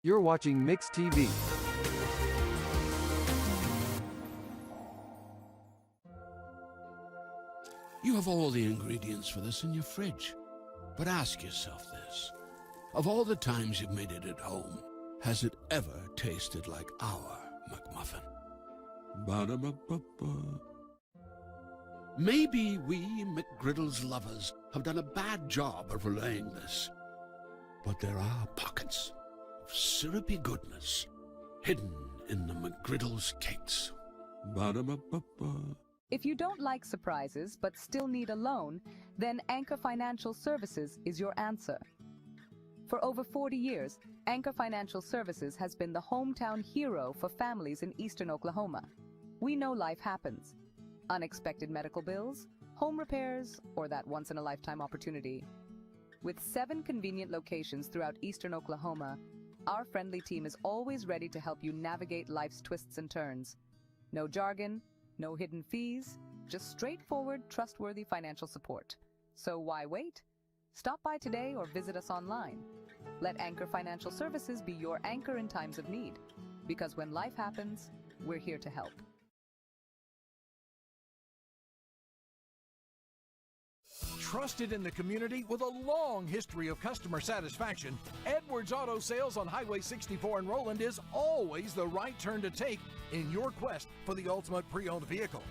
You're watching Mix TV. You have all the ingredients for this in your fridge. But ask yourself this. Of all the times you've made it at home, has it ever tasted like our McMuffin? Ba-da-ba-ba-ba. Maybe we McGriddles lovers have done a bad job of relaying this. But there are pockets of syrupy goodness hidden in the McGriddles cakes. Ba-da-ba-ba-ba. If you don't like surprises but still need a loan, then Anchor Financial Services is your answer. For over 40 years, Anchor Financial Services has been the hometown hero for families in eastern Oklahoma. We know life happens. Unexpected medical bills, home repairs, or that once-in-a-lifetime opportunity. With 7 convenient locations throughout eastern Oklahoma, our friendly team is always ready to help you navigate life's twists and turns. No jargon, no hidden fees, just straightforward, trustworthy financial support. So why wait? Stop by today or visit us online. Let Anchor Financial Services be your anchor in times of need. Because when life happens, we're here to help. Trusted in the community with a long history of customer satisfaction, Edwards Auto Sales on Highway 64 in Roland is always the right turn to take in your quest for the ultimate pre-owned vehicle.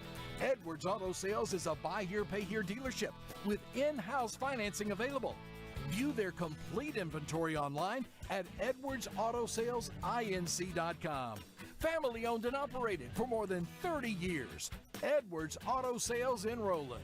Edwards Auto Sales is a buy here, pay here dealership with in-house financing available. View their complete inventory online at edwardsautoSalesINC.com. Family owned and operated for more than 30 years. Edwards Auto Sales in Roland.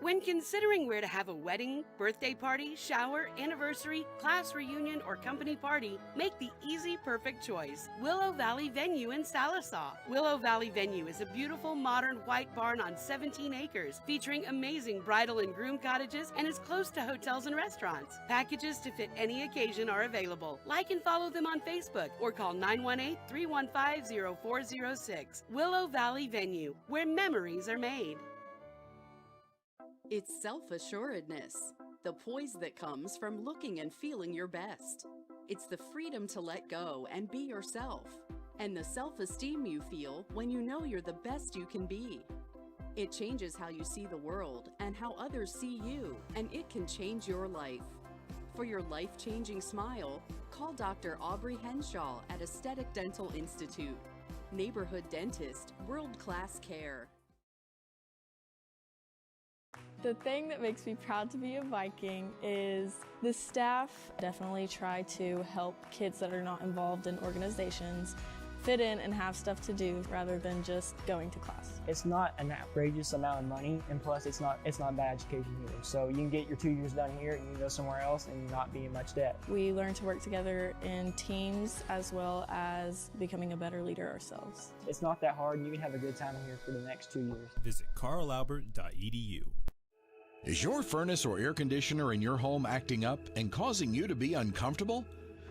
When considering where to have a wedding, birthday party, shower, anniversary, class reunion, or company party, make the easy, perfect choice. Willow Valley Venue in Sallisaw. Willow Valley Venue is a beautiful, modern white barn on 17 acres, featuring amazing bridal and groom cottages and is close to hotels and restaurants. Packages to fit any occasion are available. Like and follow them on Facebook or call 918-315-0406. Willow Valley Venue, where memories are made. It's self-assuredness, the poise that comes from looking and feeling your best. It's the freedom to let go and be yourself, and the self-esteem you feel when you know you're the best you can be. It changes how you see the world and how others see you, and it can change your life. For your life-changing smile, call Dr. Aubrey Henshaw at Aesthetic Dental Institute. Neighborhood dentist, world-class care. The thing that makes me proud to be a Viking is the staff definitely try to help kids that are not involved in organizations fit in and have stuff to do rather than just going to class. It's not an outrageous amount of money, and plus it's not bad education either. So you can get your 2 years done here and you can go somewhere else and not be in much debt. We learn to work together in teams as well as becoming a better leader ourselves. It's not that hard, and you can have a good time here for the next 2 years. Visit carlalbert.edu. Is your furnace or air conditioner in your home acting up and causing you to be uncomfortable?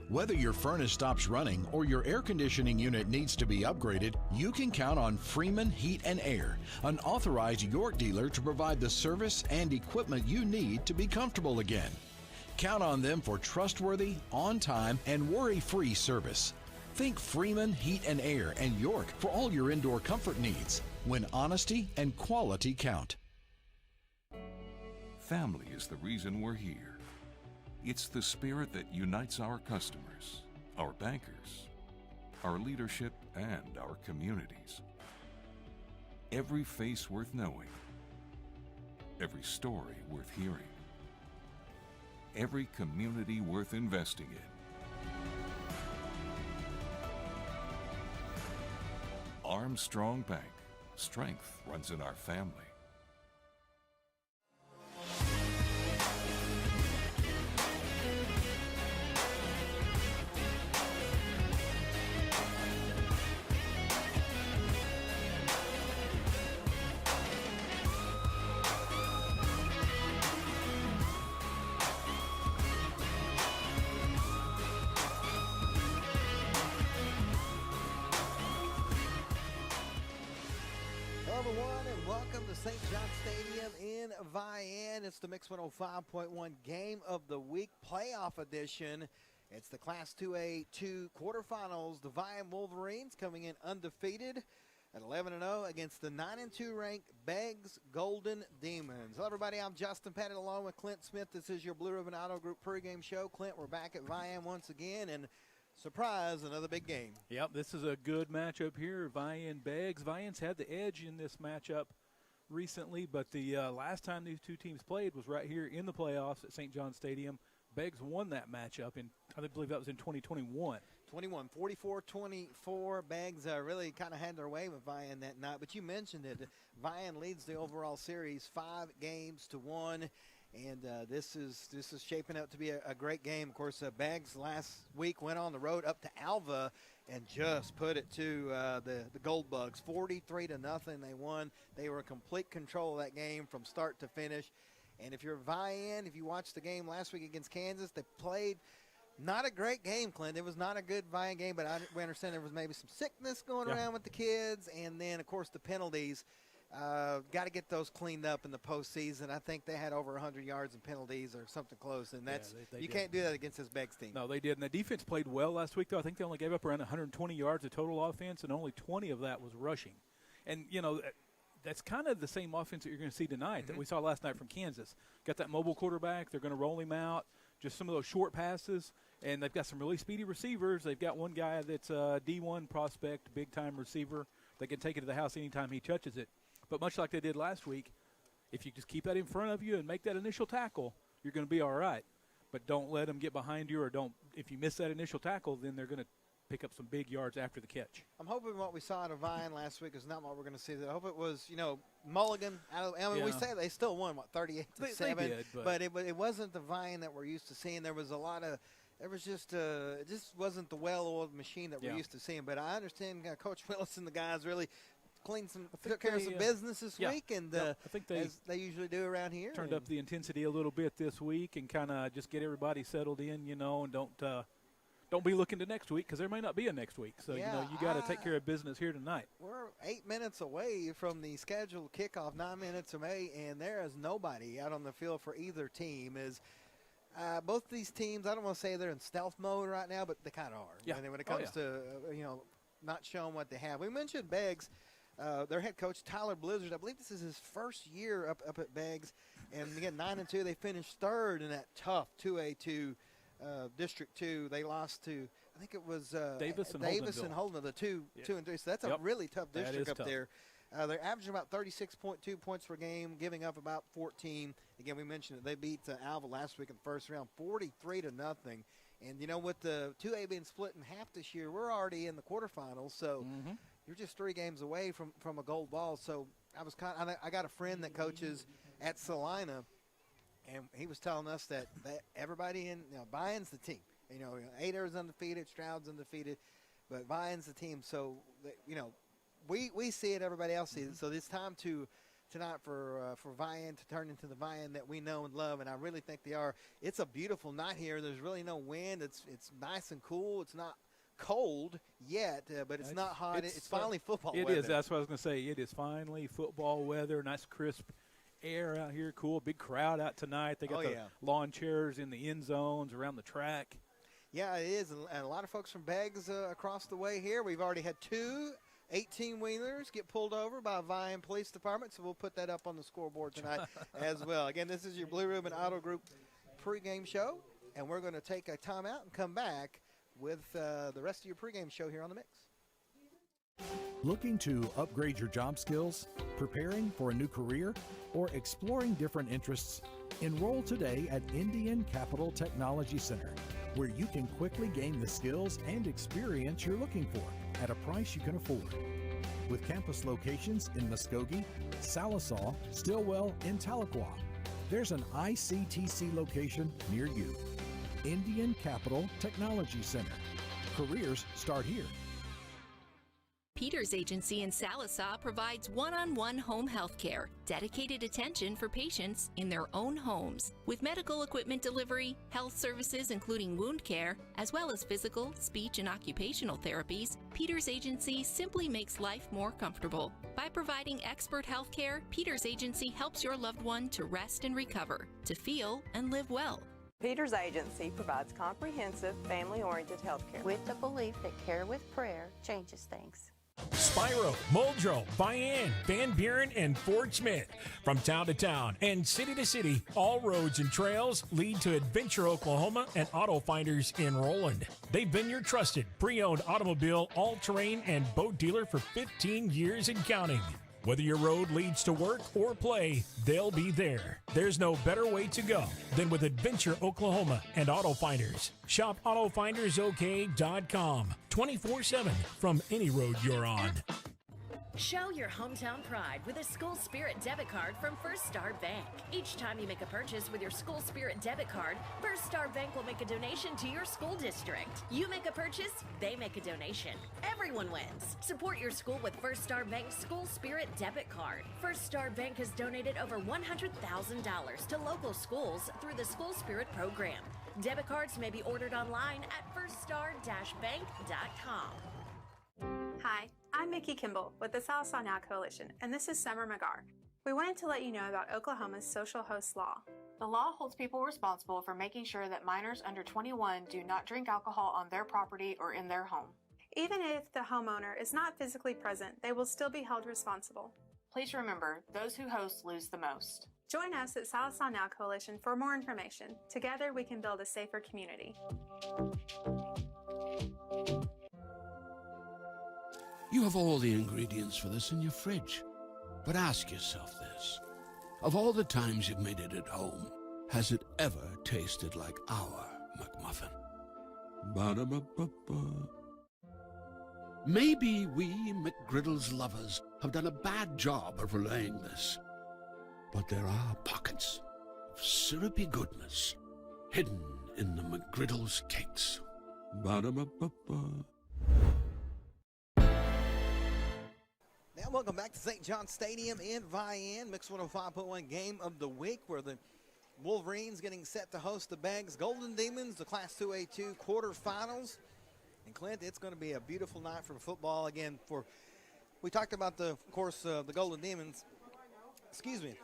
Whether your furnace stops running or your air conditioning unit needs to be upgraded, you can count on Freeman Heat and Air, an authorized York dealer to provide the service and equipment you need to be comfortable again. Count on them for trustworthy, on-time, and worry-free service. Think Freeman Heat and Air and York for all your indoor comfort needs, when honesty and quality count. Family is the reason we're here. It's the spirit that unites our customers, our bankers, our leadership, and our communities. Every face worth knowing, every story worth hearing, every community worth investing in. Armstrong Bank. Strength runs in our family. St. John Stadium in Vian. It's the Mix 105.1 Game of the Week playoff edition. It's the Class 2A2 quarterfinals. The Vian Wolverines coming in undefeated at 11-0 against the 9-2 ranked Beggs Golden Demons. Hello, everybody. I'm Justin Pettit along with Clint Smith. This is your Blue Ribbon Auto Group pregame show. Clint, we're back at Vian once again, and surprise, another big game. Yep, this is a good matchup here. Vian Beggs. Vian's had the edge in this matchup recently, but the last time these two teams played was right here in the playoffs at St. John Stadium. Beggs won that matchup, and I believe that was in 2021. 44-24. Beggs really kind of had their way with Vian that night, but you mentioned it. Vian leads the overall series 5-1, and this is shaping up to be a great game. Of course, Beggs last week went on the road up to Alva and just put it to the Gold Bugs. 43-0 they won. They were in complete control of that game from start to finish. And if you're Vian, if you watched the game last week against Kansas, they played not a great game, Clint. It was not a good Vian game, but we understand there was maybe some sickness going around with the kids. And then, of course, the penalties. Got to get those cleaned up in the postseason. I think they had over 100 yards in penalties or something close, and that's you can't do that against this Beggs team. No, they did. And the defense played well last week, though. I think they only gave up around 120 yards of total offense, and only 20 of that was rushing. And, you know, that's kind of the same offense that you're going to see tonight that we saw last night from Kansas. Got that mobile quarterback. They're going to roll him out. Just some of those short passes. And they've got some really speedy receivers. They've got one guy that's a D1 prospect, big-time receiver. They can take it to the house anytime he touches it. But much like they did last week, if you just keep that in front of you and make that initial tackle, you're going to be all right. But don't let them get behind you, or if you miss that initial tackle, then they're going to pick up some big yards after the catch. I'm hoping what we saw at Vian last week is not what we're going to see. I hope it was, Mulligan. We say they still won, 38-7. They did, but it wasn't the Vian that we're used to seeing. There was a lot of – it just wasn't the well-oiled machine that we're used to seeing. But I understand Coach Willis and the guys really took care of some business this week, and I think as they usually do around here. Turned up the intensity a little bit this week and kind of just get everybody settled in, and don't be looking to next week, because there may not be a next week. So, you got to take care of business here tonight. We're 8 minutes away from the scheduled kickoff, 9 minutes away, and there is nobody out on the field for either team. Both these teams, I don't want to say they're in stealth mode right now, but they kind of are. Yeah. When it comes to, not showing what they have. We mentioned Beggs, their head coach, Tyler Blizzard. I believe this is his first year up at Beggs. And, again, 9-2, they finished third in that tough 2A2 District 2. They lost to, I think it was Davis and Holden, the 2 and 3. So that's a really tough district up there. They're averaging about 36.2 points per game, giving up about 14. Again, we mentioned it. They beat Alva last week in the first round, 43-0. And, with the 2A being split in half this year, we're already in the quarterfinals. So you're just 3 games away from a gold ball. So I got a friend that coaches at Salina, and he was telling us that everybody in Vian's the team. Ader's undefeated, Stroud's undefeated, but Vian's the team. So, we see it, everybody else sees it. So it's time tonight for Vian to turn into the Vian that we know and love, and I really think they are. It's a beautiful night here. There's really no wind. It's nice and cool. It's not cold yet, but it's not hot. It's finally football weather. It is. That's what I was going to say. It is finally football weather. Nice crisp air out here. Cool. Big crowd out tonight. They got the lawn chairs in the end zones around the track. Yeah, it is. And a lot of folks from Beggs across the way here. We've already had 2 18-wheelers get pulled over by Vian Police Department, so we'll put that up on the scoreboard tonight as well. Again, this is your Blue Ribbon Auto Group pregame show, and we're going to take a timeout and come back with the rest of your pregame show here on The Mix. Looking to upgrade your job skills, preparing for a new career, or exploring different interests? Enroll today at Indian Capital Technology Center, where you can quickly gain the skills and experience you're looking for at a price you can afford. With campus locations in Muskogee, Sallisaw, Stillwell, and Tahlequah, there's an ICTC location near you. Indian Capital Technology Center. Careers start here. Peters Agency in Sallisaw provides one-on-one home health care, dedicated attention for patients in their own homes, with medical equipment delivery, health services including wound care, as well as physical, speech, and occupational therapies. Peters Agency simply makes life more comfortable. By providing expert health care, Peters Agency helps your loved one to rest and recover, to feel and live well. Peters Agency provides comprehensive, family-oriented health care. With the belief that care with prayer changes things. Spiro, Muldrow, Vian, Van Buren, and Fort Smith. From town to town and city to city, all roads and trails lead to Adventure, Oklahoma and Auto Finders in Roland. They've been your trusted pre-owned automobile, all-terrain, and boat dealer for 15 years and counting. Whether your road leads to work or play, they'll be there. There's no better way to go than with Adventure, Oklahoma and Auto Finders. Shop AutoFindersOK.com 24/7 from any road you're on. Show your hometown pride with a School Spirit debit card from First Star Bank. Each time you make a purchase with your School Spirit debit card, First Star Bank will make a donation to your school district. You make a purchase, they make a donation. Everyone wins. Support your school with First Star Bank's School Spirit debit card. First Star Bank has donated over $100,000 to local schools through the School Spirit program. Debit cards may be ordered online at firststar-bank.com. Hi, I'm Mickey Kimball with the Sallisaw Now Coalition, and this is Summer McGar. We wanted to let you know about Oklahoma's social host law. The law holds people responsible for making sure that minors under 21 do not drink alcohol on their property or in their home. Even if the homeowner is not physically present, they will still be held responsible. Please remember, those who host lose the most. Join us at Sallisaw Now Coalition for more information. Together we can build a safer community. You have all the ingredients for this in your fridge. But ask yourself this. Of all the times you've made it at home, has it ever tasted like our McMuffin? Ba-da-ba-ba-ba. Maybe we McGriddles lovers have done a bad job of relaying this. But there are pockets of syrupy goodness hidden in the McGriddles cakes. Ba-da-ba-ba-ba. Now, welcome back to St. John Stadium in Vian. Mix 105.1 game of the week, where the Wolverines getting set to host the Banks Golden Demons, the Class 2A2 quarterfinals. And Clint, it's going to be a beautiful night for football again. We talked about the Golden Demons. Of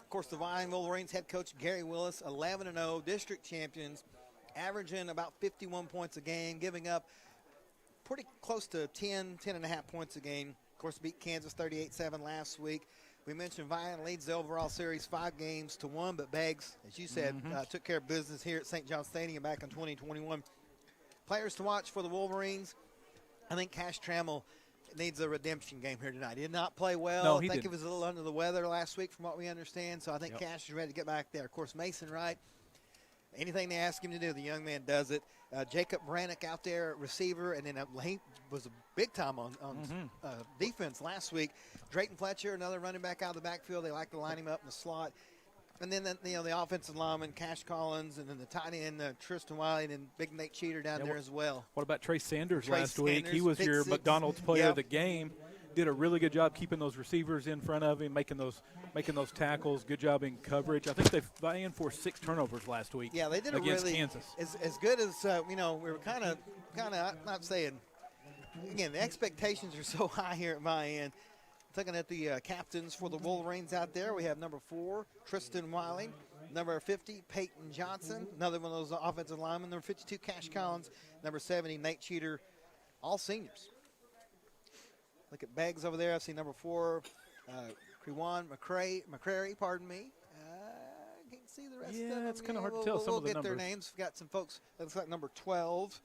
course, the Vian Wolverines head coach Gary Willis, 11-0, district champions, averaging about 51 points a game, giving up pretty close to 10.5 points a game. Of course, beat Kansas 38-7 last week. We mentioned Vian leads the overall series 5-1, but Beggs, as you said, took care of business here at St. John Stadium back in 2021. Players to watch for the Wolverines. I think Cash Trammell needs a redemption game here tonight. He did not play well. No, I think didn't. he was a little under the weather last week from what we understand, so I think Cash is ready to get back there. Of course, Mason Wright, anything they ask him to do, the young man does it. Jacob Brannick out there at receiver, and then he was a big time on defense last week. Drayton Fletcher, another running back out of the backfield. They like to line him up in the slot. And then the offensive lineman, Cash Collins, and then the tight end, Tristan Wiley, and then big Nate Cheater down there as well. What about Trey Sanders last Sanders, week? He was your six. McDonald's player of the game. Did a really good job keeping those receivers in front of him, making those tackles. Good job in coverage. I think they Vian forced 6 turnovers last week. Yeah, they did against really Kansas. As good as we were kind of not saying. Again, the expectations are so high here at Vian. Looking at the captains for the Wolverines out there, we have number 4, Tristan Wiley, number 50, Peyton Johnson, another one of those offensive linemen, number 52, Cash Collins, number 70, Nate Cheater, all seniors. Look at Beggs over there. I see number 4, Crewan McCrary, pardon me. I can't see the rest of them. Yeah, it's kind of hard to tell some of the numbers. We'll get their names. We've got some folks. That looks like number 12.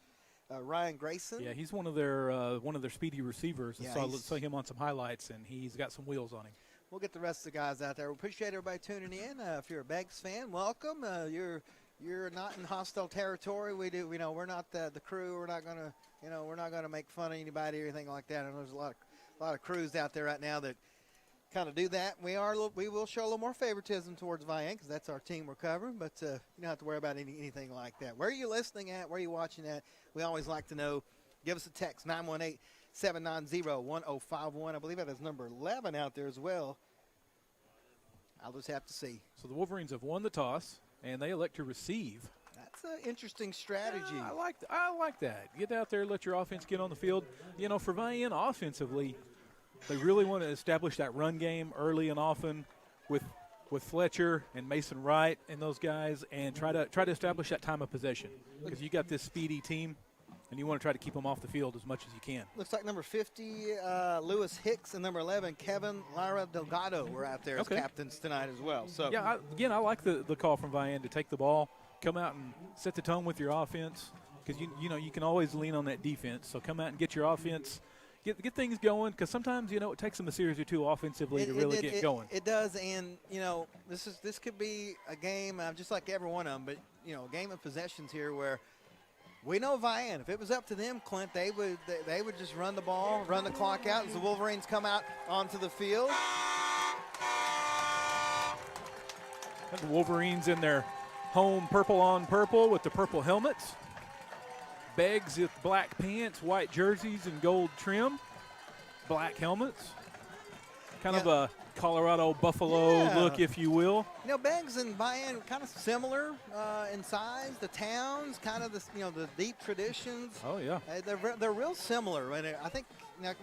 Ryan Grayson. Yeah, he's one of their speedy receivers. Yeah, I saw him on some highlights, and he's got some wheels on him. We'll get the rest of the guys out there. We appreciate everybody tuning in. If you're a Beggs fan, welcome. You're not in hostile territory. We're not the crew. We're not gonna make fun of anybody or anything like that. I know there's a lot of crews out there right now that kind of do that. We will show a little more favoritism towards Vian because that's our team we're covering, but you don't have to worry about anything like that. Where are you listening at? Where are you watching at? We always like to know. Give us a text, 918-790-1051. I believe that is number 11 out there as well. I'll just have to see. So the Wolverines have won the toss, and they elect to receive. That's an interesting strategy. Yeah, I like that. Get out there, let your offense get on the field. For Vian offensively, they really want to establish that run game early and often with with Fletcher and Mason Wright and those guys, and try to establish that time of possession, because you got this speedy team, and you want to try to keep them off the field as much as you can. Looks like number 50, Lewis Hicks, and number 11, Kevin Lara Delgado, were out there as captains tonight as well. So yeah, I like the call from Vian to take the ball, come out and set the tone with your offense, because you can always lean on that defense. So come out and get your offense. Get things going, because sometimes, it takes them a series or two offensively to really get going. It does, and, this could be a game, just like every one of them, but, a game of possessions here where we know Vian, if it was up to them, Clint, they would just run the ball, run the clock out as the Wolverines come out onto the field. And the Wolverines in their home purple on purple with the purple helmets. Beggs with black pants, white jerseys, and gold trim. Black helmets. Kind of a Colorado Buffalo look, if you will. Beggs and Vian kind of similar in size. The towns, kind of the deep traditions. Oh, yeah. They're real similar. And I think,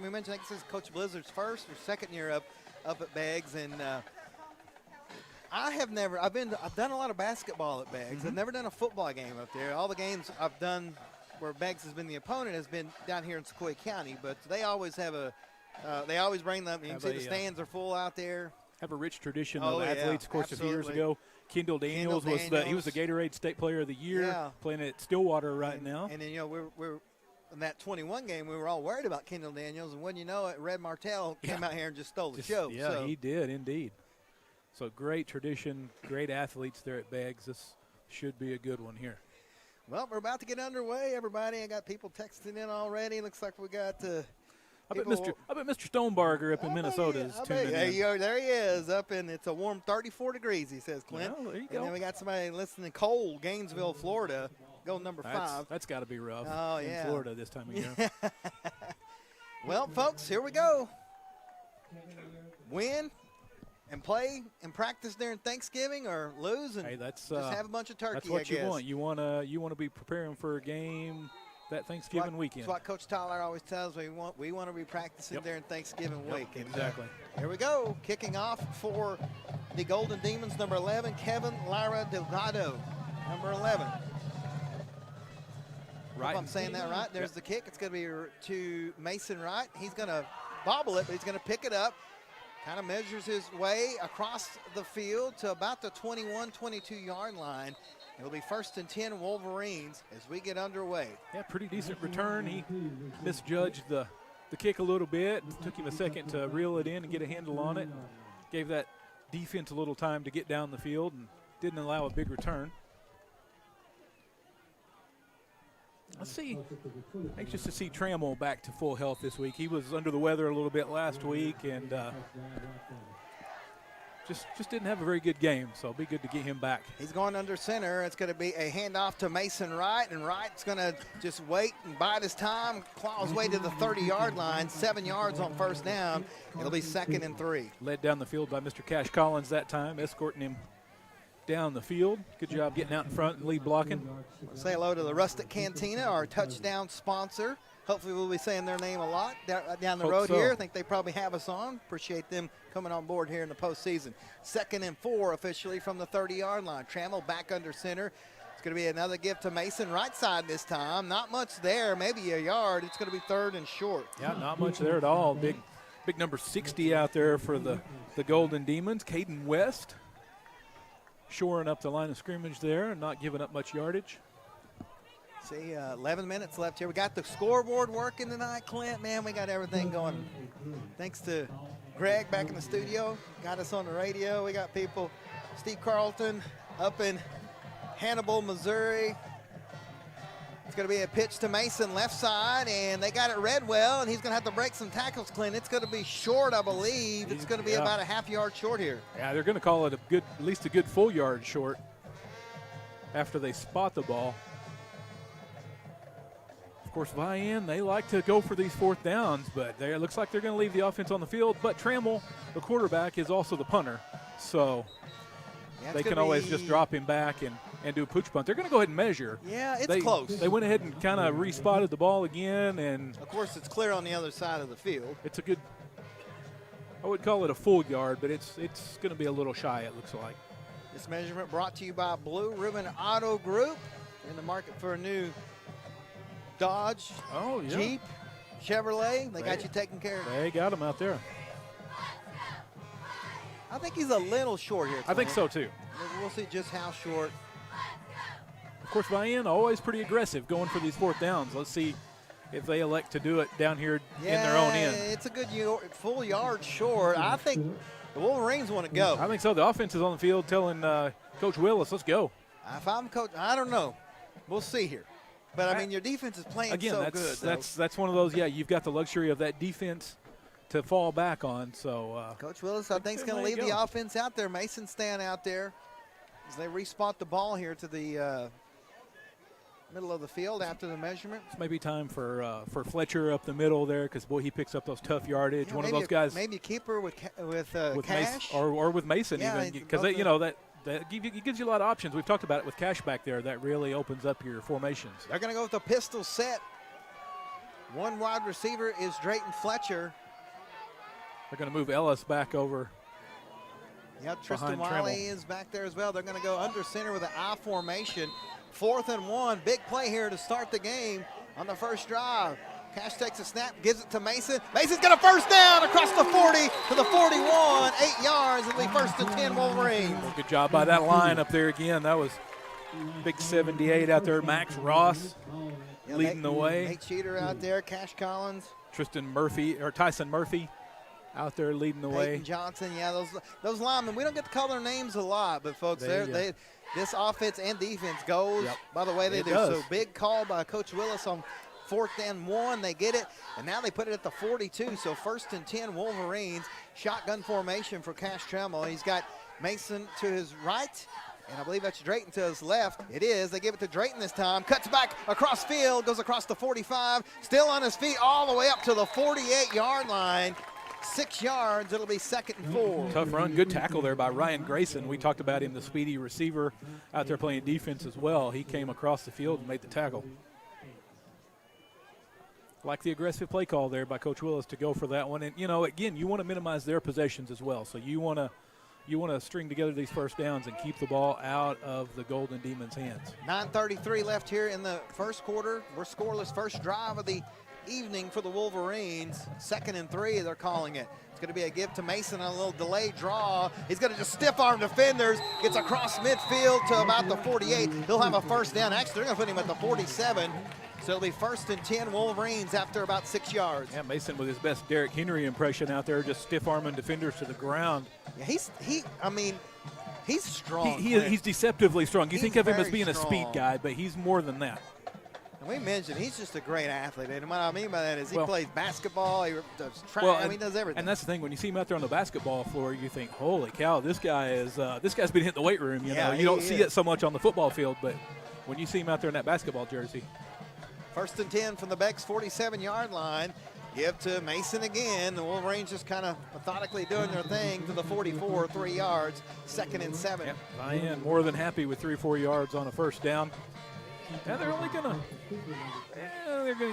we mentioned, I think this is Coach Blizzard's first or second year up at Beggs. And I've done a lot of basketball at Beggs. I've never done a football game up there. All the games I've done where Beggs has been the opponent has been down here in Sequoia County, but they always have they always bring them. You can see the stands are full out there. Have a rich tradition of athletes. Of course, a few years ago, Kendall Daniels was the Gatorade State Player of the Year, playing at Stillwater now. And then we're in that 21 game, we were all worried about Kendall Daniels, and when you know it, Red Martell came out here and just stole the show. Yeah, so. He did indeed. So great tradition, great athletes there at Beggs. This should be a good one here. Well, we're about to get underway, everybody. I got people texting in already. Looks like we got I bet Mr. Stonebarger up in Minnesota is tuning in. There he is. It's a warm 34 degrees, he says, Clint. Well, there you go. And then we got somebody listening cold, Gainesville, Florida, goal number 5. That's got to be rough in Florida this time of year. Well, folks, here we go. Win and play and practice during Thanksgiving, or lose and just have a bunch of turkey. That's what you want. You want to be preparing for a game that Thanksgiving weekend. That's what Coach Tyler always tells me. We want to be practicing during Thanksgiving week. Exactly. Here we go. Kicking off for the Golden Demons, number 11, Kevin Lara Delgado, number 11. Right. If I'm saying that right, there's the kick. It's going to be to Mason Wright. He's going to bobble it, but he's going to pick it up. Kind of measures his way across the field to about the 21, 22-yard line. It'll be 1st and 10 Wolverines as we get underway. Yeah, pretty decent return. He misjudged the kick a little bit. It took him a second to reel it in and get a handle on it. Gave that defense a little time to get down the field and didn't allow a big return. Let's see. Anxious to see Trammell back to full health this week. He was under the weather a little bit last week and just didn't have a very good game, so it'll be good to get him back. He's going under center. It's going to be a handoff to Mason Wright, and Wright's going to just wait and bide his time, claw his way to the 30-yard line, 7 yards on 1st down. It'll be 2nd and 3. Led down the field by Mr. Cash Collins that time, escorting him down the field. Good job getting out in front and lead blocking. Say hello to the Rustic Cantina, our touchdown sponsor. Hopefully we'll be saying their name a lot down the road here. I think they probably have us on. Appreciate them coming on board here in the postseason. 2nd and 4 officially from the 30-yard line. Trammell back under center. It's going to be another give to Mason, right side this time. Not much there, maybe a yard. It's going to be 3rd and short. Yeah, not much there at all. Big number 60 out there for the Golden Demons. Caden West shoring up the line of scrimmage there and not giving up much yardage. See, 11 minutes left here. We got the scoreboard working tonight, Clint. Man, we got everything going. Thanks to Greg back in the studio. Got us on the radio. We got people. Steve Carlton up in Hannibal, Missouri. It's going to be a pitch to Mason, left side, and they got it read well, and he's going to have to break some tackles, Clint. It's going to be short, I believe. It's going to be about a half-yard short here. Yeah, they're going to call it at least a good full yard short after they spot the ball. Of course, Vian, they like to go for these 4th downs, but it looks like they're going to leave the offense on the field. But Trammell, the quarterback, is also the punter, so they can always just drop him back and do a pooch punt. They're going to go ahead and measure. Yeah, it's close. They went ahead and kind of respotted the ball again. And of course, it's clear on the other side of the field. It's a good I would call it a full yard, but it's going to be a little shy, it looks like. This measurement brought to you by Blue Ribbon Auto Group. You're in the market for a new Dodge, Jeep, Chevrolet. They got you taken care of. They got him out there. I think he's a little short here. I think so, too. We'll see just how short. Of course, Vian always pretty aggressive going for these fourth downs. Let's see if they elect to do it down here in their own end. It's a good full yard short. I think the Wolverines want to go. I think so. The offense is on the field telling Coach Willis, let's go. If I'm coach, I don't know. We'll see here. But, I mean, your defense is playing so good. That's one of those, you've got the luxury of that defense to fall back on. So Coach Willis, I think, is going to leave the offense out there. Mason staying out there as they respot the ball here to the middle of the field after the measurement. It's maybe time for Fletcher up the middle there because, boy, he picks up those tough yardage. One of those guys. Maybe a keeper with Cash. Cash. Or with Mason even because, that gives you a lot of options. We've talked about it with Cash back there. That really opens up your formations. They're going to go with the pistol set. One wide receiver is Drayton Fletcher. They're going to move Ellis back over. Yep, Tristan Wiley is back there as well. They're going to go under center with an I formation. 4th and 1. Big play here to start the game on the first drive. Cash takes a snap, gives it to Mason. Mason's got a first down across the 40 to the 41. 8 yards. It'll be 1st and 10 Wolverines. Well, good job by that line up there again. That was big 78 out there. Max Ross leading the way. Nate Cheater out there. Cash Collins. Tyson Murphy out there leading the way. Peyton Johnson. Yeah, those linemen, we don't get to call their names a lot, but folks, this offense and defense goes by the way they do. So big call by Coach Willis on 4th and 1. They get it, and now they put it at the 42. So 1st and 10 Wolverines. Shotgun formation for Cash Trammell. He's got Mason to his right, and I believe that's Drayton to his left. It is. They give it to Drayton this time. Cuts back across field, goes across the 45, still on his feet all the way up to the 48-yard line. 6 yards. It'll be 2nd and 4. Tough run. Good tackle there by Ryan Grayson. We talked about him, the speedy receiver out there playing defense as well. He came across the field and made the tackle. Like the aggressive play call there by Coach Willis to go for that one. And, again, you want to minimize their possessions as well. So you want to string together these first downs and keep the ball out of the Golden Demons' hands. 9:33 left here in the first quarter. We're scoreless. First drive of the evening for the Wolverines. 2nd and 3, they're calling it. It's going to be a give to Mason on a little delayed draw. He's going to just stiff arm defenders. Gets across midfield to about the 48. He'll have a first down. Actually, they're going to put him at the 47. So it'll be 1st and 10 Wolverines after about 6 yards. Yeah, Mason with his best Derrick Henry impression out there, just stiff arming defenders to the ground. Yeah, he's strong. He's deceptively strong. You think of him as being a speed guy, but he's more than that. And we mentioned he's just a great athlete. And what I mean by that is he plays basketball, he does track, he does everything. And that's the thing, when you see him out there on the basketball floor, you think, holy cow, this guy's been hitting the weight room. You don't see it so much on the football field, but when you see him out there in that basketball jersey. 1st and 10 from the Beck's 47-yard line. Give to Mason again. The Wolverines just kind of methodically doing their thing to the 44, 3 yards. 2nd and 7. Yep. Vian more than happy with 3 or 4 yards on a first down. Yeah, they're only gonna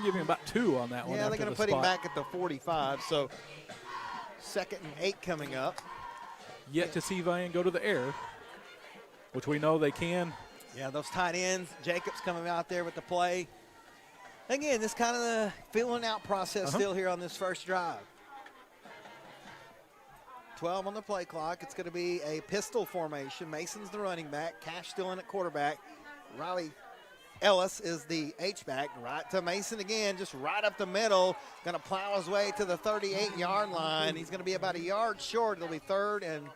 give him about 2 on that one. Yeah, they're gonna put him back at the 45. So 2nd and 8 coming up. Yet to see Vian go to the air, which we know they can. Yeah, those tight ends. Jacobs coming out there with the play. Again, this kind of the filling out process still here on this first drive. 12 on the play clock. It's going to be a pistol formation. Mason's the running back. Cash still in at quarterback. Riley Ellis is the H-back. Right to Mason again, just right up the middle. Going to plow his way to the 38-yard line. He's going to be about a yard short. It'll be 3rd and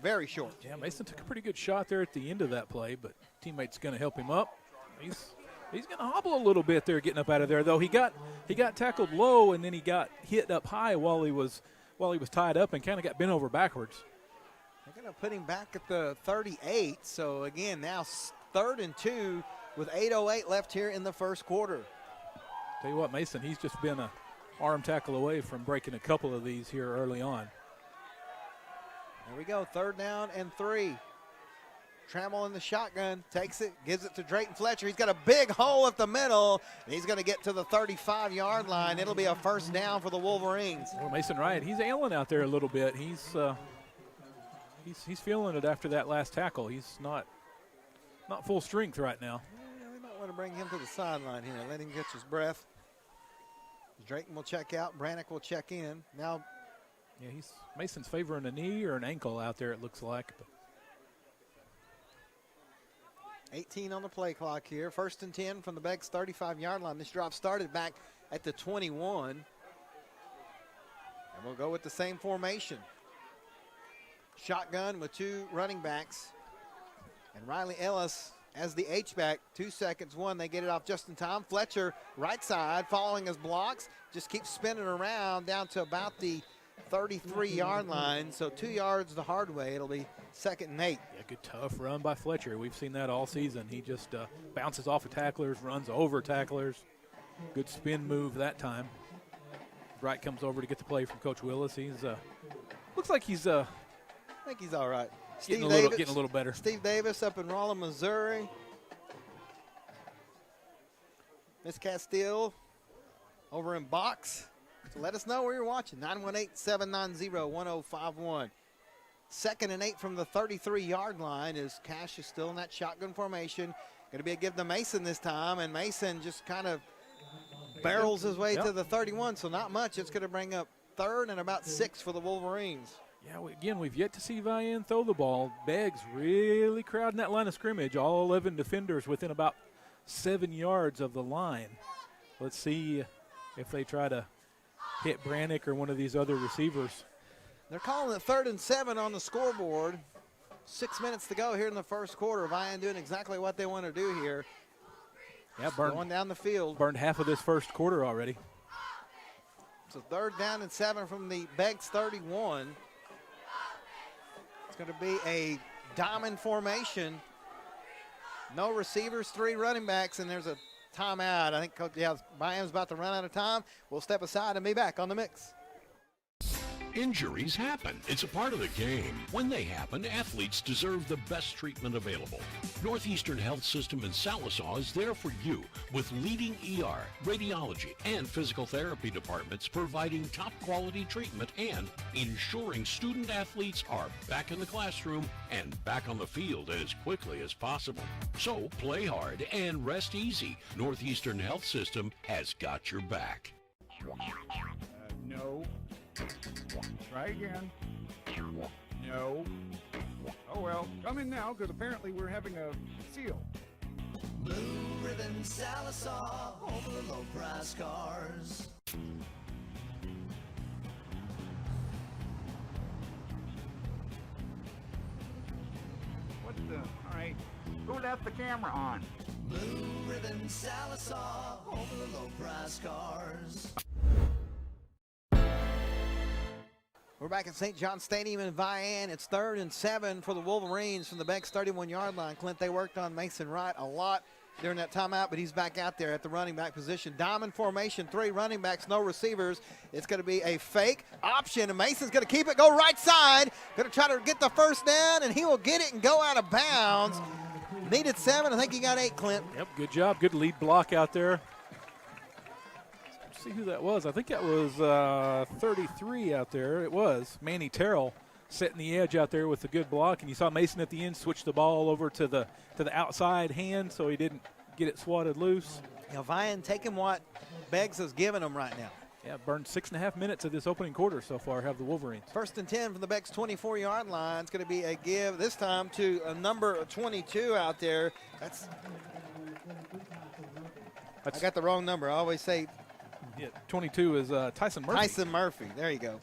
very short. Yeah, Mason took a pretty good shot there at the end of that play, but teammate's going to help him up. He's going to hobble a little bit there getting up out of there, though. He got tackled low, and then he got hit up high while he was tied up and kind of got bent over backwards. They're going to put him back at the 38. So, again, now 3rd and 2 with 8:08 left here in the first quarter. Tell you what, Mason, he's just been an arm tackle away from breaking a couple of these here early on. There we go, 3rd down and 3. Trammell in the shotgun, takes it, gives it to Drayton Fletcher. He's got a big hole at the middle, and he's going to get to the 35-yard line. It'll be a first down for the Wolverines. Well, Mason Wright, he's ailing out there a little bit. He's feeling it after that last tackle. He's not full strength right now. Yeah, we might want to bring him to the sideline here. Let him catch his breath. Drayton will check out. Brannick will check in. Now, yeah, Mason's favoring a knee or an ankle out there, it looks like. But 18 on the play clock here. 1st and 10 from the Beggs 35-yard line. This drive started back at the 21. And we'll go with the same formation. Shotgun with 2 running backs. And Riley Ellis as the H-back. 2 seconds. 1, they get it off just in time. Fletcher, right side, following his blocks. Just keeps spinning around down to about the 33-yard line. So 2 yards the hard way. It'll be 2nd and 8. Yeah, good tough run by Fletcher. We've seen that all season. He just bounces off of tacklers, runs over tacklers. Good spin move that time. Wright comes over to get the play from Coach Willis. He's looks like he's I think he's all right. Getting a little better. Steve Davis up in Rolla, Missouri. Miss Castile over in Box. So let us know where you're watching. 918-790-1051. 2nd and 8 from the 33-yard line as Cash is still in that shotgun formation. Going to be a give to Mason this time, and Mason just kind of barrels his way to the 31, so not much. It's going to bring up 3rd and about 6 for the Wolverines. Yeah, again, we've yet to see Vian throw the ball. Beggs really crowding that line of scrimmage. All 11 defenders within about 7 yards of the line. Let's see if they try to hit Brannick or one of these other receivers. They're calling it 3rd and 7 on the scoreboard. 6 minutes to go here in the first quarter. Vian doing exactly what they want to do here. Yeah, going down the field. Burned half of this first quarter already. So 3rd down and 7 from the Beggs 31. It's going to be a diamond formation. No receivers, 3 running backs, and there's a timeout. I think Coach Vian's about to run out of time. We'll step aside and be back on the mix. Injuries happen. It's a part of the game. When they happen, athletes deserve the best treatment available. Northeastern Health System in Sallisaw is there for you with leading ER, radiology, and physical therapy departments providing top quality treatment and ensuring student athletes are back in the classroom and back on the field as quickly as possible. So play hard and rest easy. Northeastern Health System has got your back. No. Try again. No. Oh well, come in now, because apparently we're having a seal. Blue Ribbon Sallisaw, over the low price cars. What the? All right. Who left the camera on? Blue Ribbon Sallisaw, over the low price cars. We're back at St. John Stadium in Vian. It's 3rd and 7 for the Wolverines from the Beggs 31-yard line. Clint, they worked on Mason Wright a lot during that timeout, but he's back out there at the running back position. Diamond formation, 3 running backs, no receivers. It's going to be a fake option, and Mason's going to keep it, go right side. Going to try to get the first down, and he will get it and go out of bounds. Needed 7. I think he got 8, Clint. Yep, good job. Good lead block out there. See who that was. I think that was 33 out there. It was Manny Terrell setting the edge out there with a good block, and you saw Mason at the end switch the ball over to the outside hand so he didn't get it swatted loose. Now Vian taking what Beggs has given him right now. Yeah, burned 6.5 minutes of this opening quarter so far, have the Wolverines. 1st and 10 from the Beggs 24-yard line. It's going to be a give this time to a number 22 out there. I got the wrong number. I always say. Yeah, 22 is Tyson Murphy. Tyson Murphy. There you go.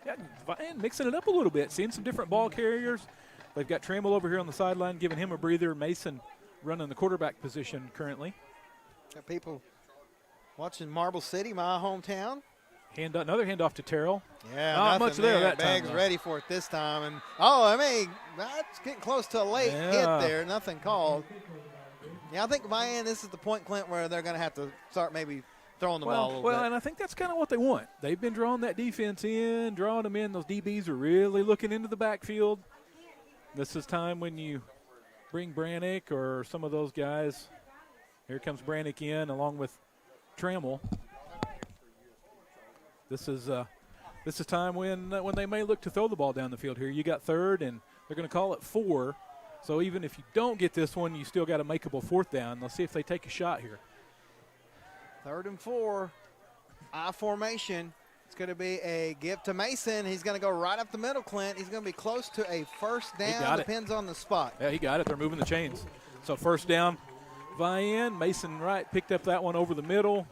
Yeah, Vian mixing it up a little bit, seeing some different ball carriers. They've got Trammell over here on the sideline, giving him a breather. Mason running the quarterback position currently. Got people watching Marble City, my hometown. Another handoff to Terrell. Yeah, not much there that time. Beggs ready for it this time. And that's getting close to a late hit there. Nothing called. Yeah, I think Vian, this is the point, Clint, where they're going to have to start maybe throwing the ball a little bit. And I think that's kind of what they want. They've been drawing that defense in, drawing them in. Those DBs are really looking into the backfield. This is time when you bring Brannick or some of those guys. Here comes Brannick in along with Trammell. This is time when they may look to throw the ball down the field here. You got third, and they're going to call it 4. So even if you don't get this one, you still got a makeable 4th down. Let's see if they take a shot here. 3rd and 4, I formation. It's going to be a give to Mason. He's going to go right up the middle, Clint. He's going to be close to a 1st down. Depends on the spot. Yeah, he got it. They're moving the chains. So 1st down, Vian. Mason Wright picked up that one over the middle.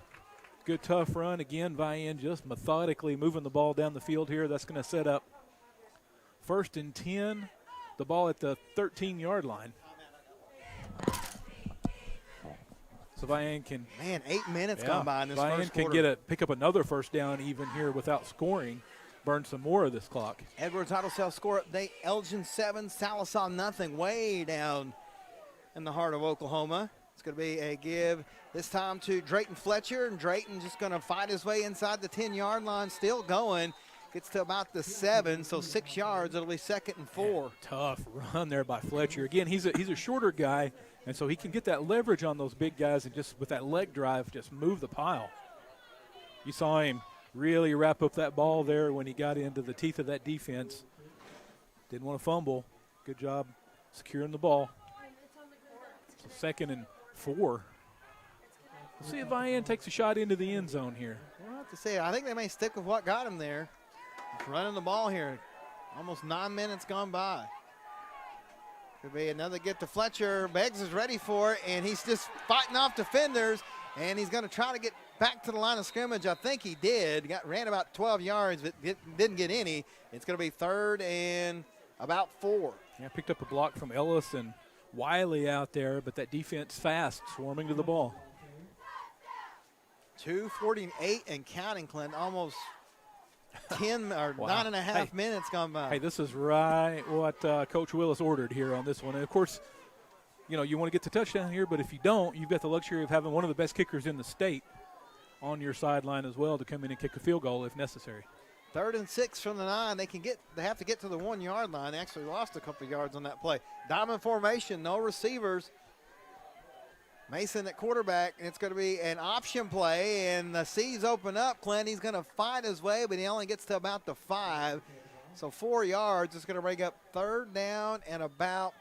Good tough run. Again, Vian just methodically moving the ball down the field here. That's going to set up 1st and 10. The ball at the 13-yard line. So Vian can. Man, 8 minutes gone by in this Vian first can quarter. pick up another 1st down even here without scoring. Burn some more of this clock. Edwards Auto Sales score update. Elgin 7, Sallisaw nothing. Way down in the heart of Oklahoma. It's going to be a give this time to Drayton Fletcher, and Drayton just going to fight his way inside the 10-yard line, still going. Gets to about the 7, so 6 yards. It'll be 2nd and 4. Yeah, tough run there by Fletcher. Again, he's a shorter guy, and so he can get that leverage on those big guys and just with that leg drive just move the pile. You saw him really wrap up that ball there when he got into the teeth of that defense. Didn't want to fumble. Good job securing the ball. So 2nd and 4. Let's see if Vian takes a shot into the end zone here. We'll have to see. I think they may stick with what got him there. He's running the ball here. Almost 9 minutes gone by. Could be another get to Fletcher. Beggs is ready for it, and he's just fighting off defenders, and he's going to try to get back to the line of scrimmage. I think he did. Ran about 12 yards, but didn't get any. It's going to be 3rd and about 4. Yeah, picked up a block from Ellis and Wiley out there, but that defense fast, swarming to the ball. 2:48 and counting, Clint. Almost 10 or Wow. 9.5 minutes gone by. Hey, this is right what Coach Willis ordered here on this one. And, of course, you want to get the touchdown here, but if you don't, you've got the luxury of having one of the best kickers in the state on your sideline as well to come in and kick a field goal if necessary. 3rd and 6 from the 9. They have to get to the 1-yard line. They actually lost a couple yards on that play. Diamond formation, no receivers. Mason at quarterback, and it's going to be an option play, and the C's open up. Clint, he's going to fight his way, but he only gets to about the 5. So 4 yards. It's going to bring up 3rd down and about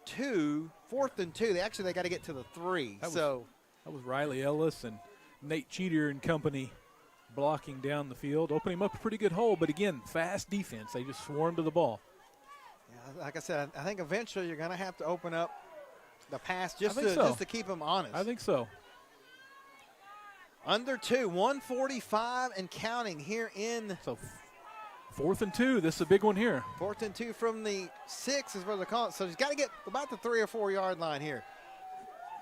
2. 4th and 2. They got to get to the 3. That was Riley Ellis and Nate Cheater and company blocking down the field, opening him up a pretty good hole. But again, fast defense. They just swarmed to the ball. Yeah, like I said, I think eventually you're going to have to open up the pass just to keep them honest. I think so. Under 2, 1:45 and counting here in. So 4th and 2. This is a big one here. 4th and 2 from the 6 is where they're calling it. So he's got to get about the 3 or 4 yard line here.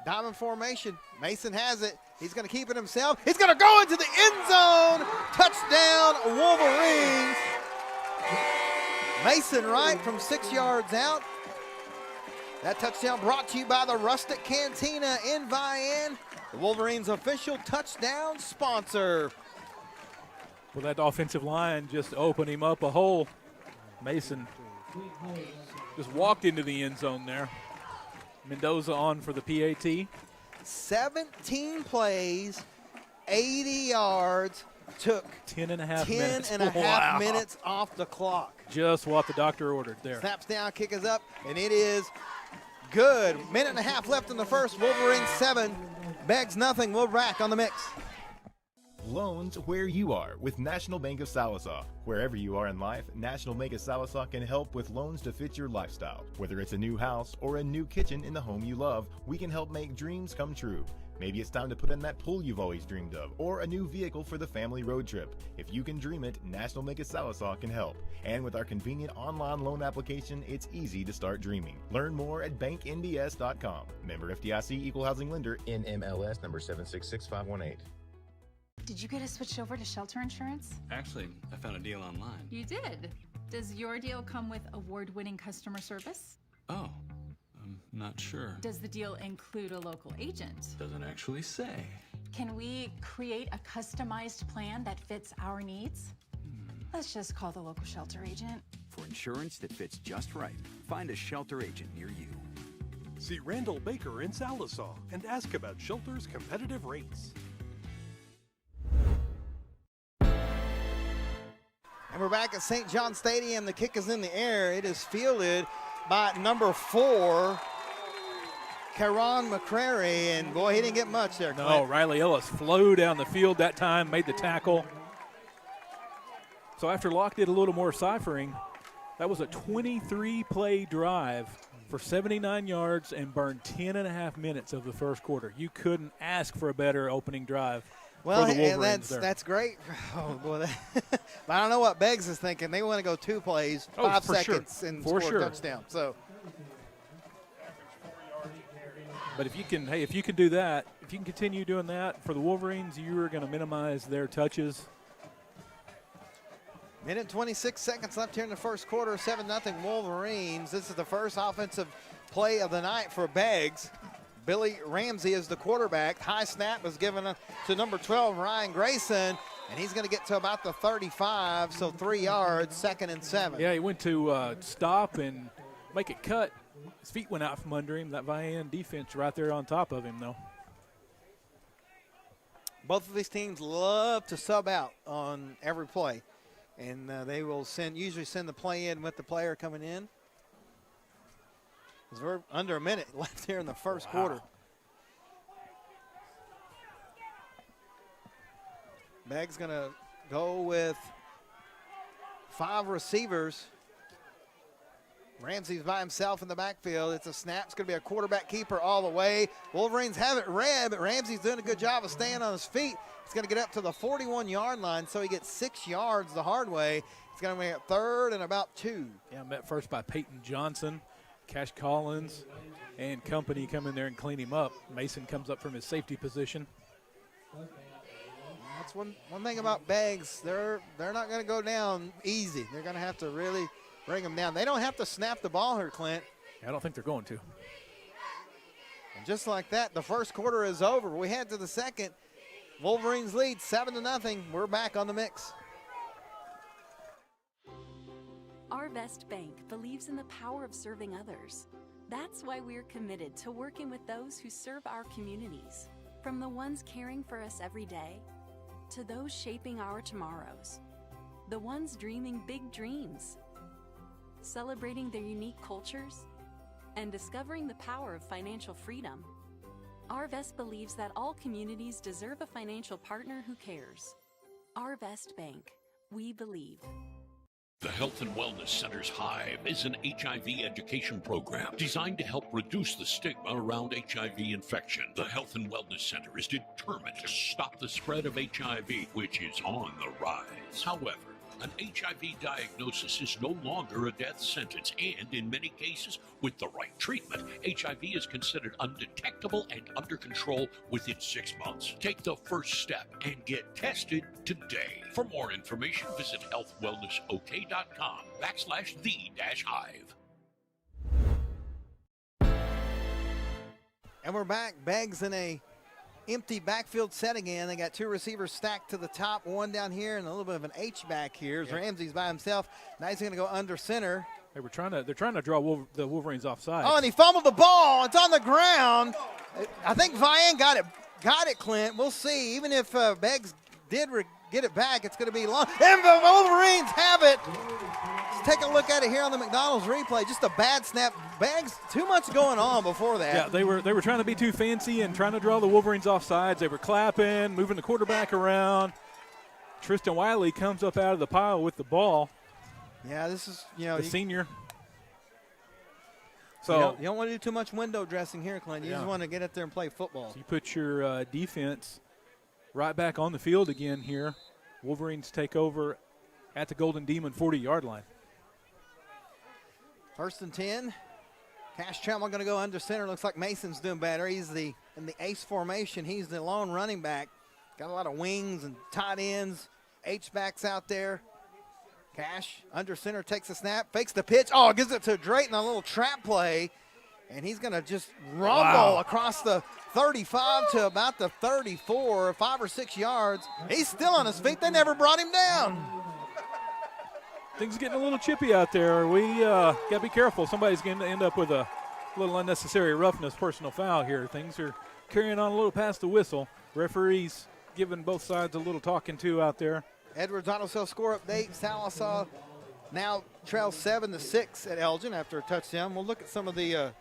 Diamond formation. Mason has it. He's going to keep it himself. He's going to go into the end zone. Touchdown, Wolverines. Mason Wright from 6 yards out. That touchdown brought to you by the Rustic Cantina in Vian, the Wolverines' official touchdown sponsor. Well, that offensive line just opened him up a hole. Mason just walked into the end zone there. Mendoza on for the PAT. 17 plays, 80 yards, took 10 and a half minutes. 10 and a half minutes off the clock. Just what the doctor ordered there. Snaps down, kick is up, and it is good. Minute and a half left in the first. Wolverines 7, Beggs nothing. We'll rack on the mix. Loans where you are with National Bank of Sallisaw. Wherever you are in life, National Bank of Sallisaw can help with loans to fit your lifestyle. Whether it's a new house or a new kitchen in the home you love, we can help make dreams come true. Maybe it's time to put in that pool you've always dreamed of, or a new vehicle for the family road trip. If you can dream it, National Bank of Sallisaw can help. And with our convenient online loan application, it's easy to start dreaming. Learn more at banknbs.com. Member FDIC, Equal Housing Lender, NMLS number 766518. Did you get us switched over to shelter insurance? Actually, I found a deal online. You did? Does your deal come with award-winning customer service? Oh, I'm not sure. Does the deal include a local agent? Doesn't actually say. Can we create a customized plan that fits our needs? Let's just call the local shelter agent. For insurance that fits just right, find a shelter agent near you. See Randall Baker in Sallisaw and ask about Shelter's competitive rates. And we're back at St. John Stadium. The kick is in the air. It is fielded by number 4, Karan McCrary, and boy, he didn't get much there, Clint. No, Riley Ellis flew down the field that time, made the tackle. So after Locke did a little more ciphering, that was a 23-play drive for 79 yards and burned 10.5 minutes of the first quarter. You couldn't ask for a better opening drive. Well, for the and Wolverines that's great. Oh, boy, but I don't know what Beggs is thinking. They want to go 2 plays, 5 seconds, and score a touchdown. So, but if you can do that, if you can continue doing that for the Wolverines, you are going to minimize their touches. Minute 26 seconds left here in the first quarter. 7-0 Wolverines. This is the first offensive play of the night for Beggs. Billy Ramsey is the quarterback. High snap was given to number 12, Ryan Grayson, and he's going to get to about the 35, so 3 yards, 2nd and 7. Yeah, he went to stop and make it cut. His feet went out from under him. That Vian defense right there on top of him, though. Both of these teams love to sub out on every play, and they will usually send the play in with the player coming in. We're under a minute left here in the first quarter. Beggs going to go with 5 receivers. Ramsey's by himself in the backfield. It's a snap. It's going to be a quarterback keeper all the way. Wolverines have it red, but Ramsey's doing a good job of staying on his feet. He's going to get up to the 41-yard line, so he gets 6 yards the hard way. He's going to be at 3rd and about 2. Yeah, met first by Peyton Johnson. Cash Collins and company come in there and clean him up. Mason comes up from his safety position. That's one thing about Beggs. They're not going to go down easy. They're going to have to really bring them down. They don't have to snap the ball here, Clint. I don't think they're going to. And just like that, the first quarter is over. We head to the second. Wolverines lead 7-0. We're back on the mix. Arvest Bank believes in the power of serving others. That's why we're committed to working with those who serve our communities, from the ones caring for us every day to those shaping our tomorrows, the ones dreaming big dreams, celebrating their unique cultures, and discovering the power of financial freedom. Arvest believes that all communities deserve a financial partner who cares. Arvest Bank, we believe. The Health and Wellness Center's Hive is an HIV education program designed to help reduce the stigma around HIV infection. The Health and Wellness Center is determined to stop the spread of HIV, which is on the rise. However, an HIV diagnosis is no longer a death sentence, and in many cases, with the right treatment, HIV is considered undetectable and under control within 6 months. Take the first step and get tested today. For more information, visit healthwellnessok.com/the-hive. And we're back. Beggs in a empty backfield set again. They got 2 receivers stacked to the top, one down here and a little bit of an H back here. Yeah. Ramsey's by himself. Now he's going to go under center. They're trying to draw the Wolverines offside. Oh, and he fumbled the ball. It's on the ground. I think Vian got it, Clint. We'll see. Even if Beggs did get it back, it's going to be long. And the Wolverines have it. Let's take a look at it here on the McDonald's replay. Just a bad snap. Beggs, too much going on before that. Yeah, they were trying to be too fancy and trying to draw the Wolverines offsides. They were clapping, moving the quarterback around. Tristan Wiley comes up out of the pile with the ball. Yeah, this is, the senior. So you don't want to do too much window dressing here, Clint. You just want to get up there and play football. So you put your defense right back on the field again here. Wolverines take over at the Golden Demon 40-yard line. 1st and 10. Cash Trammell going to go under center. Looks like Mason's doing better. He's in the ace formation. He's the lone running back. Got a lot of wings and tight ends. H-backs out there. Cash under center, takes a snap, fakes the pitch. Oh, gives it to Drayton on a little trap play. And he's going to just rumble across the 35 to about the 34, 5 or 6 yards. He's still on his feet. They never brought him down. things are getting a little chippy out there. We got to be careful. Somebody's going to end up with a little unnecessary roughness personal foul here. Things are carrying on a little past the whistle. Referees giving both sides a little talking to out there. Edwards Auto Sales score update. Sallisaw now trails 7-6 at Elgin after a touchdown. We'll look at some of the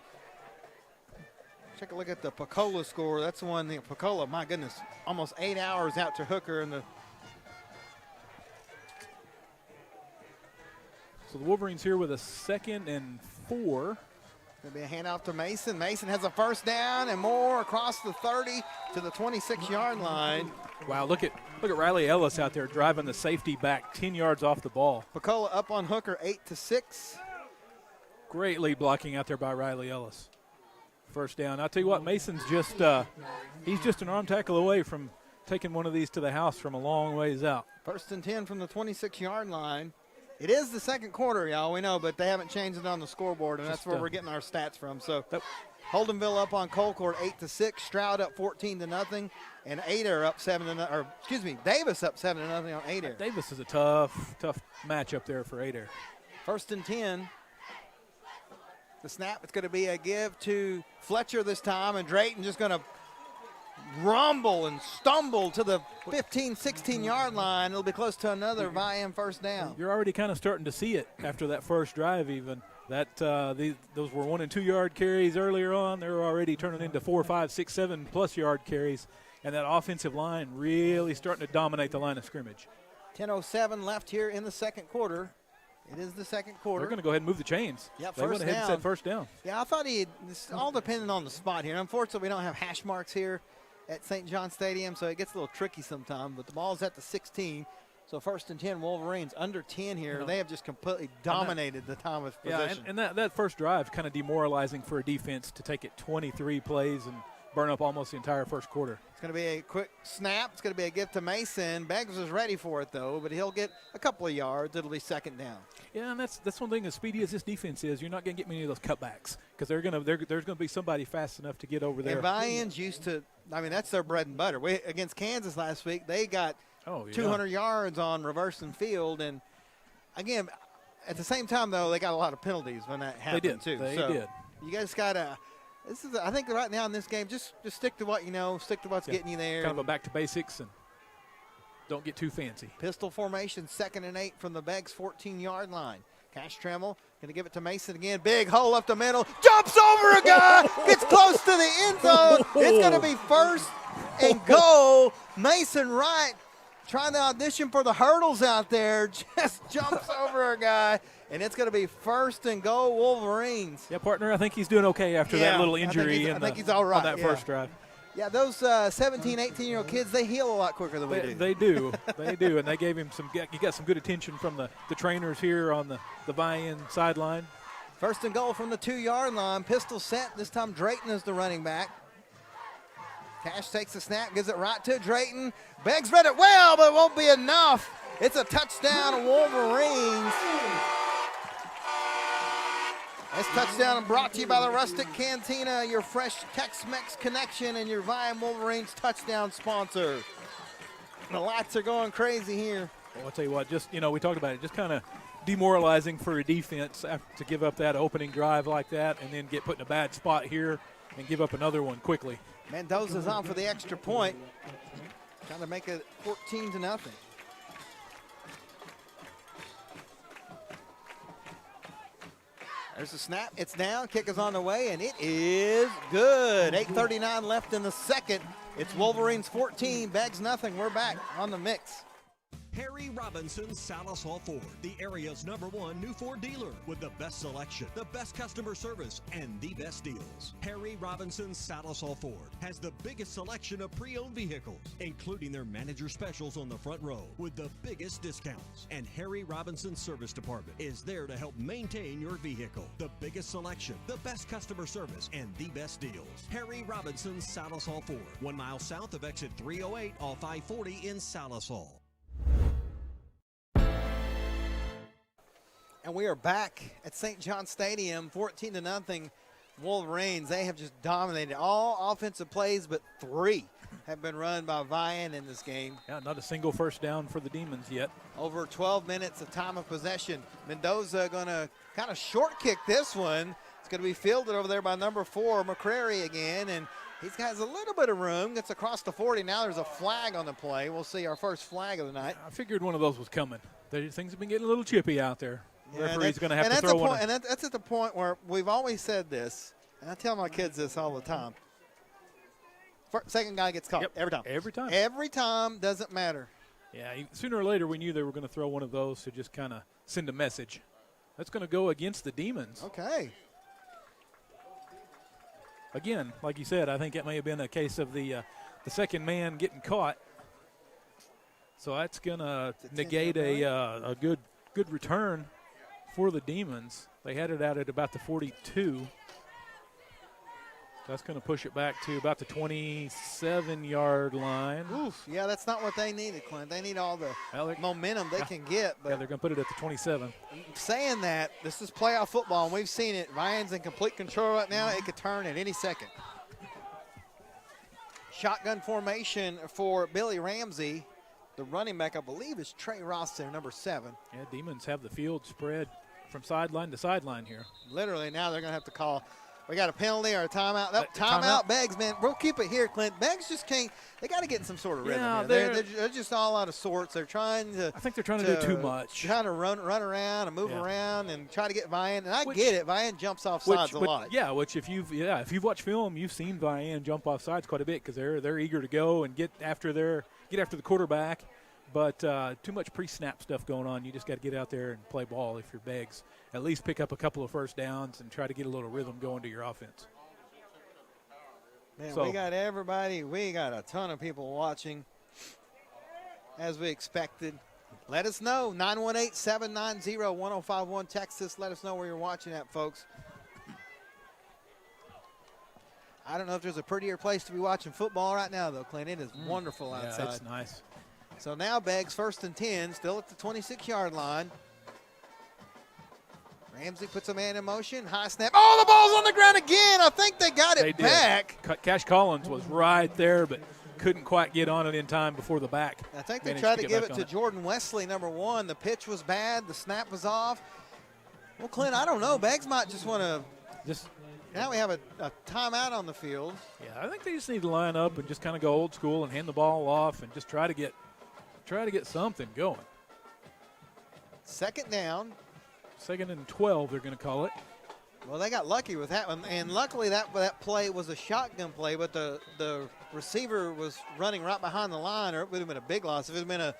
take a look at the Picola score. That's the one, the Picola, my goodness, almost 8 hours out to Hooker. So the Wolverines here with a 2nd and 4. Going to be a handoff to Mason. Mason has a first down and more across the 30 to the 26-yard line. Wow, look at Riley Ellis out there driving the safety back 10 yards off the ball. Picola up on Hooker 8-6. Great lead blocking out there by Riley Ellis. First down. I'll tell you what, Mason's just he's just an arm tackle away from taking one of these to the house from a long ways out. 1st and 10 from the 26-yard line. It is the second quarter, y'all, we know, but they haven't changed it on the scoreboard, and that's where we're getting our stats from. So Holdenville up on Colcord 8-6, Stroud up 14-0, and Adair up 7-0, or excuse me, Davis up 7-0 on Adair. Davis is a tough matchup there for Adair. 1st and 10. The snap, it's going to be a give to Fletcher this time, and Drayton just going to rumble and stumble to the 15, 16-yard line. It'll be close to another Vian first down. You're already kind of starting to see it after that first drive even. That those were 1- and 2-yard carries earlier on. They're already turning into 4, 5, 6, 7+ yard carries. And that offensive line really starting to dominate the line of scrimmage. 10:07 left here in the second quarter. It is the second quarter. They're going to go ahead and move the chains. Yep, they went ahead and said first down. Yeah, I thought it's all dependent on the spot here. Unfortunately, we don't have hash marks here at St. John Stadium, so it gets a little tricky sometimes. But the ball's at the 16, so 1st and 10, Wolverines under 10 here. They have just completely dominated the time of possession. Yeah, and that first drive kind of demoralizing for a defense to take it 23 plays and burn up almost the entire first quarter. It's going to be a quick snap. It's going to be a give to Mason. Beggs is ready for it, though, but he'll get a couple of yards. It'll be 2nd down. Yeah, and that's one thing as speedy as this defense is, you're not going to get many of those cutbacks because there's going to be somebody fast enough to get over there. And Vian's used to, I mean, that's their bread and butter. Against Kansas last week, they got 200 yards on reversing field. And, again, at the same time, though, they got a lot of penalties when that happened, too. They did. You guys got to – I think right now in this game, just stick to what you know, stick to what's getting you there. Kind of a back to basics and don't get too fancy. Pistol formation, 2nd and 8 from the Beggs 14-yard line. Cash Trammell going to give it to Mason again. Big hole up the middle. Jumps over a guy. Gets close to the end zone. It's going to be 1st and goal. Mason Wright trying to audition for the hurdles out there. Just jumps over a guy. And it's going to be 1st and goal Wolverines. Yeah, partner, I think he's doing okay after that little injury I think he's all right on that first drive. Yeah, those 17, 18-year-old kids, they heal a lot quicker than we do. They do. They do. And they gave him he got some good attention from the trainers here on the Vian sideline. 1st and goal from the 2-yard line. Pistol set. This time Drayton is the running back. Cash takes the snap, gives it right to Drayton. Beggs read it well, but it won't be enough. It's a touchdown, Wolverines. This touchdown brought to you by the Rustic Cantina, your fresh Tex-Mex connection, and your Vian Wolverines touchdown sponsor. The lights are going crazy here. Well, I'll tell you what, just, we talked about it, just kind of demoralizing for a defense to give up that opening drive like that and then get put in a bad spot here and give up another one quickly. Mendoza's on for the extra point. Trying to make it 14-0. There's the snap. It's down. Kick is on the way, and it is good. 8:39 left in the second. It's Wolverines 14, Bags nothing. We're back on the mix. Harry Robinson Sallisaw Ford, the area's #1 new Ford dealer with the best selection, the best customer service, and the best deals. Harry Robinson Sallisaw Ford has the biggest selection of pre-owned vehicles, including their manager specials on the front row with the biggest discounts. And Harry Robinson Service Department is there to help maintain your vehicle. The biggest selection, the best customer service, and the best deals. Harry Robinson Sallisaw Ford, 1 mile south of exit 308 off I-40 in Sallisaw. And we are back at St. John Stadium, 14-0 Wolverines. They have just dominated all offensive plays but 3. have been run by Vian in this game. Yeah, not a single first down for the Demons yet. Over 12 minutes of time of possession. Mendoza going to kind of short kick this one. It's going to be fielded over there by number 4, McCrary again, and he has a little bit of room. Gets across the 40. Now there's a flag on the play. We'll see our first flag of the night. I figured one of those was coming. Things have been getting a little chippy out there. Yeah, Referee's going to have to throw one. And that's at the point where we've always said this, and I tell my kids this all the time. Second guy gets caught every time. Every time. Every time, doesn't matter. Yeah, sooner or later we knew they were going to throw one of those to just kind of send a message. That's going to go against the Demons. Okay. Again, like you said, I think it may have been a case of the second man getting caught. So that's going to negate a good return for the Demons. They had it out at about the 42. That's going to push it back to about the 27-yard line. Oof, yeah, that's not what they needed, Clint. They need all the momentum they can get. But yeah, they're going to put it at the 27. Saying that, this is playoff football, and we've seen it. Ryan's in complete control right now. It could turn at any second. Shotgun formation for Billy Ramsey. The running back, I believe, is Trey Ross there, number 7. Yeah, Demons have the field spread from sideline to sideline here. Literally, now they're going to have to call. We got a penalty or a timeout. Timeout, Beggs, man. We'll keep it here, Clint. Beggs just can't. They got to get in some sort of rhythm. Yeah, they're just all out of sorts. They're trying to. I think they're trying to do too much. Trying to run around and move around and try to get Vian. And I get it. Vian jumps off sides a lot. Yeah, if you've watched film, you've seen Vian jump off sides quite a bit because they're eager to go and get after the quarterback. But too much pre-snap stuff going on. You just got to get out there and play ball if you're Beggs. At least pick up a couple of first downs and try to get a little rhythm going to your offense. Man, we got everybody. We got a ton of people watching, as we expected. Let us know. 918-790-1051. Text us. Let us know where you're watching at, folks. I don't know if there's a prettier place to be watching football right now, though, Clint. It is wonderful outside. Yeah, it's nice. So now Beggs, 1st and 10, still at the 26-yard line. Ramsey puts a man in motion. High snap. Oh, the ball's on the ground again. I think they got it back. Cash Collins was right there, but couldn't quite get on it in time before the back. I think they tried to give it to Jordan Wesley, number 1. The pitch was bad. The snap was off. Well, Clint, I don't know. Beggs might just want to now we have a timeout on the field. Yeah, I think they just need to line up and just kind of go old school and hand the ball off and just try to get something going. 2nd down. 2nd and 12, they're going to call it. Well, they got lucky with that one, and luckily that play was a shotgun play, but the receiver was running right behind the line, or it would have been a big loss. If it had been a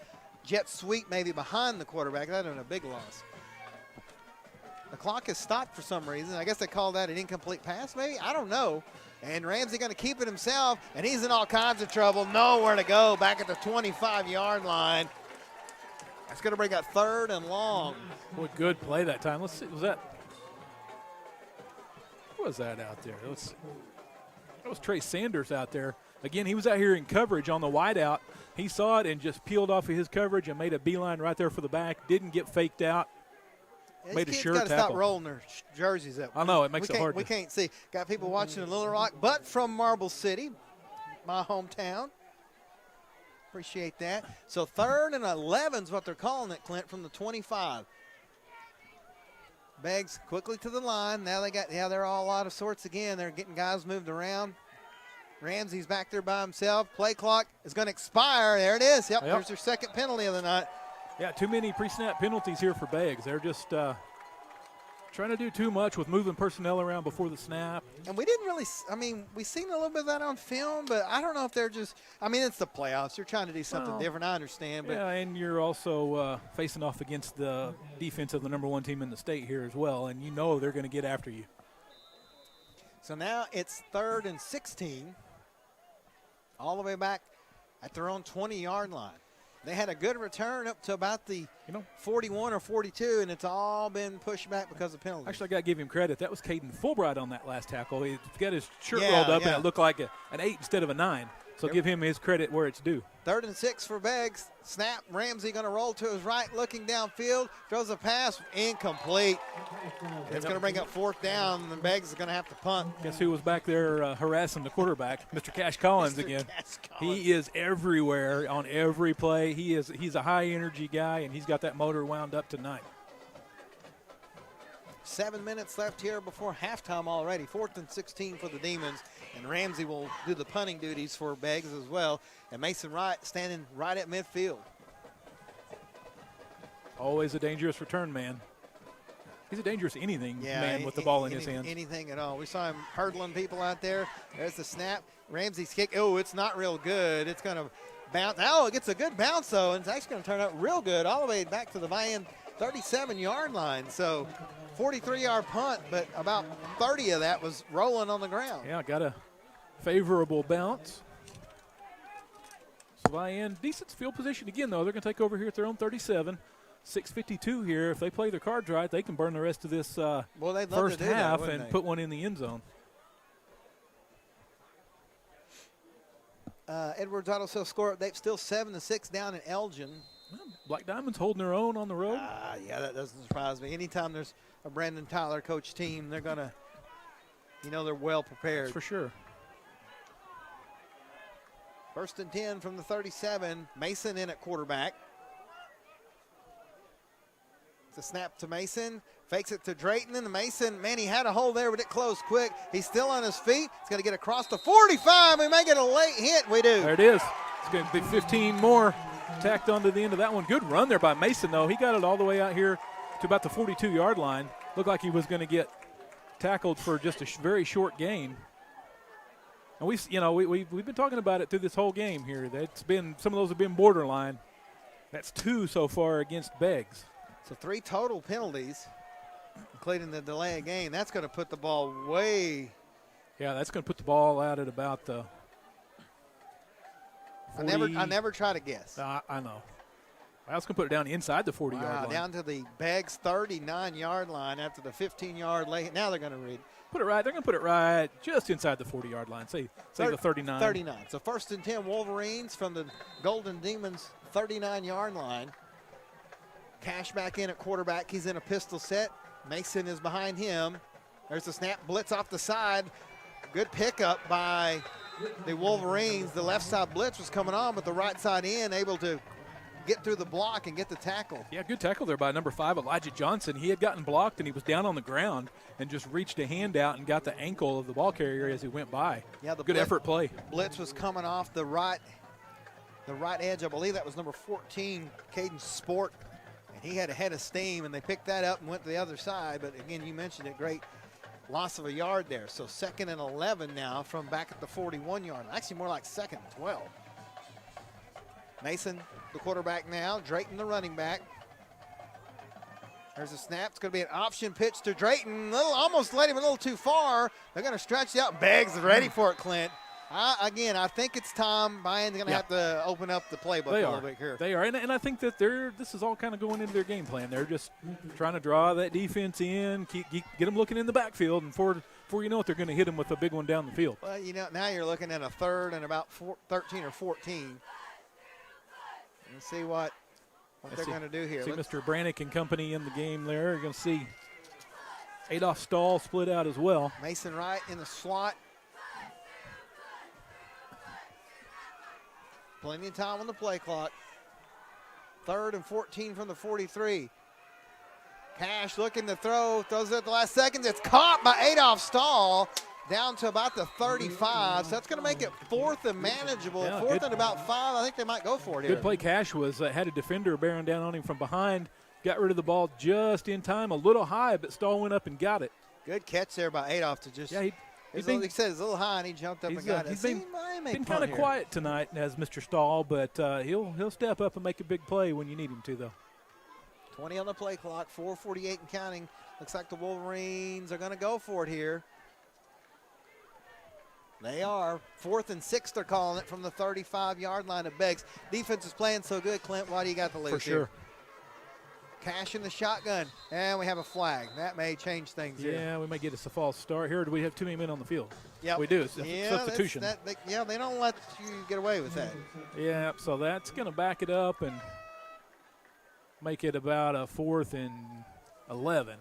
jet sweep maybe behind the quarterback, that would have been a big loss. The clock is stopped for some reason. I guess they called that an incomplete pass maybe? I don't know. And Ramsey going to keep it himself, and he's in all kinds of trouble. Nowhere to go, back at the 25-yard line. That's going to bring up 3rd and long. What good play that time. Let's see. What was that out there? That was Trey Sanders out there. Again, he was out here in coverage on the wideout. He saw it and just peeled off of his coverage and made a beeline right there for the back. Didn't get faked out. Made a sure tackle. Got to stop rolling their jerseys up. I know, it makes it hard. We can't see. Got people watching in Little Rock, but from Marble City, my hometown. Appreciate that. So 3rd and 11 is what they're calling it, Clint, from the 25. Beggs quickly to the line. Now they're all out of sorts again. They're getting guys moved around. Ramsey's back there by himself. Play clock is going to expire. There it is. Yep, there's their 2nd penalty of the night. Yeah, too many pre-snap penalties here for Beggs. They're just trying to do too much with moving personnel around before the snap. And we didn't really – we've seen a little bit of that on film, but I don't know if they're just – it's the playoffs. You're trying to do something different. I understand. But yeah, and you're also facing off against the defense of the number 1 team in the state here as well, and you know they're going to get after you. So now it's 3rd and 16, all the way back at their own 20-yard line. They had a good return up to about the 41 or 42, and it's all been pushed back because of penalties. Actually, I got to give him credit. That was Caden Fulbright on that last tackle. He got his shirt rolled up, and it looked like an 8 instead of a 9. So give him his credit where it's due. 3rd and 6 for Beggs. Snap. Ramsey going to roll to his right, looking downfield. Throws a pass. Incomplete. It's going to bring up 4th down, and Beggs is going to have to punt. Guess who was back there harassing the quarterback? Mr. Cash Collins again. He is everywhere on every play. He's a high-energy guy, and he's got that motor wound up tonight. 7 minutes left here before halftime already. 4th and 16 for the Demons. And Ramsey will do the punting duties for Beggs as well. And Mason Wright standing right at midfield. Always a dangerous return man. He's a dangerous anything man with the ball in his hands. Anything at all. We saw him hurdling people out there. There's the snap. Ramsey's kick. Oh, it's not real good. It's going to bounce. Oh, it gets a good bounce, though. And it's actually going to turn out real good all the way back to the Vian 37-yard line. So 43-yard punt, but about 30 of that was rolling on the ground. Yeah, got a favorable bounce. So Vian, decent field position again, though. They're going to take over here at their own 37. 6:52 here. If they play their cards right, they can burn the rest of this first half and put one in the end zone. Edwards Auto Sales score update, still 7-6 down in Elgin. Black Diamonds holding their own on the road. Yeah, that doesn't surprise me. Anytime there's a Brandon Tyler coach team, they're going to, they're well prepared. That's for sure. 1st and 10 from the 37. Mason in at quarterback. It's a snap to Mason. Fakes it to Drayton, and Mason, man, he had a hole there, but it closed quick. He's still on his feet. He's going to get across the 45. We may get a late hit. We do. There it is. It's going to be 15 more tacked onto the end of that one. Good run there by Mason, though. He got it all the way out here to about the 42-yard line. Looked like he was going to get tackled for just a very short gain. And we've been talking about it through this whole game here. That's been, some of those have been borderline. That's 2 so far against Beggs. So 3 total penalties, including the delay of game. That's going to put the ball way. Yeah, that's going to put the ball out at about the 40. I never try to guess. I know. I was going to put it down inside the 40-yard line. Down to the Beggs 39-yard line after the 15-yard lay. Now they're going to read. Put it right. They're going to put it right just inside the 40-yard line. Say the 39. 39. So 1st and 10 Wolverines from the Golden Demons 39-yard line. Cash back in at quarterback. He's in a pistol set. Mason is behind him. There's the snap. Blitz off the side. Good pickup by the Wolverines. The left side blitz was coming on, but the right side in able to get through the block and get the tackle. Yeah, good tackle there by number 5, Elijah Johnson. He had gotten blocked, and he was down on the ground and just reached a hand out and got the ankle of the ball carrier as he went by. Yeah, the good effort play. Blitz was coming off the right edge. I believe that was number 14, Caden Sport. And he had a head of steam, and they picked that up and went to the other side. But, again, you mentioned it, great loss of a yard there. So 2nd and 11 now from back at the 41-yard line. Actually, more like 2nd and 12. Mason, the quarterback now. Drayton, the running back. There's a snap. It's going to be an option pitch to Drayton. Almost led him a little too far. They're going to stretch it out. Beggs is ready for it, Clint. Again, I think it's time. Vian's going to have to open up the playbook a little bit here. They are, and I think that this is all kind of going into their game plan. They're just trying to draw that defense in, get them looking in the backfield, and before you know it, they're going to hit them with a big one down the field. Well, now you're looking at a 3rd and about 13 or 14. Let's see what they're going to do here. See Mr. Brannick and company in the game there. You're going to see Adolph Stahl split out as well. Mason Wright in the slot. Plenty of time on the play clock. 3rd and 14 from the 43. Cash looking to throw. Throws it at the last seconds. It's caught by Adolph Stahl down to about the 35. So that's going to make it 4th and manageable. Yeah, 4th and about 5. I think they might go for it here. Good play. Cash had a defender bearing down on him from behind. Got rid of the ball just in time. A little high, but Stahl went up and got it. Good catch there by Adolph to just. Yeah, he said it's a little high, and he jumped up and got it. He's been kind of quiet tonight as Mr. Stahl, but he'll step up and make a big play when you need him to, though. 20 on the play clock, 4:48 and counting. Looks like the Wolverines are going to go for it here. They are. 4th and 6, they're calling it from the 35-yard line of Beggs. Defense is playing so good, Clint. Why do you got the lead For sure. Cash in the shotgun, and we have a flag. That may change things here. Yeah, we may get us a false start here. Do we have too many men on the field? Yeah, we do. It's substitution. They don't let you get away with that. Yeah, so that's going to back it up and make it about a 4th and 11.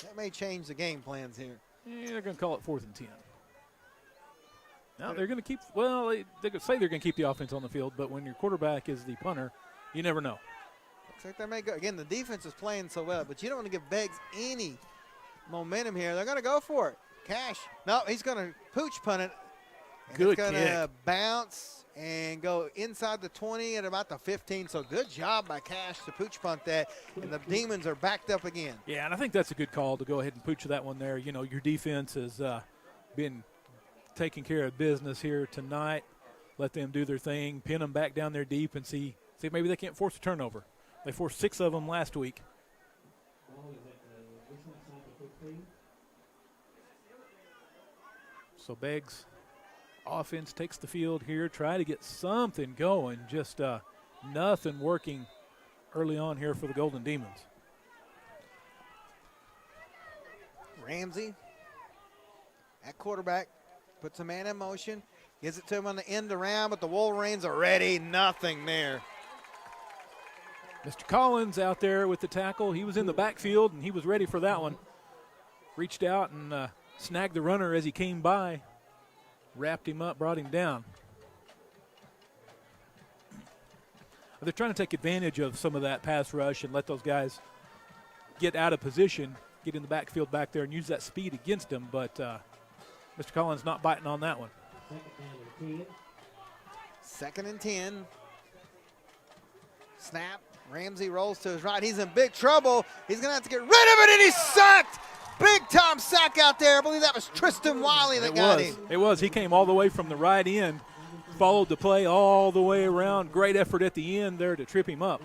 That may change the game plans here. Yeah, they're going to call it 4th and 10. Now they're going to keep. Well, they could say they're going to keep the offense on the field, but when your quarterback is the punter, you never know. Looks like they may go. Again, the defense is playing so well, but you don't want to give Beggs any momentum here. They're going to go for it. Cash. No, he's going to pooch punt it. Good kick. It's going to bounce and go inside the 20 at about the 15. So good job by Cash to pooch punt that, and the Demons are backed up again. Yeah, and I think that's a good call to go ahead and pooch that one there. You know, your defense has been taking care of business here tonight. Let them do their thing, pin them back down there deep, and see if maybe they can't force a turnover. They forced 6 of them last week. So Beggs offense takes the field here, try to get something going, just nothing working early on here for the Golden Demons. Ramsey at quarterback, puts a man in motion, gives it to him on the end around, but the Wolverines are ready, nothing there. Mr. Collins out there with the tackle. He was in the backfield, and he was ready for that one. Reached out and snagged the runner as he came by. Wrapped him up, brought him down. They're trying to take advantage of some of that pass rush and let those guys get out of position, get in the backfield back there and use that speed against them, but Mr. Collins not biting on that one. 2nd and 10. Snap. Ramsey rolls to his right. He's in big trouble. He's going to have to get rid of it, and he's sacked. Big-time sack out there. I believe that was Tristan Wiley that got him. It was. He came all the way from the right end, followed the play all the way around. Great effort at the end there to trip him up.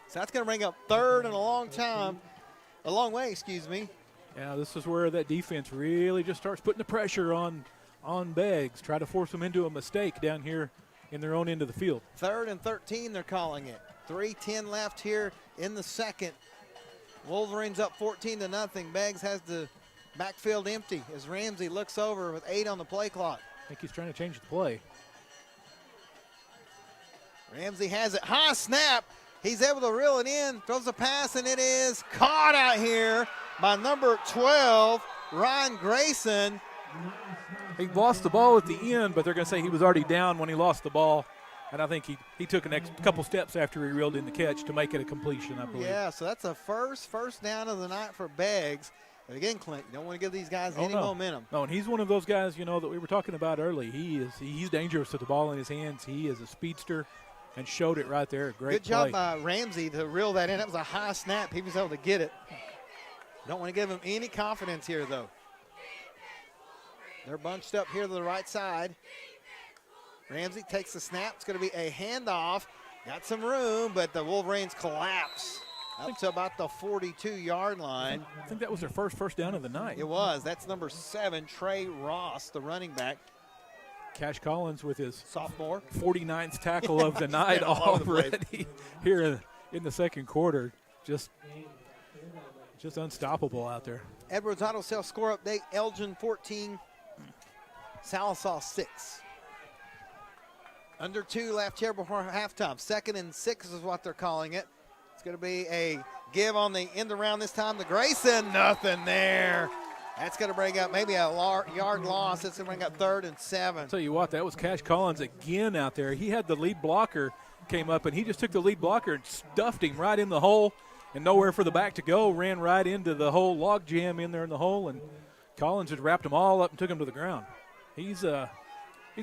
So that's going to bring up 3rd and a long way. Yeah, this is where that defense really just starts putting the pressure on Beggs, try to force them into a mistake down here in their own end of the field. 3rd and 13, they're calling it. 3:10 left here in the second. Wolverines up 14-0. Beggs has the backfield empty as Ramsey looks over with 8 on the play clock. I think he's trying to change the play. Ramsey has it. High snap. He's able to reel it in, throws a pass, and it is caught out here by number 12, Ryan Grayson. He lost the ball at the end, but they're going to say he was already down when he lost the ball. And I think he took a couple steps after he reeled in the catch to make it a completion, I believe. Yeah, so that's a first down of the night for Beggs. But again, Clint, you don't want to give these guys any momentum. No, and he's one of those guys, that we were talking about early. He's dangerous with the ball in his hands. He is a speedster and showed it right there. Great play. Good job by Ramsey to reel that in. That was a high snap. He was able to get it. Don't want to give him any confidence here, though. They're bunched up here to the right side. Ramsey takes the snap. It's going to be a handoff. Got some room, but the Wolverines collapse up to about the 42-yard line. I think that was their first down of the night. It was. That's number 7, Trey Ross, the running back. Cash Collins with his sophomore 49th tackle of the night already here in the second quarter. Just unstoppable out there. Edwards Auto Sales score update. Elgin 14, Sallisaw 6. Under 2 left here before halftime. 2nd and 6 is what they're calling it. It's going to be a give on the end around this time to Grayson. Nothing there. That's going to bring up maybe a yard loss. It's going to bring up 3rd and 7. I'll tell you what, that was Cash Collins again out there. He had the lead blocker came up, and he just took the lead blocker and stuffed him right in the hole, and nowhere for the back to go. Ran right into the whole log jam in there in the hole, and Collins had wrapped them all up and took him to the ground. He's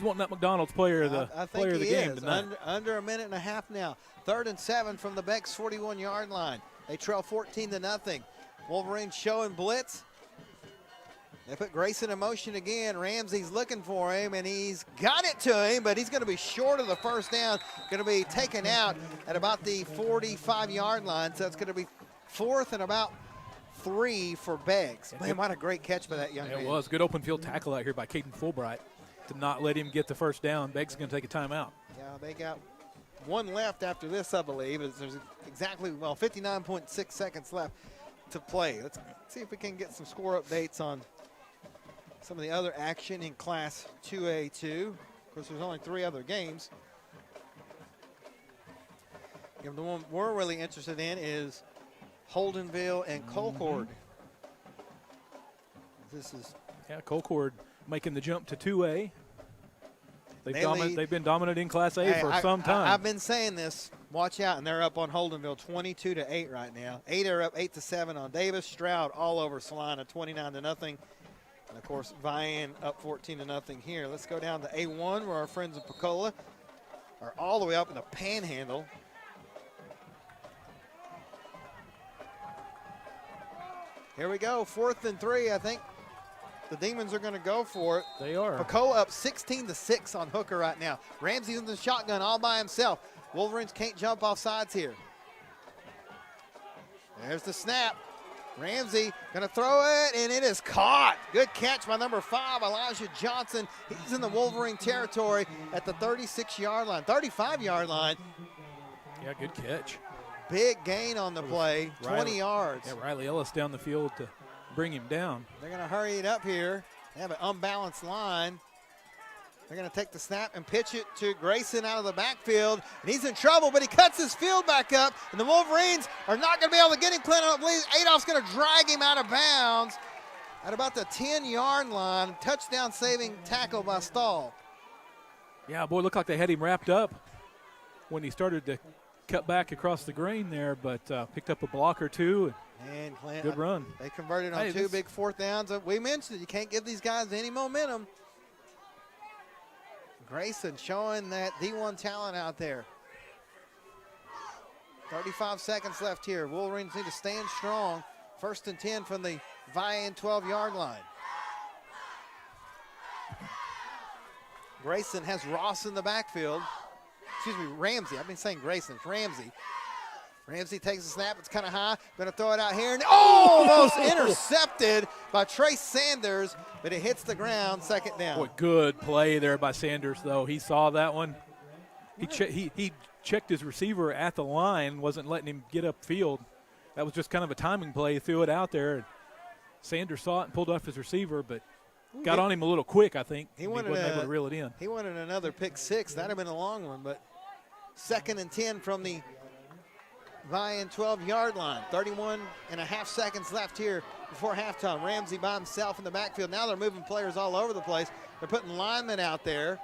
wanting that McDonald's player of the game tonight. Under a minute and a half now. 3rd and 7 from the Beck's 41-yard line. They trail 14-0. Wolverines showing blitz. They put Grayson in motion again. Ramsey's looking for him, and he's got it to him, but he's going to be short of the first down. Going to be taken out at about the 45-yard line, so it's going to be 4th and about 3 for Beggs. Man, what a great catch by that young man. It was. Good open field tackle out here by Caden Fulbright to not let him get the first down. Beggs is going to take a timeout. Yeah, they got one left after this, I believe. There's exactly, 59.6 seconds left to play. Let's see if we can get some score updates on some of the other action in Class 2A2. Of course, there's only 3 other games. And the one we're really interested in is Holdenville and Colcord. This is Colcord making the jump to 2A. They've been dominant in Class A for some time. I've been saying this. Watch out, and they're up on Holdenville 22-8 right now. 8 are up 8-7 on Davis. Stroud all over Salina 29-0. And of course, Vian up 14-0 here. Let's go down to A1 where our friends in Pocola are all the way up in the Panhandle. Here we go, 4th and 3. I think the Demons are going to go for it. They are. Pocola up 16-6 on Hooker right now. Ramsey's in the shotgun all by himself. Wolverines can't jump off sides here. There's the snap. Ramsey going to throw it, and it is caught. Good catch by number 5, Elijah Johnson. He's in the Wolverine territory at the 36-yard line, 35-yard line. Yeah, good catch. Big gain on the play, 20 yards. Yeah, Riley Ellis down the field to bring him down. They're going to hurry it up here. They have an unbalanced line. They're going to take the snap and pitch it to Grayson out of the backfield. And he's in trouble, but he cuts his field back up. And the Wolverines are not going to be able to get him clean. I believe Adolph's going to drag him out of bounds at about the 10-yard line. Touchdown saving tackle by Stahl. Yeah, boy, looked like they had him wrapped up when he started to cut back across the grain there, but picked up a block or two. And Clint, good run. They converted on 2 big 4th downs. We mentioned it. You can't give these guys any momentum. Grayson showing that D1 talent out there. 35 seconds left here. Wolverines need to stand strong. 1st and 10 from the Vian 12-yard line. Grayson has Ross in the backfield. Excuse me, Ramsey. I've been saying Grayson. It's Ramsey. Ramsey takes the snap. It's kind of high. Going to throw it out here. And almost intercepted by Trace Sanders, but it hits the ground. 2nd down. Boy, good play there by Sanders, though. He saw that one. He checked his receiver at the line, wasn't letting him get upfield. That was just kind of a timing play. He threw it out there. Sanders saw it and pulled off his receiver, but got on him a little quick, I think. He wasn't able to reel it in. He wanted another pick 6. That would have been a long one, but 2nd and 10 from the Vian 12-yard line. 31.5 seconds left here before halftime. Ramsey by himself in the backfield. Now they're moving players all over the place. They're putting linemen out there.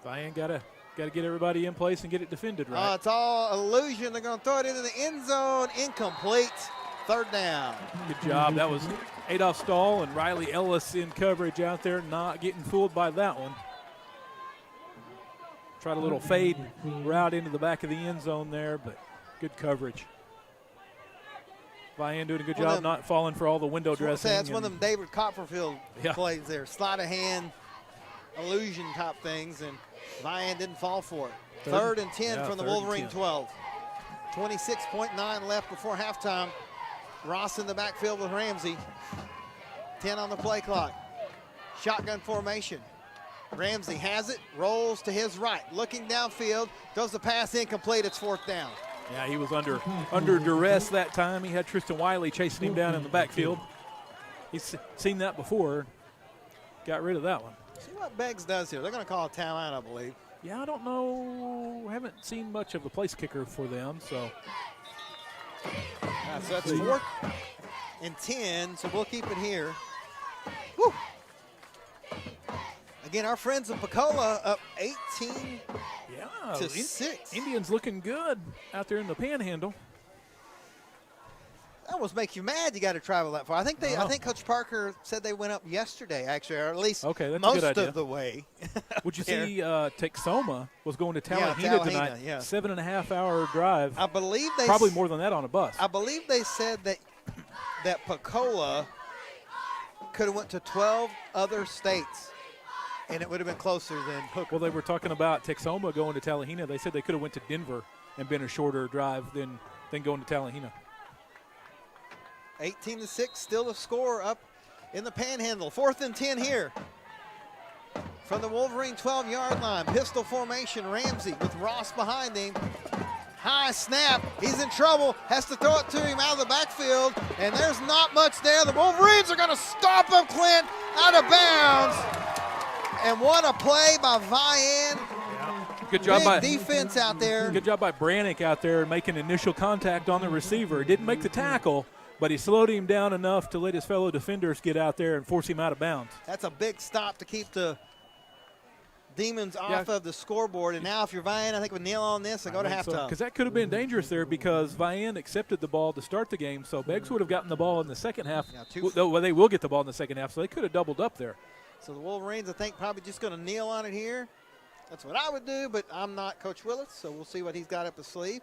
Vian got to get everybody in place and get it defended right. It's all illusion. They're going to throw it into the end zone. Incomplete. 3rd down. Good job. That was Adolph Stahl and Riley Ellis in coverage out there, not getting fooled by that one. Tried a little fade route into the back of the end zone there, but good coverage. Vian doing a good job not falling for all the window dressing. That's one of them David Copperfield plays there. Sleight of hand, illusion type things, and Vian didn't fall for it. 3rd and 10 from the Wolverine 12. 26.9 left before halftime. Ross in the backfield with Ramsey. 10 on the play clock. Shotgun formation. Ramsey has it, rolls to his right, looking downfield, does the pass incomplete, it's 4th down. Yeah, he was under duress that time. He had Tristan Wiley chasing him down in the backfield. He's seen that before, got rid of that one. See what Beggs does here. They're going to call a timeout, I believe. Yeah, I don't know. Haven't seen much of the place kicker for them, so. So that's 4th and 10, so we'll keep it here. Woo! Again, our friends of Pocola up 18 to 6. Indians looking good out there in the Panhandle. That almost make you mad. You got to travel that far. I think Coach Parker said they went up yesterday, actually, or at least most of the way. Would you see Texoma was going to Talahina tonight? Yeah. 7.5-hour drive. I believe probably more than that on a bus. I believe they said that Pocola could have went to 12 other states. And it would have been closer than Hooker. Well, they were talking about Texoma going to Talahina. They said they could have went to Denver and been a shorter drive than going to Talahina. 18-6, still a score up in the Panhandle. 4th and 10 here From the Wolverine 12-yard line, pistol formation, Ramsey with Ross behind him. High snap, he's in trouble, has to throw it to him out of the backfield, and there's not much there. The Wolverines are going to stop him, Clint, out of bounds. And what a play by Vian. Good job by defense out there. Good job by Brannick out there making initial contact on the receiver. He didn't make the tackle, but he slowed him down enough to let his fellow defenders get out there and force him out of bounds. That's a big stop to keep the Demons off of the scoreboard. And now if you're Vian, I think we'll kneel on this and go to halftime. Because that could have been dangerous there because Vian accepted the ball to start the game, so Beggs would have gotten the ball in the second half. Well, they will get the ball in the second half, so they could have doubled up there. So the Wolverines, I think, probably just going to kneel on it here. That's what I would do, but I'm not Coach Willis, so we'll see what he's got up his sleeve.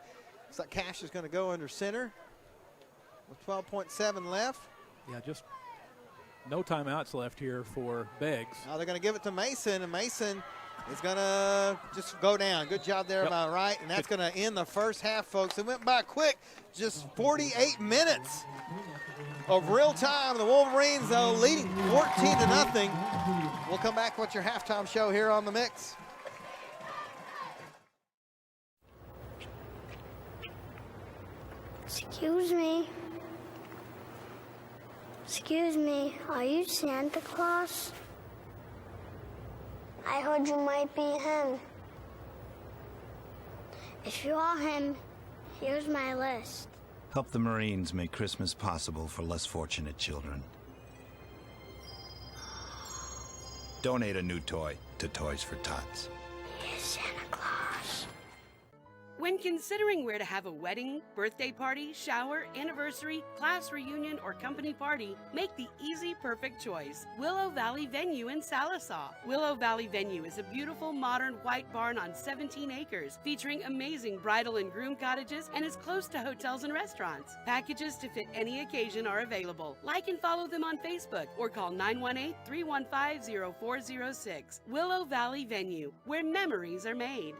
Looks like Cash is going to go under center with 12.7 left. Yeah, just no timeouts left here for Beggs. Now they're going to give it to Mason, and Mason is going to just go down. Good job there by Wright, and that's going to end the first half, folks. It went by quick, just 48 minutes of real time. The Wolverines, though, leading 14-0. We'll come back with your halftime show here on The Mix. Excuse me. Excuse me, are you Santa Claus? I heard you might be him. If you are him, here's my list. Help the Marines make Christmas possible for less fortunate children. Donate a new toy to Toys for Tots. Here's Santa Claus. When considering where to have a wedding, birthday party, shower, anniversary, class reunion, or company party, make the easy, perfect choice. Willow Valley Venue in Sallisaw. Willow Valley Venue is a beautiful, modern white barn on 17 acres, featuring amazing bridal and groom cottages and is close to hotels and restaurants. Packages to fit any occasion are available. Like and follow them on Facebook or call 918-315-0406. Willow Valley Venue, where memories are made.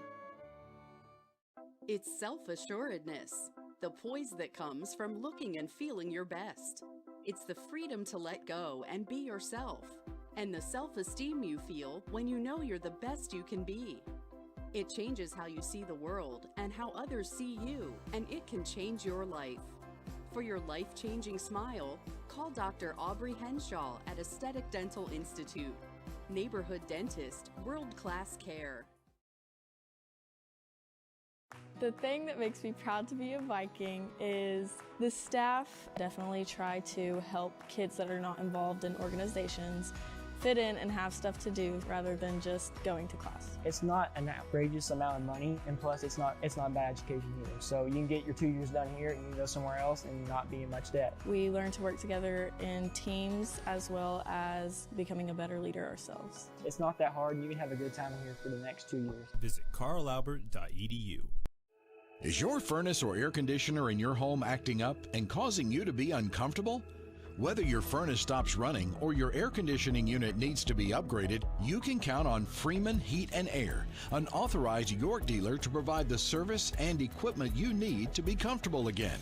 It's self-assuredness, the poise that comes from looking and feeling your best. It's the freedom to let go and be yourself, and the self-esteem you feel when you know you're the best you can be. It changes how you see the world and how others see you, and it can change your life. For your life-changing smile, call Dr. Aubrey Henshaw at Aesthetic Dental Institute. Neighborhood dentist, world-class care. The thing that makes me proud to be a Viking is the staff definitely try to help kids that are not involved in organizations fit in and have stuff to do rather than just going to class. It's not an outrageous amount of money, and plus it's not bad education either. So you can get your 2 years done here and you can go somewhere else and not be in much debt. We learn to work together in teams as well as becoming a better leader ourselves. It's not that hard, and you can have a good time here for the next 2 years. Visit carlalbert.edu. Is your furnace or air conditioner in your home acting up and causing you to be uncomfortable? Whether your furnace stops running or your air conditioning unit needs to be upgraded, you can count on Freeman Heat and Air, an authorized York dealer to provide the service and equipment you need to be comfortable again.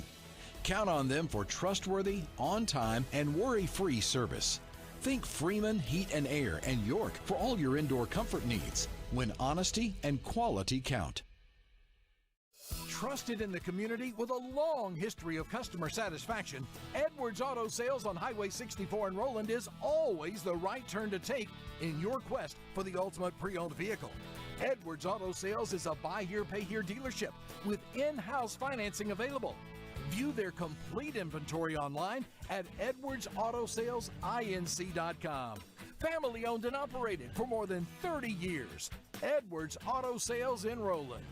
Count on them for trustworthy, on-time, and worry-free service. Think Freeman Heat and Air and York for all your indoor comfort needs, when honesty and quality count. Trusted in the community with a long history of customer satisfaction, Edwards Auto Sales on Highway 64 in Roland is always the right turn to take in your quest for the ultimate pre-owned vehicle. Edwards Auto Sales is a buy here, pay here dealership with in-house financing available. View their complete inventory online at edwardsautosalesinc.com. Family owned and operated for more than 30 years. Edwards Auto Sales in Roland.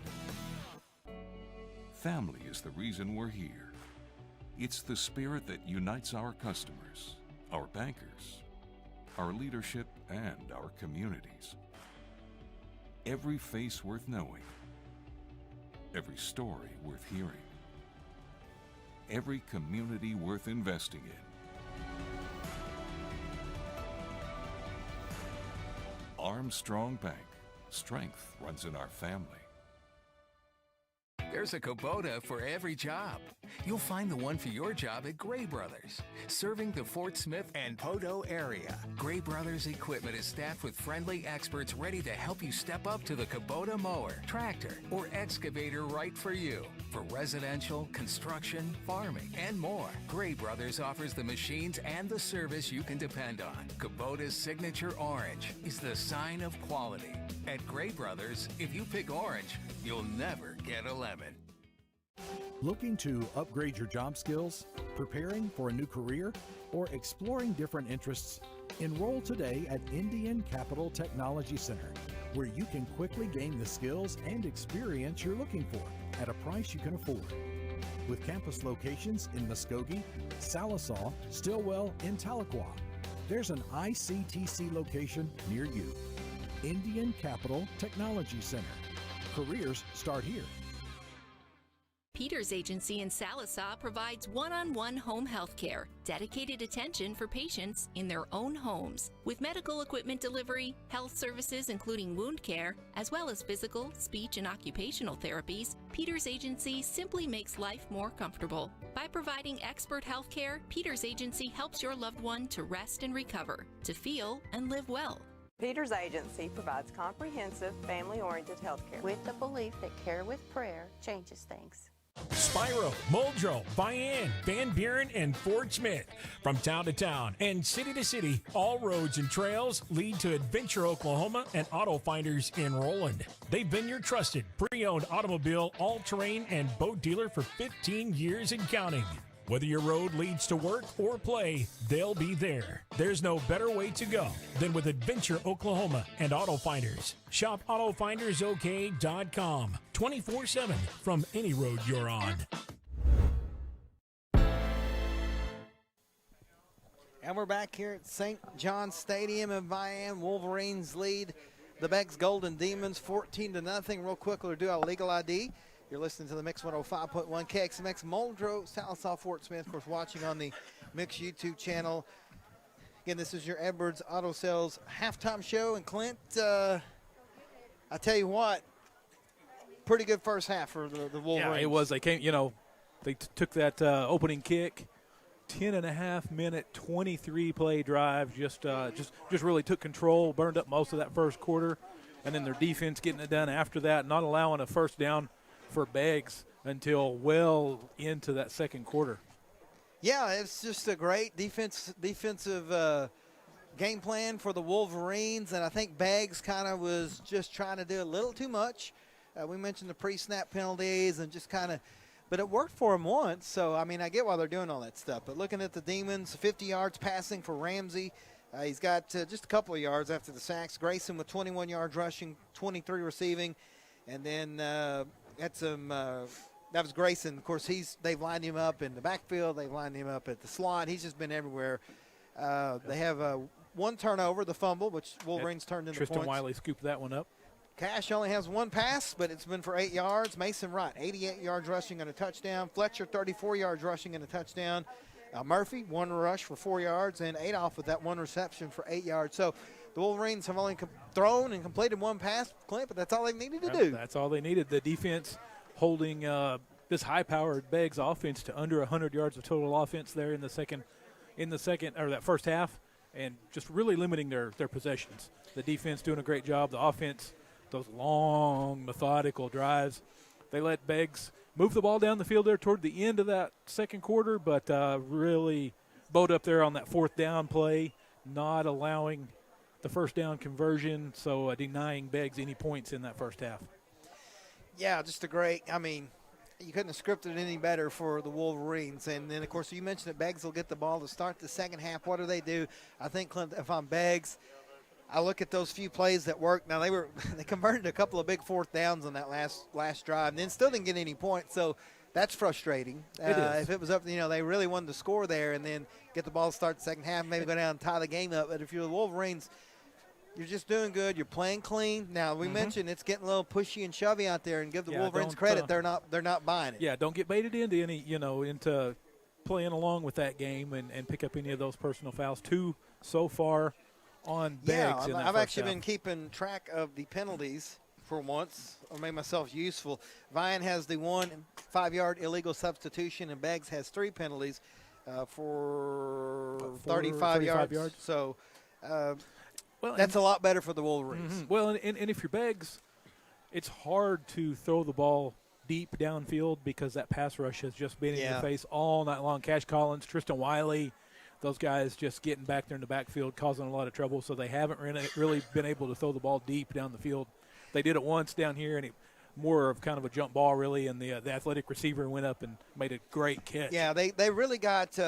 Family is the reason we're here. It's the spirit that unites our customers, our bankers, our leadership, and our communities. Every face worth knowing, every story worth hearing, every community worth investing in. Armstrong Bank. Strength runs in our family. There's a Kubota for every job. You'll find the one for your job at Gray Brothers, serving the Fort Smith and Poteau area. Gray Brothers equipment is staffed with friendly experts ready to help you step up to the Kubota mower, tractor, or excavator right for you. For residential, construction, farming, and more, Gray Brothers offers the machines and the service you can depend on. Kubota's signature orange is the sign of quality. At Gray Brothers, if you pick orange, you'll never get a lemon. Looking to upgrade your job skills, preparing for a new career, or exploring different interests? Enroll today at Indian Capital Technology Center, where you can quickly gain the skills and experience you're looking for at a price you can afford. With campus locations in Muskogee, Sallisaw, Stillwell, and Tahlequah, there's an ICTC location near you. Indian Capital Technology Center. Careers start here. Peters Agency in Sallisaw provides one-on-one home health care, dedicated attention for patients in their own homes. With medical equipment delivery, health services including wound care, as well as physical, speech, and occupational therapies, Peters Agency simply makes life more comfortable. By providing expert health care, Peters Agency helps your loved one to rest and recover, to feel and live well. Peters Agency provides comprehensive, family-oriented health care with the belief that care with prayer changes things. Spiro, Muldrow, Vian, Van Buren, and Fort Smith. From town to town and city to city, all roads and trails lead to Adventure, Oklahoma and Auto Finders in Roland. They've been your trusted pre-owned automobile, all-terrain, and boat dealer for 15 years and counting. Whether your road leads to work or play, they'll be there. There's no better way to go than with Adventure, Oklahoma and Auto Finders. Shop AutoFindersOK.com 24/7 from any road you're on. And we're back here at St. John's Stadium in Vian. Wolverines lead the Beggs Golden Demons 14-0. Real quick, we'll do our legal ID. You're listening to the Mix 105.1 KXMX, Muldrow, Sallisaw, Fort Smith. Of course, watching on the Mix YouTube channel. Again, this is your Edwards Auto Sales halftime show. And Clint, I tell you what, pretty good first half for the Wolverines. Yeah, it was. They came, they took that opening kick, 10.5-minute, 23-play drive. Just really took control, burned up most of that first quarter, and then their defense getting it done after that, not allowing a first down for Beggs until well into that second quarter. Yeah, it's just a great defensive game plan for the Wolverines, and I think Beggs kind of was just trying to do a little too much. We mentioned the pre-snap penalties and just kind of, but it worked for them once, so, I mean, I get why they're doing all that stuff. But looking at the Demons, 50 yards passing for Ramsey. He's got just a couple of yards after the sacks. Grayson with 21 yards rushing, 23 receiving, and then had some that was Grayson. Of course, they've lined him up in the backfield. They've lined him up at the slot. He's just been everywhere. They have one turnover, the fumble, which Wolverines turned into Tristan points. Wiley scooped that one up. Cash only has one pass, but it's been for 8 yards. Mason Wright, 88 yards rushing and a touchdown. Fletcher, 34 yards rushing and a touchdown. Murphy, one rush for 4 yards, and Adolph with that one reception for 8 yards. So the Wolverines have only thrown and completed one pass, Clint, but that's all they needed to do. That's all they needed. The defense holding this high-powered Beggs offense to under 100 yards of total offense there in the second or that first half, and just really limiting their possessions. The defense doing a great job. The offense, those long, methodical drives. They let Beggs move the ball down the field there toward the end of that second quarter, but really bowed up there on that fourth down play, not allowing the first down conversion, so denying Beggs any points in that first half. Yeah, just a great, I mean, you couldn't have scripted it any better for the Wolverines. And then, of course, you mentioned that Beggs will get the ball to start the second half. What do? I think, Clint, if I'm Beggs, I look at those few plays that worked. Now, they converted a couple of big fourth downs on that last drive and then still didn't get any points. So that's frustrating. It is. If it was up, they really wanted to score there and then get the ball to start the second half, maybe go down and tie the game up. But if you're the Wolverines, you're just doing good. You're playing clean. Now, we mentioned it's getting a little pushy and shovey out there, and give the Wolverines credit. They're not buying it. Yeah, don't get baited into into playing along with that game and pick up any of those personal fouls. 2 so far on Beggs. Yeah, I've actually been keeping track of the penalties for once. I made myself useful. Vian has the 1 5-yard illegal substitution, and Beggs has 3 penalties for 35 yards. So that's a lot better for the Wolverines. Mm-hmm. Well, and if you're Beggs, it's hard to throw the ball deep downfield because that pass rush has just been in your face all night long. Cash Collins, Tristan Wiley, those guys just getting back there in the backfield, causing a lot of trouble, so they haven't really been able to throw the ball deep down the field. They did it once down here, and more of kind of a jump ball, really, and the athletic receiver went up and made a great catch. Yeah, they really got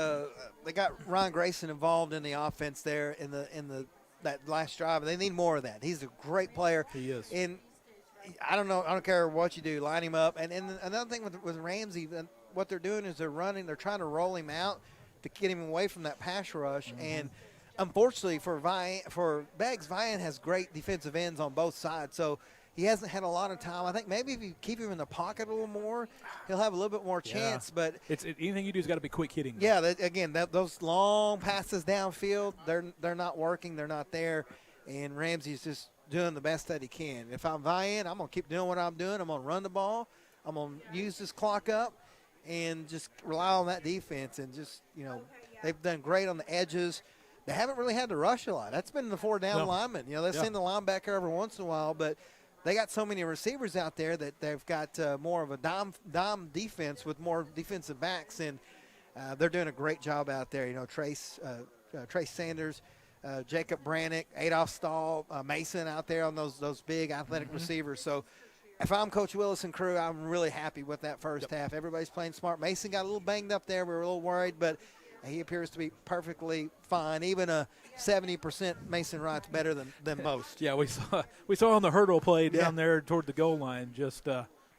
Ron Grayson involved in the offense there in that last drive. They need more of that. He's a great player. He is. And I don't care what you do, line him up. And another thing with Ramsey, what they're doing is they're trying to roll him out to get him away from that pass rush. Mm-hmm. And unfortunately for Beggs, Vian has great defensive ends on both sides. So he hasn't had a lot of time. I think maybe if you keep him in the pocket a little more, he'll have a little bit more chance. But anything you do has got to be quick hitting. Yeah, those long passes downfield, they're not working. They're not there. And Ramsey's just doing the best that he can. If I'm Vian, I'm going to keep doing what I'm doing. I'm going to run the ball. I'm going to use this clock up and just rely on that defense. And just, they've done great on the edges. They haven't really had to rush a lot. That's been the 4-down linemen. They send the linebacker every once in a while, but they got so many receivers out there that they've got more of a dime defense with more defensive backs, and they're doing a great job out there. Trace Sanders, Jacob Brannick, Adolph Stahl, Mason out there on those big athletic receivers. So if I'm Coach Willis and crew, I'm really happy with that first half. Everybody's playing smart. Mason got a little banged up there. We were a little worried, but he appears to be perfectly fine. Even a 70% Mason Wright's better than most. Yeah, we saw on the hurdle play down there toward the goal line, just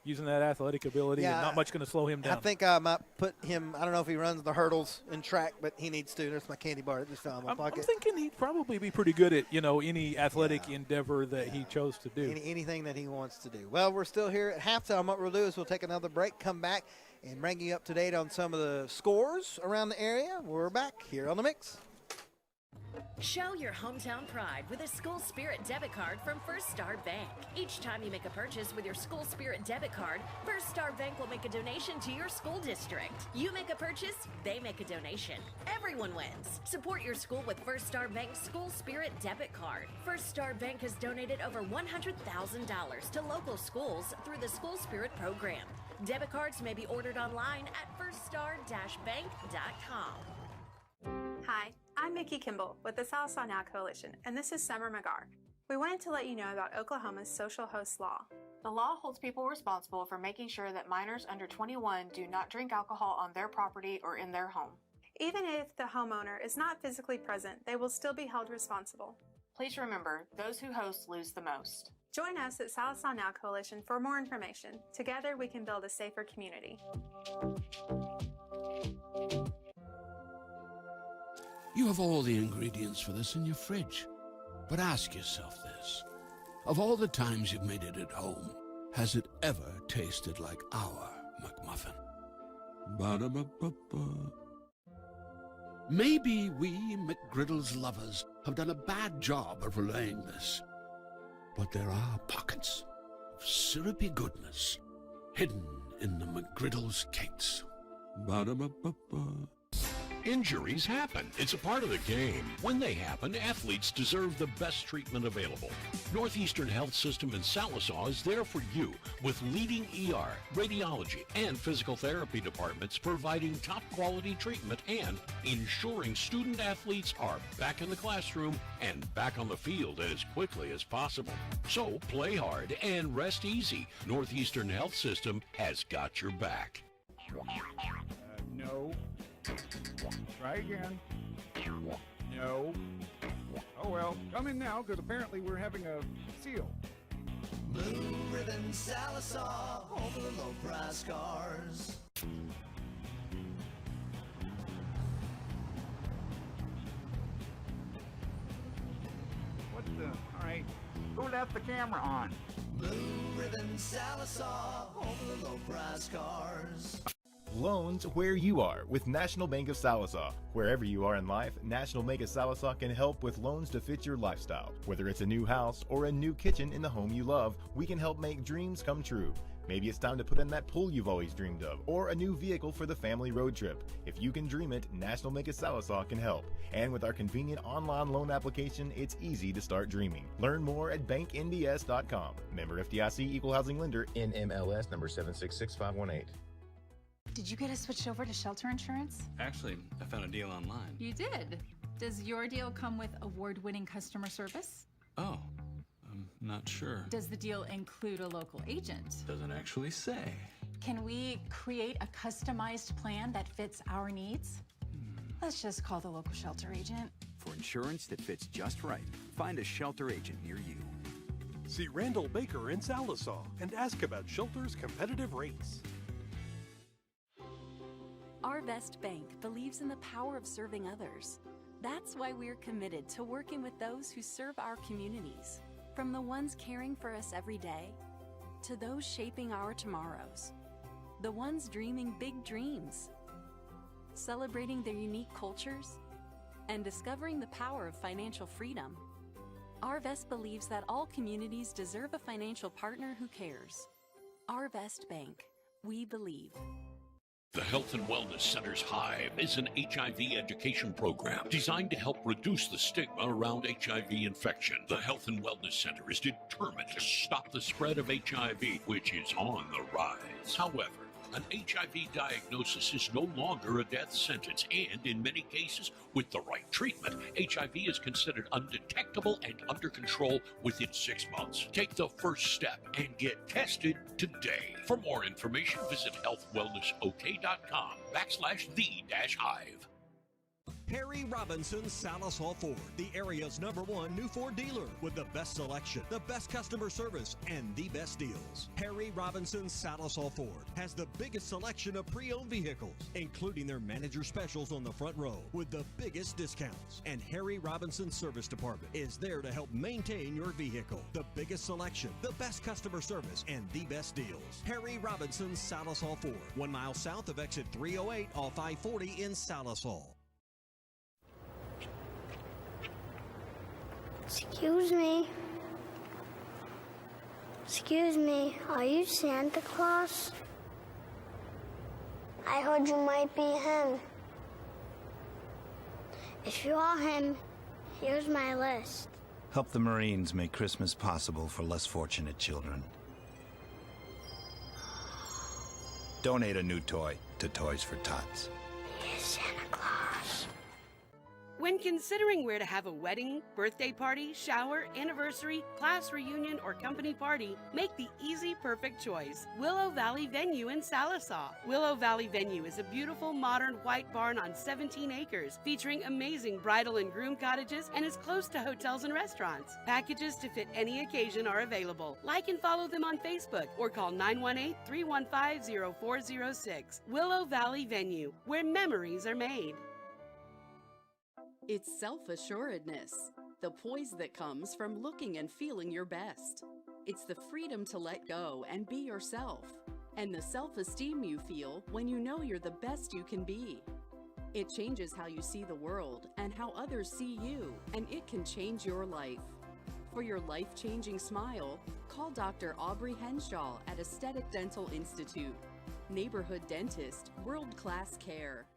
using that athletic ability, and not much going to slow him down. I think I might put him, I don't know if he runs the hurdles in track, but he needs to. There's my candy bar that just fell in my pocket. I'm thinking he'd probably be pretty good at, any athletic endeavor that he chose to do. Anything that he wants to do. Well, we're still here at halftime. What we'll do is we'll take another break, come back, and bring you up to date on some of the scores around the area. We're back here on The Mix. Show your hometown pride with a School Spirit debit card from First Star Bank. Each time you make a purchase with your School Spirit debit card, First Star Bank will make a donation to your school district. You make a purchase, they make a donation. Everyone wins. Support your school with First Star Bank's School Spirit debit card. First Star Bank has donated over $100,000 to local schools through the School Spirit program. Debit cards may be ordered online at firststar-bank.com. Hi, I'm Mickey Kimball with the Sallisaw Now Coalition, and this is Summer McGar. We wanted to let you know about Oklahoma's social host law. The law holds people responsible for making sure that minors under 21 do not drink alcohol on their property or in their home. Even if the homeowner is not physically present, they will still be held responsible. Please remember, those who host lose the most. Join us at Sallisaw Now Coalition for more information. Together we can build a safer community. You have all the ingredients for this in your fridge. But ask yourself this. Of all the times you've made it at home, has it ever tasted like our McMuffin? Ba-da-ba-ba-ba. Maybe we McGriddles lovers have done a bad job of relaying this. But there are pockets of syrupy goodness hidden in the McGriddles cakes. Ba-da-ba-ba-ba. Injuries happen. It's a part of the game. When they happen, athletes deserve the best treatment available. Northeastern Health System in Sallisaw is there for you with leading ER, radiology, and physical therapy departments providing top quality treatment and ensuring student athletes are back in the classroom and back on the field as quickly as possible. So play hard and rest easy. Northeastern Health System has got your back. No. Try again. No. Oh well, come in now, because apparently we're having a seal. Blue Ribbon Sallisaw, home for the low price cars. What the? Alright. Who left the camera on? Blue Ribbon Sallisaw, home for the low price cars. loans where you are with National Bank of Sallisaw. Wherever you are in life, National Bank of Sallisaw can help with loans to fit your lifestyle. Whether it's a new house or a new kitchen in the home you love, we can help make dreams come true. Maybe it's time to put in that pool you've always dreamed of, or a new vehicle for the family road trip. If you can dream it, National Bank of Sallisaw can help. And with our convenient online loan application, it's easy to start dreaming. Learn more at banknds.com. Member FDIC, Equal Housing Lender, NMLS number 766518. Did you get us switched over to shelter insurance? Actually, I found a deal online. You did? Does your deal come with award-winning customer service? Oh, I'm not sure. Does the deal include a local agent? Doesn't actually say. Can we create a customized plan that fits our needs? Let's just call the local shelter agent. For insurance that fits just right, find a shelter agent near you. See Randall Baker in Sallisaw and ask about shelter's competitive rates. Arvest Bank believes in the power of serving others. That's why we're committed to working with those who serve our communities, from the ones caring for us every day to those shaping our tomorrows, the ones dreaming big dreams, celebrating their unique cultures, and discovering the power of financial freedom. Arvest believes that all communities deserve a financial partner who cares. Arvest Bank, we believe. The Health and Wellness Center's Hive is an HIV education program designed to help reduce the stigma around HIV infection. The Health and Wellness Center is determined to stop the spread of HIV, which is on the rise. However, an HIV diagnosis is no longer a death sentence, and in many cases, with the right treatment, HIV is considered undetectable and under control within 6 months. Take the first step and get tested today. For more information, visit healthwellnessok.com/the-hive. Harry Robinson Sallisaw Ford, the area's #1 new Ford dealer with the best selection, the best customer service, and the best deals. Harry Robinson Sallisaw Ford has the biggest selection of pre-owned vehicles, including their manager specials on the front row with the biggest discounts. And Harry Robinson Service Department is there to help maintain your vehicle. The biggest selection, the best customer service, and the best deals. Harry Robinson Sallisaw Ford, 1 mile south of exit 308 off I-40 in Sallisaw. Excuse me. Excuse me, are you Santa Claus? I heard you might be him. If you are him, here's my list. Help the Marines make Christmas possible for less fortunate children. Donate a new toy to Toys for Tots. Here's Santa Claus. When considering where to have a wedding, birthday party, shower, anniversary, class reunion, or company party, make the easy, perfect choice. Willow Valley Venue in Sallisaw. Willow Valley Venue is a beautiful, modern white barn on 17 acres, featuring amazing bridal and groom cottages and is close to hotels and restaurants. Packages to fit any occasion are available. Like and follow them on Facebook or call 918-315-0406. Willow Valley Venue, where memories are made. It's self-assuredness, the poise that comes from looking and feeling your best. It's the freedom to let go and be yourself, and the self-esteem you feel when you know you're the best you can be. It changes how you see the world and how others see you, and it can change your life. For your life-changing smile, call Dr. Aubrey Henshaw at Aesthetic Dental Institute. Neighborhood dentist, world-class care.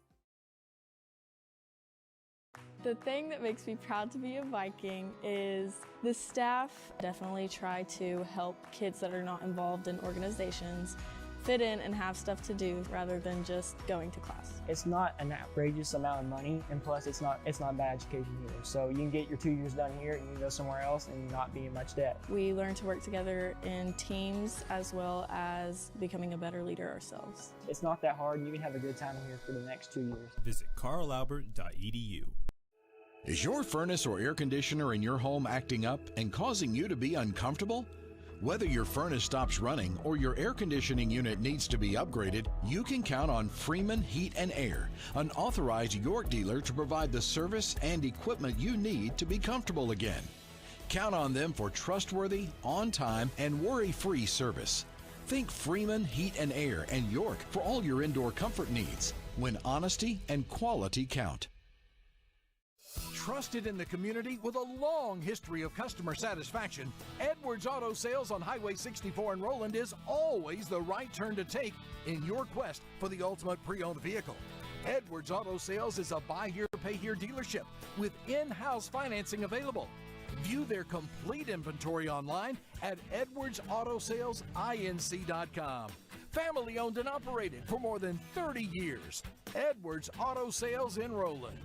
The thing that makes me proud to be a Viking is the staff definitely try to help kids that are not involved in organizations fit in and have stuff to do rather than just going to class. It's not an outrageous amount of money, and plus it's not bad education either. So you can get your 2 years done here and you can go somewhere else and not be in much debt. We learn to work together in teams as well as becoming a better leader ourselves. It's not that hard, and you can have a good time here for the next 2 years. Visit carlalbert.edu. Is your furnace or air conditioner in your home acting up and causing you to be uncomfortable? Whether your furnace stops running or your air conditioning unit needs to be upgraded, you can count on Freeman Heat and Air, an authorized York dealer to provide the service and equipment you need to be comfortable again. Count on them for trustworthy, on-time, and worry-free service. Think Freeman Heat and Air and York for all your indoor comfort needs, when honesty and quality count. Trusted in the community with a long history of customer satisfaction, Edwards Auto Sales on Highway 64 in Roland is always the right turn to take in your quest for the ultimate pre-owned vehicle. Edwards Auto Sales is a buy here, pay here dealership with in-house financing available. View their complete inventory online at edwardsautosalesinc.com. Family owned and operated for more than 30 years. Edwards Auto Sales in Roland.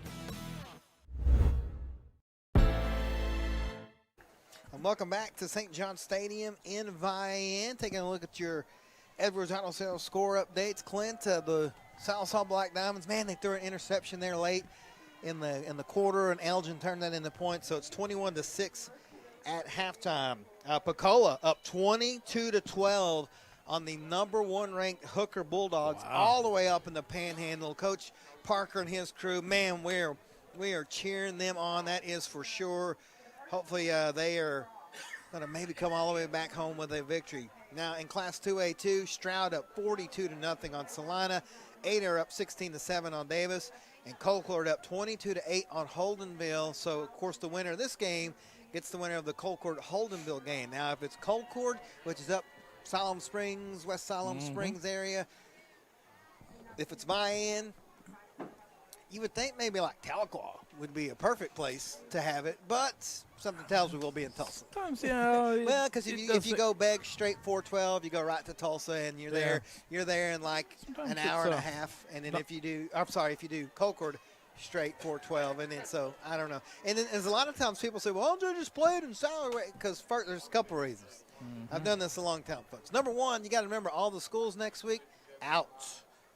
And welcome back to St. John Stadium in Vian. Taking a look at your Edwards Auto Sales score updates. Clint, the Sallisaw Black Diamonds, man, they threw an interception there late in the quarter, and Elgin turned that into points, so it's 21-6 at halftime. Pecola up 22-12 on the #1 ranked Hooker Bulldogs, all the way up in the Panhandle. Coach Parker and his crew, man, we are cheering them on. That is for sure. Hopefully they are going to maybe come all the way back home with a victory. Now in Class 2A2, Stroud up 42-0 on Salina. Adair up 16-7 on Davis. And Colcord up 22-8 on Holdenville. So, of course, the winner of this game gets the winner of the Colcord-Holdenville game. Now, if it's Colcord, which is up Siloam Springs, West Siloam Springs area, if it's Vian, you would think maybe like Tahlequah would be a perfect place to have it, but something tells me we'll be in Tulsa. Sometimes, yeah. Well, because if you go beg straight 412, you go right to Tulsa, and you're there in like an hour and a half. And then if you do Colcord straight 412, and then so I don't know. And then there's a lot of times people say, well, they just play it in salary rate, because there's a couple of reasons. I've done this a long time, folks. Number one, you got to remember all the schools next week out.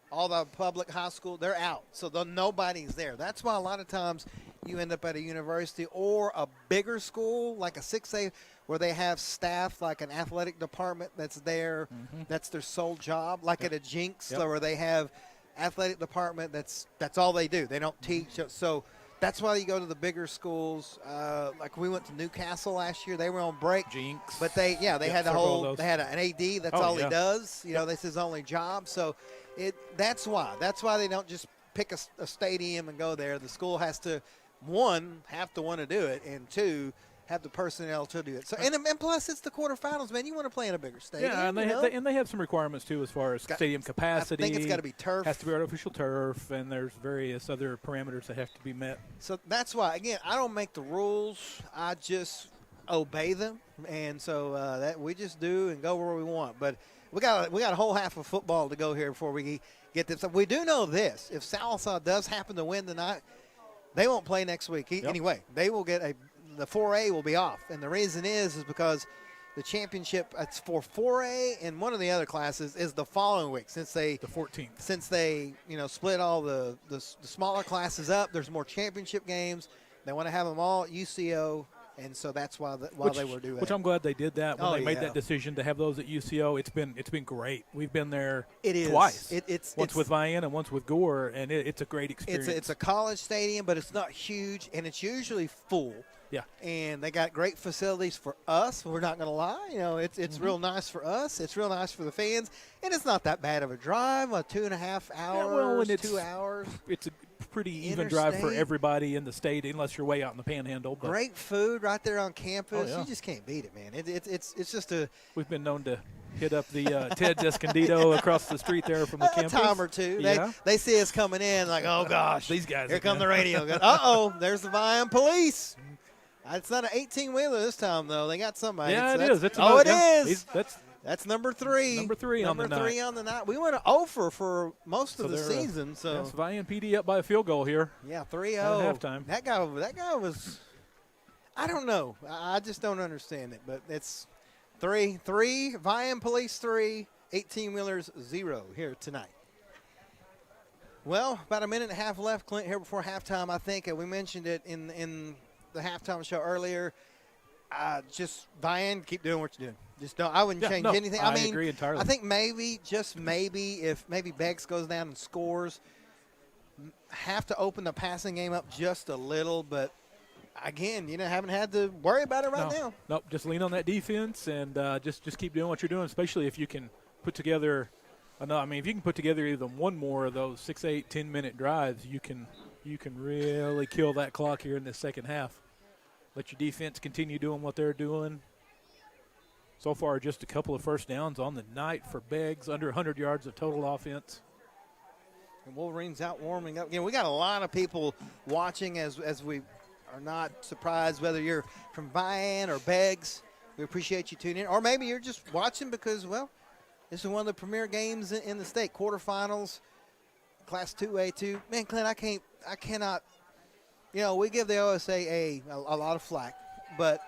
All the public high school, they're out. So nobody's there. That's why a lot of times you end up at a university or a bigger school like a 6A where they have staff like an athletic department that's there. That's their sole job. Like at a Jinx where they have athletic department that's all they do. They don't teach. So that's why you go to the bigger schools. Like we went to Newcastle last year. They were on break. Jinx. But they had they had an AD. That's all he does. You know, that's his only job. So that's why they don't just pick a stadium and go there. The school has to, one, have to want to do it, and two, have the personnel to do it. So and plus it's the quarterfinals, man. You want to play in a bigger stadium. Yeah, and they have some requirements too as far as stadium capacity. I think it's got to be turf. Has to be artificial turf, and there's various other parameters that have to be met. So that's why, again, I don't make the rules. I just obey them, and so that we just do and go where we want. But we got a whole half of football to go here before we get this. We do know this: if Sallisaw does happen to win tonight, they won't play next week anyway. They will get the 4A will be off, and the reason is because the championship it's for 4A and one of the other classes is the following week since the 14th. Since they split all the smaller classes up, there's more championship games. They want to have them all at UCO. And so that's why they were doing it. Which I'm glad they did that when they made that decision to have those at UCO. It's been great. We've been there twice. Once with Vian and once with Gore, and it's a great experience. It's a college stadium, but it's not huge, and it's usually full. Yeah. And they got great facilities for us. We're not going to lie. It's real nice for us. It's real nice for the fans. And it's not that bad of a drive, 2.5 hours, 2 hours. It's a pretty even drive for everybody in the state unless you're way out in the Panhandle. But great food right there on campus. You just can't beat it, man. It's just a – We've been known to hit up the Ted Escondido across the street there from the campus. A time or two. Yeah. They see us coming in like, oh, gosh. These guys. Here come the radio. Uh-oh, there's the Vian police. It's not an 18-wheeler this time, though. They got somebody. Yeah, it is. It is. That's number 3. Number 3 on the night. Number 3 on the night. We went over for most of the season. So yes, Vian PD up by a field goal here. Yeah, 3-0 at halftime. That guy was. I don't know. I just don't understand it. But it's 3. Vian Police 3. 18-wheelers 0 here tonight. Well, about a minute and a half left, Clint, here before halftime. I think we mentioned it in the halftime show earlier. Just Vian, keep doing what you're doing. Just don't. I wouldn't change anything. I mean, agree entirely. I think maybe, just maybe, if maybe Beggs goes down and scores, have to open the passing game up just a little. But again, haven't had to worry about it now. Nope. Just lean on that defense and just keep doing what you're doing, especially if you can put together if you can put together even one more of those 6, 8, 10-minute drives, you can really kill that clock here in the second half. Let your defense continue doing what they're doing. So far, just a couple of first downs on the night for Beggs, under 100 yards of total offense. And Wolverines out warming up. Again, we got a lot of people watching as we are not surprised whether you're from Vian or Beggs. We appreciate you tuning in. Or maybe you're just watching because, well, this is one of the premier games in the state. Quarterfinals, Class 2A2. Man, Clint, I cannot, we give the OSA a lot of flack. But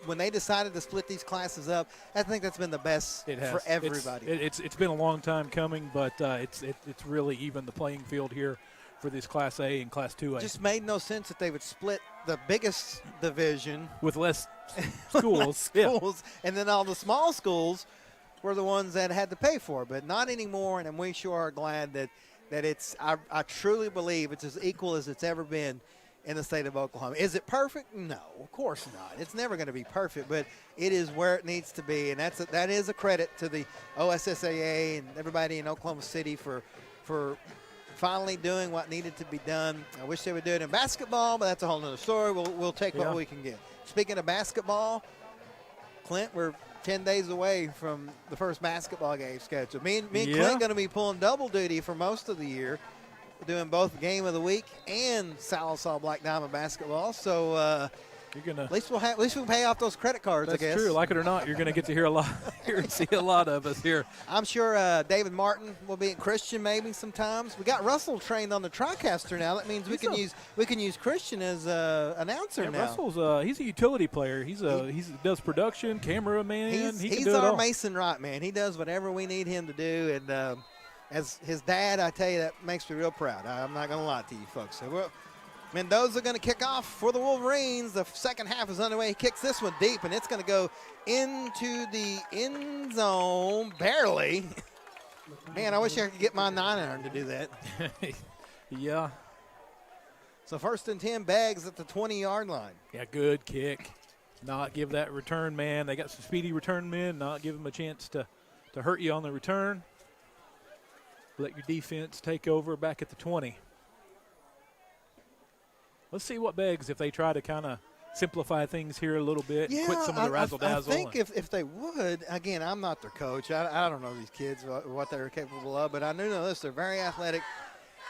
when they decided to split these classes up, I think that's been the best for everybody. It's been a long time coming, but it's really even the playing field here for this Class A and Class 2A. It just made no sense that they would split the biggest division. With less schools. And then all the small schools were the ones that had to pay for it, but not anymore, and we sure are glad that it's – I truly believe it's as equal as it's ever been in the state of Oklahoma. Is it perfect? No, of course not. It's never going to be perfect, but it is where it needs to be, and that is a credit to the OSSAA and everybody in Oklahoma City for finally doing what needed to be done. I wish they would do it in basketball, but that's a whole other story. We'll take what we can get. Speaking of basketball, Clint, we're 10 days away from the first basketball game scheduled. Me and Clint going to be pulling double duty for most of the year, doing both Game of the Week and Sallisaw Black Diamond basketball. So at least we'll pay off those credit cards. That's I guess. True. Like it or not, you're going to get to hear see a lot of us here. I'm sure David Martin will be at Christian maybe sometimes. We got Russell trained on the TriCaster now. That means we can use Christian as announcer now. Russell's he's a utility player. He does production, cameraman. He's our Mason Wright man. He does whatever we need him to do, and as his dad, I tell you, that makes me real proud. I'm not going to lie to you folks. So Mendoza going to kick off for the Wolverines. The second half is underway. He kicks this one deep, and it's going to go into the end zone barely. Man, I wish I could get my 9-iron to do that. Yeah. So 1st and 10, Beggs at the 20-yard line. Yeah, good kick. Not give that return man. They got some speedy return men. Not give them a chance to hurt you on the return. Let your defense take over back at the 20. Let's see what Beggs, if they try to kind of simplify things here a little bit, and quit some of the razzle-dazzle. I think if they would, again, I'm not their coach. I don't know these kids, what they're capable of, but I do know this. They're very athletic,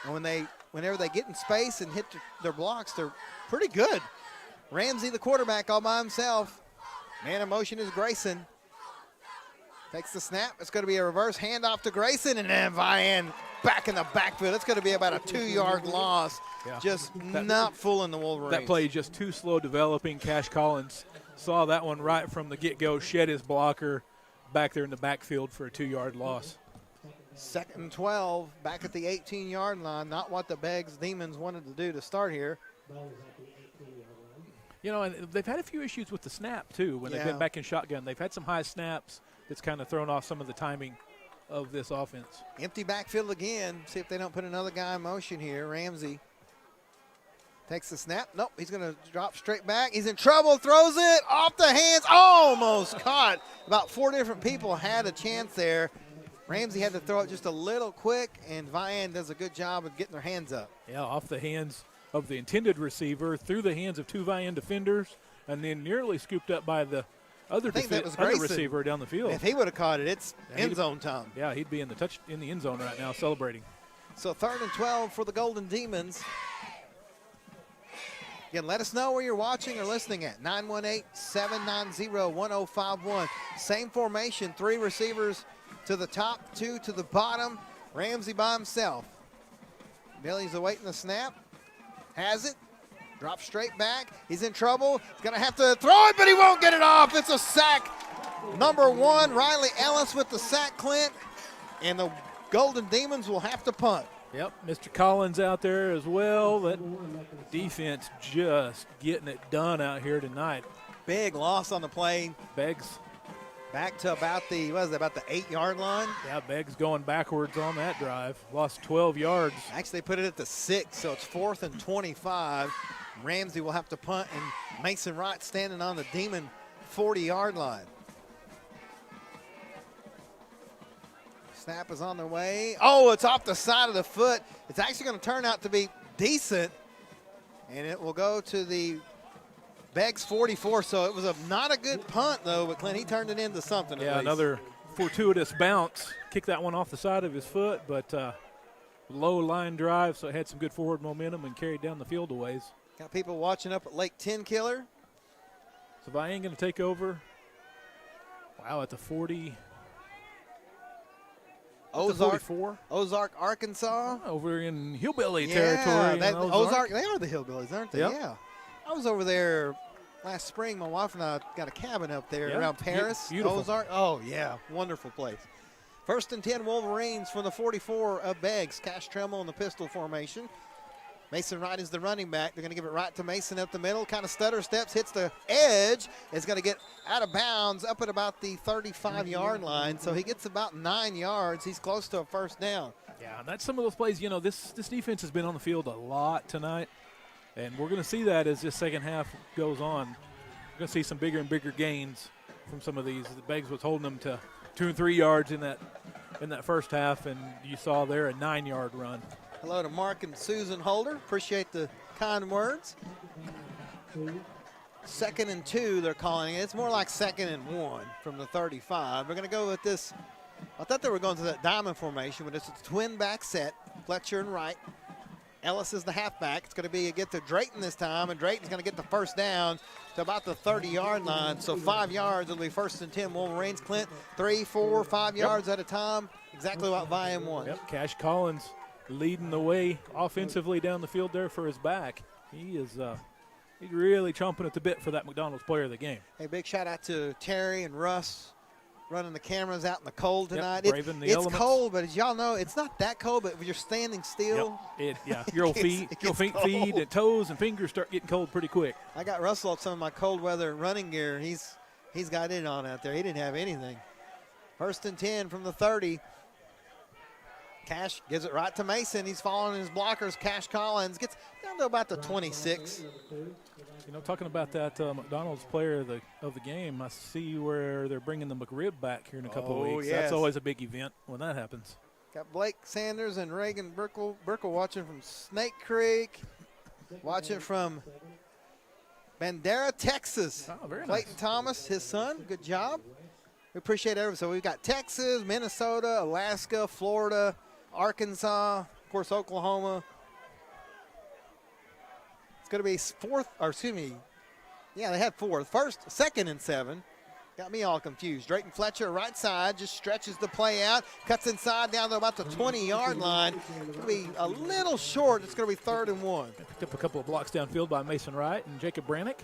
and whenever they get in space and hit their blocks, they're pretty good. Ramsey, the quarterback, all by himself. Man in motion is Grayson. Takes the snap. It's going to be a reverse handoff to Grayson, and then Vian back in the backfield. It's going to be about a 2-yard loss. Yeah. Just not fooling the Wolverines. That play just too slow developing. Cash Collins saw that one right from the get-go, shed his blocker back there in the backfield for a 2-yard loss. 2nd and 12, back at the 18-yard line. Not what the Beggs Demons wanted to do to start here. And they've had a few issues with the snap, too, when they've been back in shotgun. They've had some high snaps. That's kind of thrown off some of the timing of this offense. Empty backfield again. See if they don't put another guy in motion here. Ramsey takes the snap. Nope, he's going to drop straight back. He's in trouble, throws it off the hands. Almost caught. About 4 different people had a chance there. Ramsey had to throw it just a little quick, and Vian does a good job of getting their hands up. Yeah, off the hands of the intended receiver, through the hands of 2 Vian defenders, and then nearly scooped up by the other receiver down the field. If he would have caught it, it's end zone time. Yeah, he'd be in the end zone right now celebrating. So 3rd and 12 for the Golden Demons. Again, let us know where you're watching or listening at. 918-790-1051. Same formation, 3 receivers to the top, 2 to the bottom. Ramsey by himself. Billy's awaiting the snap. Has it. Drops straight back. He's in trouble. He's going to have to throw it, but he won't get it off. It's a sack. Number 1, Riley Ellis with the sack, Clint. And the Golden Demons will have to punt. Yep, Mr. Collins out there as well. That defense just getting it done out here tonight. Big loss on the play. Beggs back to about the 8-yard line. Yeah, Beggs going backwards on that drive. Lost 12 yards. Actually, they put it at the 6, so it's 4th and 25. Ramsey will have to punt, and Mason Wright standing on the Demon 40-yard line. Snap is on the way. Oh, it's off the side of the foot. It's actually going to turn out to be decent, and it will go to the Beggs 44. So it was not a good punt, though, but Clint, he turned it into something. Yeah, another fortuitous bounce. Kicked that one off the side of his foot, but low line drive, so it had some good forward momentum and carried down the field a ways. Got people watching up at Lake Tenkiller. So Vian going to take over. Wow, at the 40. Ozark, 44. Ozark, Arkansas. Over in hillbilly territory. Ozark, they are the hillbillies, aren't they? Yep. Yeah. I was over there last spring. My wife and I got a cabin up there around Paris. Beautiful. Ozark. Oh, yeah. Wonderful place. 1st and 10 Wolverines from the 44 of Beggs. Cash Tremble in the pistol formation. Mason Wright is the running back. They're going to give it right to Mason up the middle. Kind of stutter steps, hits the edge. Is going to get out of bounds up at about the 35-yard line. So he gets about 9 yards. He's close to a first down. Yeah, that's some of those plays. You know, this defense has been on the field a lot tonight, and we're going to see that as this second half goes on. We're going to see some bigger and bigger gains from some of these. The Beggs was holding them to 2 and 3 yards in that first half, and you saw there a 9-yard run. Hello to Mark and Susan Holder. Appreciate the kind words. 2nd and 2, they're calling it. It's more like 2nd and 1 from the 35. We're going to go with this. I thought they were going to that diamond formation, but it's a twin back set. Fletcher and Wright. Ellis is the halfback. It's going to be a get to Drayton this time, and Drayton's going to get the first down to about the 30-yard line. So 5 yards. It'll be 1st and 10 Wolverines. Clint, 3, 4, 5 yards at a time. Exactly what Vian won. Yep, Cash Collins leading the way offensively down the field there for his back. He is he's really chomping at the bit for that McDonald's player of the game. Hey, big shout out to Terry and Russ running the cameras out in the cold tonight. Yep, braving the it's elements. cold, but as y'all know, it's not that cold, but if you're standing still. Yep. Your feet and toes and fingers start getting cold pretty quick. I got Russell some of my cold weather running gear. He's got it on out there. He didn't have anything. 1st and 10 from the 30. Cash gives it right to Mason. He's following his blockers. Cash Collins gets down to about the 26. You know, talking about that McDonald's player of the game, I see where they're bringing the McRib back here in a couple of weeks. Yes. That's always a big event when that happens. Got Blake Sanders and Reagan Burkle watching from Snake Creek, watching from Bandera, Texas. Oh, very Clayton nice. Thomas, his son. Good job. We appreciate everything. So we've got Texas, Minnesota, Alaska, Florida, Arkansas, of course, Oklahoma. It's going to be they had 4th. 2nd and 7. Got me all confused. Drayton Fletcher, right side, just stretches the play out, cuts inside down to about the 20-yard line. It's going to be a little short. It's going to be 3rd and 1. Picked up a couple of blocks downfield by Mason Wright and Jacob Brannick.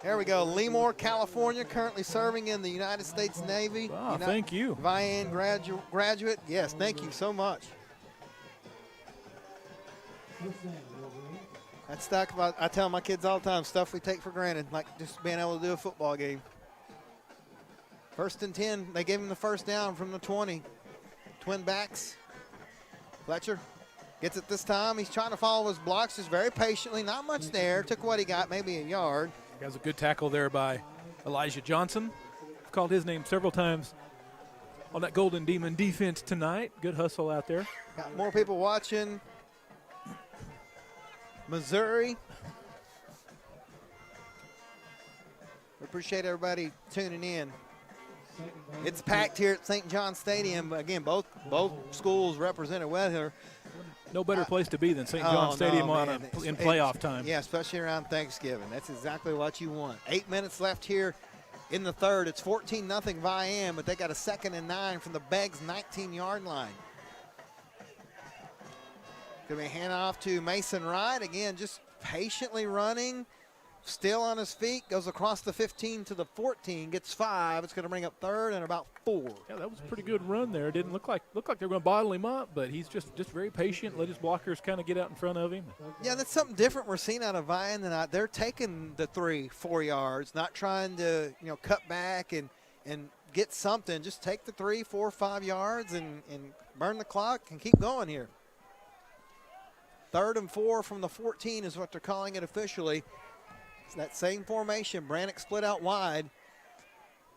There we go. Lemoore, California, currently serving in the United States Navy. Wow, thank you. Vian graduate. Yes, thank you so much. That's stuff I tell my kids all the time, stuff we take for granted, like just being able to do a football game. 1st and 10. They gave him the first down from the 20. Twin backs. Fletcher gets it this time. He's trying to follow his blocks just very patiently. Not much there. Took what he got, maybe a yard. Has a good tackle there by Elijah Johnson. I've called his name several times on that Golden Demon defense tonight. Good hustle out there. Got more people watching. Missouri. We appreciate everybody tuning in. It's packed here at St. John Stadium. Again, both schools represented well here. No better place to be than St. John Stadium in playoff time. Yeah, especially around Thanksgiving. That's exactly what you want. 8 minutes left here in the third. It's 14-0 Vian, but they got a 2nd and 9 from the Beggs 19-yard line. Going to be a handoff to Mason Wright. Again, just patiently running, still on his feet, goes across the 15 to the 14, gets 5. It's going to bring up 3rd and about 4. Yeah, that was a pretty good run there. It didn't look like they were going to bottle him up, but he's just very patient, let his blockers kind of get out in front of him. Yeah, that's something different we're seeing out of Vian tonight. They're taking the 3-4 yards, not trying to cut back and get something. Just take the 3, 4, 5 yards and burn the clock and keep going here. 3rd and 4 from the 14 is what they're calling it officially. It's that same formation. Brannick split out wide.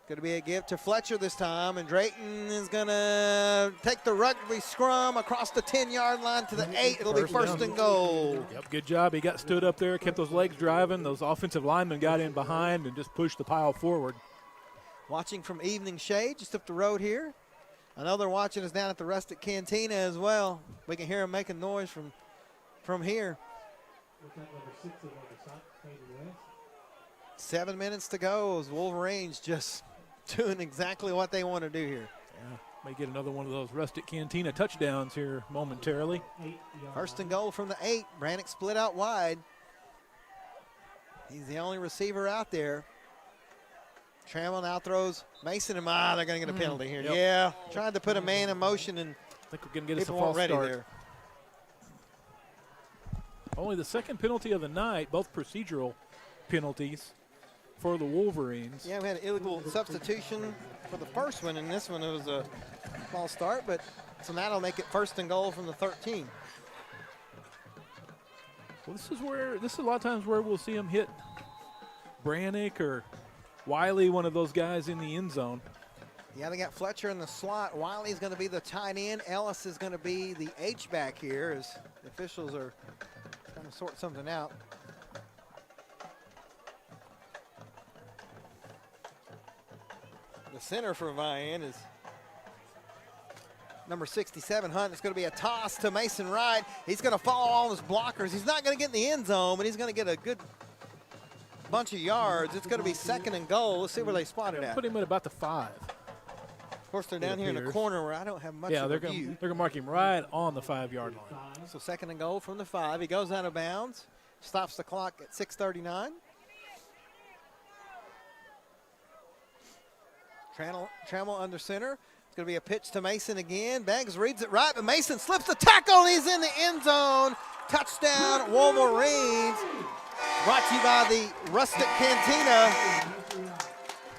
Going to be a give to Fletcher this time, and Drayton is going to take the rugby scrum across the 10-yard line to the 8. It'll be first and goal. Yep, good job. He got stood up there, kept those legs driving. Those offensive linemen got in behind and just pushed the pile forward. Watching from Evening Shade just up the road here. I know they're watching us down at the Rustic Cantina as well. We can hear them making noise from here. 7 minutes to go as Wolverines just doing exactly what they want to do here. Yeah, may get another one of those Rustic Cantina touchdowns here momentarily. First and goal from the 8. Brannick split out wide. He's the only receiver out there. Trammell now throws Mason, and they're going to get a penalty here. Yep. Yeah, tried to put a man in motion, and I think we're going to get us a people false weren't ready start. there. Only the second penalty of the night, both procedural penalties for the Wolverines. Yeah, we had an illegal substitution for the first one, and this one it was a false start, but so that'll make it first and goal from the 13. Well, this is a lot of times where we'll see him hit Brannick or Wiley, one of those guys in the end zone. Yeah, they got Fletcher in the slot. Wiley's going to be the tight end. Ellis is going to be the H-back here as the officials are trying to sort something out. The center for Vian is number 67, Hunt. It's going to be a toss to Mason Wright. He's going to follow all his blockers. He's not going to get in the end zone, but he's going to get a good bunch of yards. It's going to be second and goal. Let's see where they spot it at. Put him at about the 5. Of course, they're down here in the corner where I don't have much of a view. They're going to mark him right on the 5-yard line. So second and goal from the 5. He goes out of bounds, stops the clock at 6:39. Trammell under center. It's going to be a pitch to Mason again. Beggs reads it right, but Mason slips the tackle, and he's in the end zone. Touchdown, Wolverines. Brought to you by the Rustic Cantina.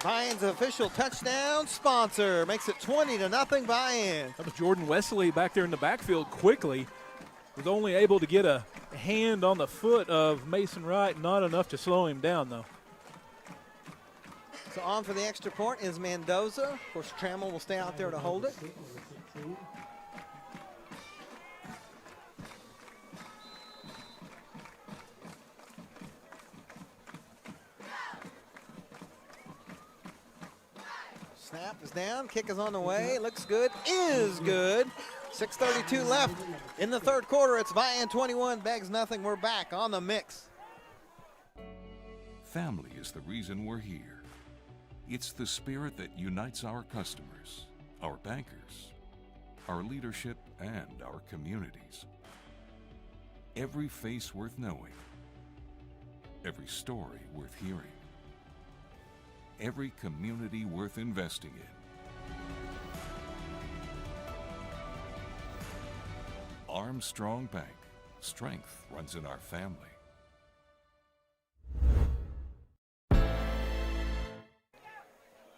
Vian's official touchdown sponsor. Makes it 20-0 Vian. That was Jordan Wesley back there in the backfield quickly. Was only able to get a hand on the foot of Mason Wright. Not enough to slow him down, though. So on for the extra point is Mendoza. Of course, Trammell will stay out there to hold it. Snap is down. Kick is on the way. Looks good. Is good. 6:32 left in the third quarter. It's Vian 21, Beggs nothing. We're back on the mix. Family is the reason we're here. It's the spirit that unites our customers, our bankers, our leadership, and our communities. Every face worth knowing, every story worth hearing, every community worth investing in. Armstrong Bank. Strength runs in our family.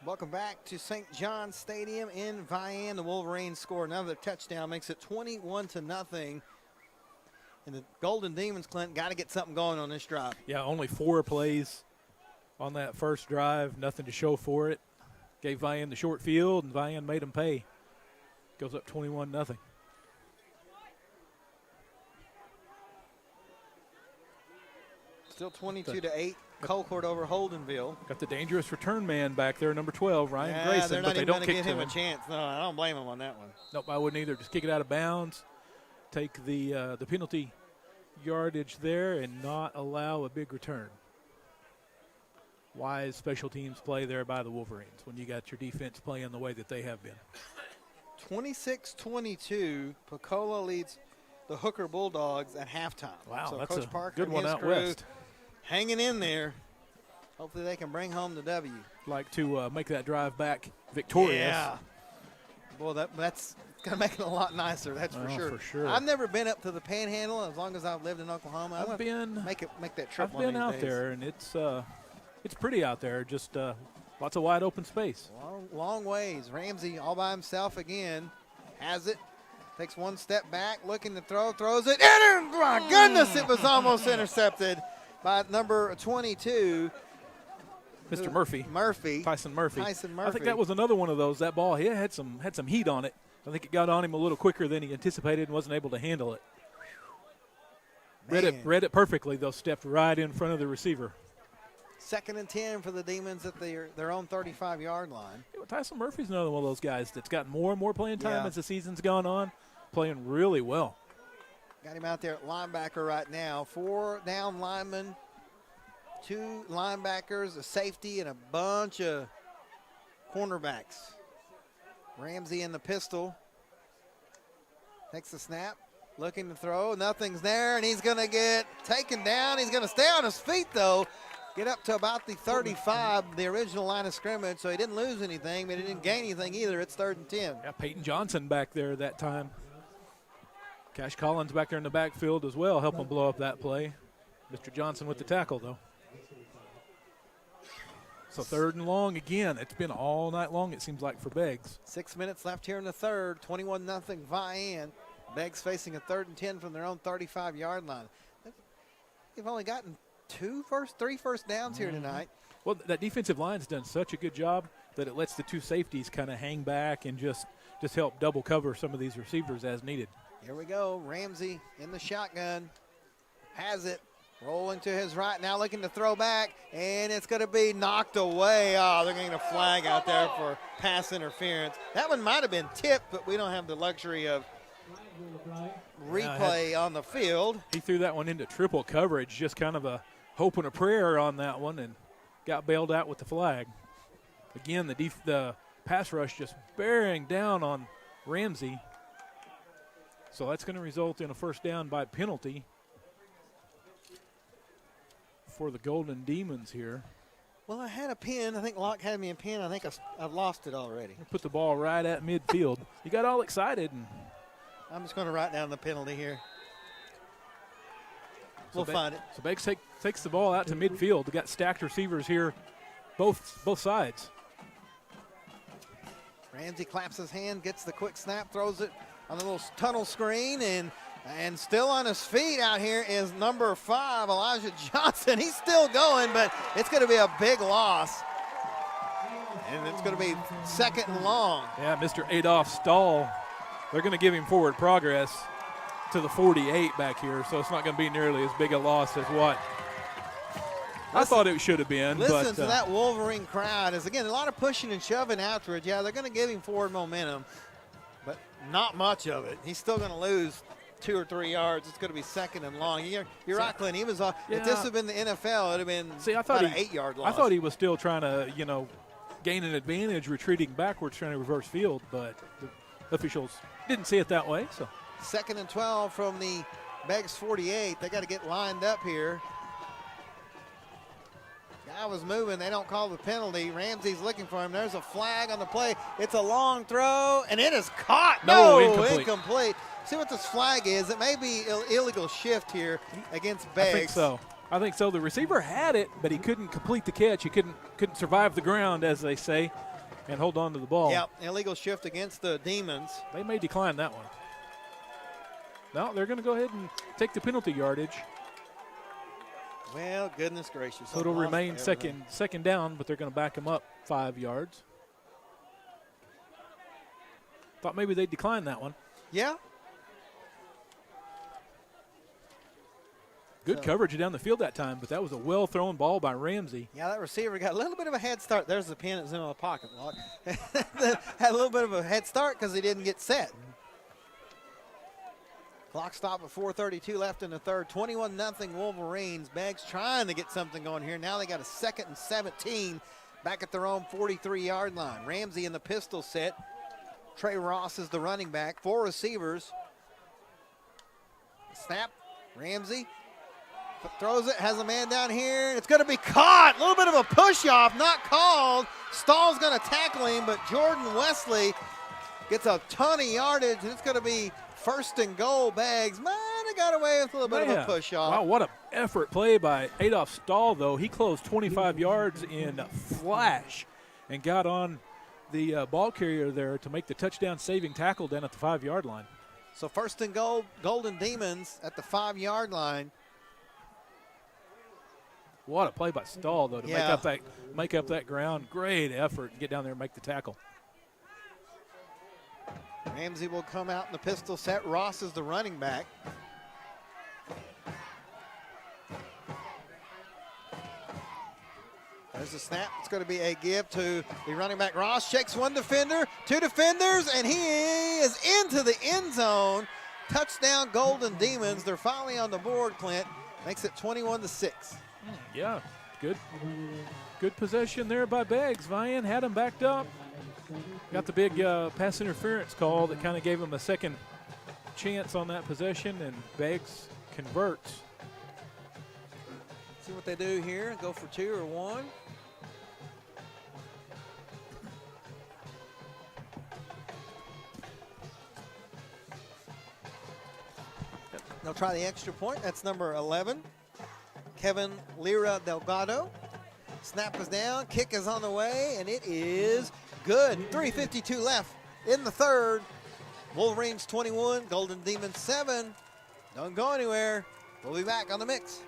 Welcome back to St. John's Stadium in Vian. The Wolverines score another touchdown, makes it 21-0. And the Golden Demons, Clint, got to get something going on this drive. Yeah, only 4 plays on that first drive, nothing to show for it. Gave Vian the short field, and Vian made them pay. Goes up 21-0. Still 22-8. Colcord over Holdenville. Got the dangerous return man back there, number 12, Ryan Grayson. They're not but they even don't going to kick give him to a chance. No, I don't blame him on that one. Nope, I wouldn't either. Just kick it out of bounds, take the penalty yardage there, and not allow a big return. Wise special teams play there by the Wolverines when you got your defense playing the way that they have been. 26-22, Picola leads the Hooker Bulldogs at halftime. Wow, so that's Coach a Parker good and one his out crew west. Hanging in there. Hopefully they can bring home the W. Like to make that drive back victorious. Yeah. Boy, that's going to make it a lot nicer, that's for sure. For sure. I've never been up to the Panhandle as long as I've lived in Oklahoma. I've been make that trip. I've been out there, and it's pretty out there. Just lots of wide open space. Long ways. Ramsey all by himself again. Has it. Takes one step back, looking to throw, throws it. And my goodness, it was almost intercepted by number 22. Mr. Murphy. Tyson Murphy. I think that was another one of those. That ball, he had some heat on it. I think it got on him a little quicker than he anticipated and wasn't able to handle it. Read it perfectly, though. Stepped right in front of the receiver. 2nd and 10 for the Demons at their own 35-yard line. Tyson Murphy's another one of those guys that's gotten more and more playing time as the season's gone on, playing really well. Got him out there at linebacker right now. 4 down linemen, 2 linebackers, a safety, and a bunch of cornerbacks. Ramsey in the pistol. Takes the snap, looking to throw. Nothing's there, and he's going to get taken down. He's going to stay on his feet, though. Get up to about the 35, the original line of scrimmage, so he didn't lose anything, but he didn't gain anything either. It's 3rd and 10. Yeah, Peyton Johnson back there that time. Cash Collins back there in the backfield as well, helping blow up that play. Mr. Johnson with the tackle, though. So 3rd and long again. It's been all night long, it seems like, for Beggs. 6 minutes left here in the 3rd. 21-0 Vian. Beggs facing a 3rd and 10 from their own 35-yard line. They've only gotten 3 first downs here tonight. Well, that defensive line's done such a good job that it lets the 2 safeties kind of hang back and just help double cover some of these receivers as needed. Here we go. Ramsey in the shotgun. Has it. Rolling to his right. Now looking to throw back. And it's going to be knocked away. Oh, they're getting a flag out there for pass interference. That one might have been tipped, but we don't have the luxury of replay on the field. He threw that one into triple coverage, just kind of a hope and a prayer on that one, and got bailed out with the flag. Again, the pass rush just bearing down on Ramsey. So that's going to result in a first down by penalty for the Golden Demons here. Well, I had a pin. I think Locke had me a pin. I think I've lost it already. Put the ball right at midfield. You got all excited. And I'm just going to write down the penalty here. We'll find it. So Beggs takes the ball out to midfield. They got stacked receivers here, both sides. Ramsey claps his hand, gets the quick snap, throws it on the little tunnel screen, and still on his feet out here is number 5, Elijah Johnson. He's still going, but it's going to be a big loss. And it's going to be 2nd and long. Yeah, Mr. Adolph Stahl. They're going to give him forward progress to the 48 back here, so it's not going to be nearly as big a loss as what I thought it should have been. Listen to that Wolverine crowd. Is again a lot of pushing and shoving after it. Yeah, they're going to give him forward momentum, but not much of it. He's still going to lose 2 or 3 yards. It's going to be 2nd and long. You're right, Clint. He was if this had been the NFL, it would have been about an 8-yard loss. I thought he was still trying to, gain an advantage, retreating backwards, trying to reverse field, but the officials didn't see it that way. So 2nd and 12 from the Beggs 48. They got to get lined up here. Guy was moving. They don't call the penalty. Ramsey's looking for him. There's a flag on the play. It's a long throw, and it is caught. No, incomplete. See what this flag is. It may be illegal shift here against Beggs. I think so. The receiver had it, but he couldn't complete the catch. He couldn't survive the ground, as they say, and hold on to the ball. Yep, illegal shift against the Demons. They may decline that one. No, they're going to go ahead and take the penalty yardage. Well, goodness gracious. So it'll remain second down, but they're going to back him up 5 yards. Thought maybe they'd decline that one. Yeah. Good coverage down the field that time, but that was a well-thrown ball by Ramsey. Yeah, that receiver got a little bit of a head start. There's the pin that's in the pocket, Lock. Had a little bit of a head start because he didn't get set. Clock stop at 4:32 left in the 3rd. 21-0 Wolverines. Beggs trying to get something going here. Now they got a 2nd and 17 back at their own 43-yard line. Ramsey in the pistol set. Trey Ross is the running back. 4 receivers. Snap. Ramsey throws it, has a man down here. It's going to be caught. A little bit of a push-off, not called. Stahl's going to tackle him, but Jordan Wesley gets a ton of yardage, and it's going to be 1st and goal. Beggs might have got away with a little bit of a push-off. Wow, what an effort play by Adolph Stahl, though. He closed 25 yards in flash and got on the ball carrier there to make the touchdown-saving tackle down at the 5-yard line. So 1st and goal, Golden Demons at the 5-yard line. What a play by Stahl, though, to make up that ground. Great effort and get down there and make the tackle. Ramsey will come out in the pistol set. Ross is the running back. There's a snap. It's going to be a give to the running back. Ross checks one defender, two defenders, and he is into the end zone. Touchdown, Golden Demons. They're finally on the board, Clint. Makes it 21-6. Yeah, good possession there by Beggs. Vian had him backed up. Got the big pass interference call that kind of gave him a second chance on that possession, and Beggs converts. See what they do here. Go for 2 or 1. They'll try the extra point. That's number 11, Kevin Lira Delgado. Snap is down. Kick is on the way, and it is good. 3:52 left in the third. Wolverines 21, Golden Demons 7. Don't go anywhere. We'll be back on the mix.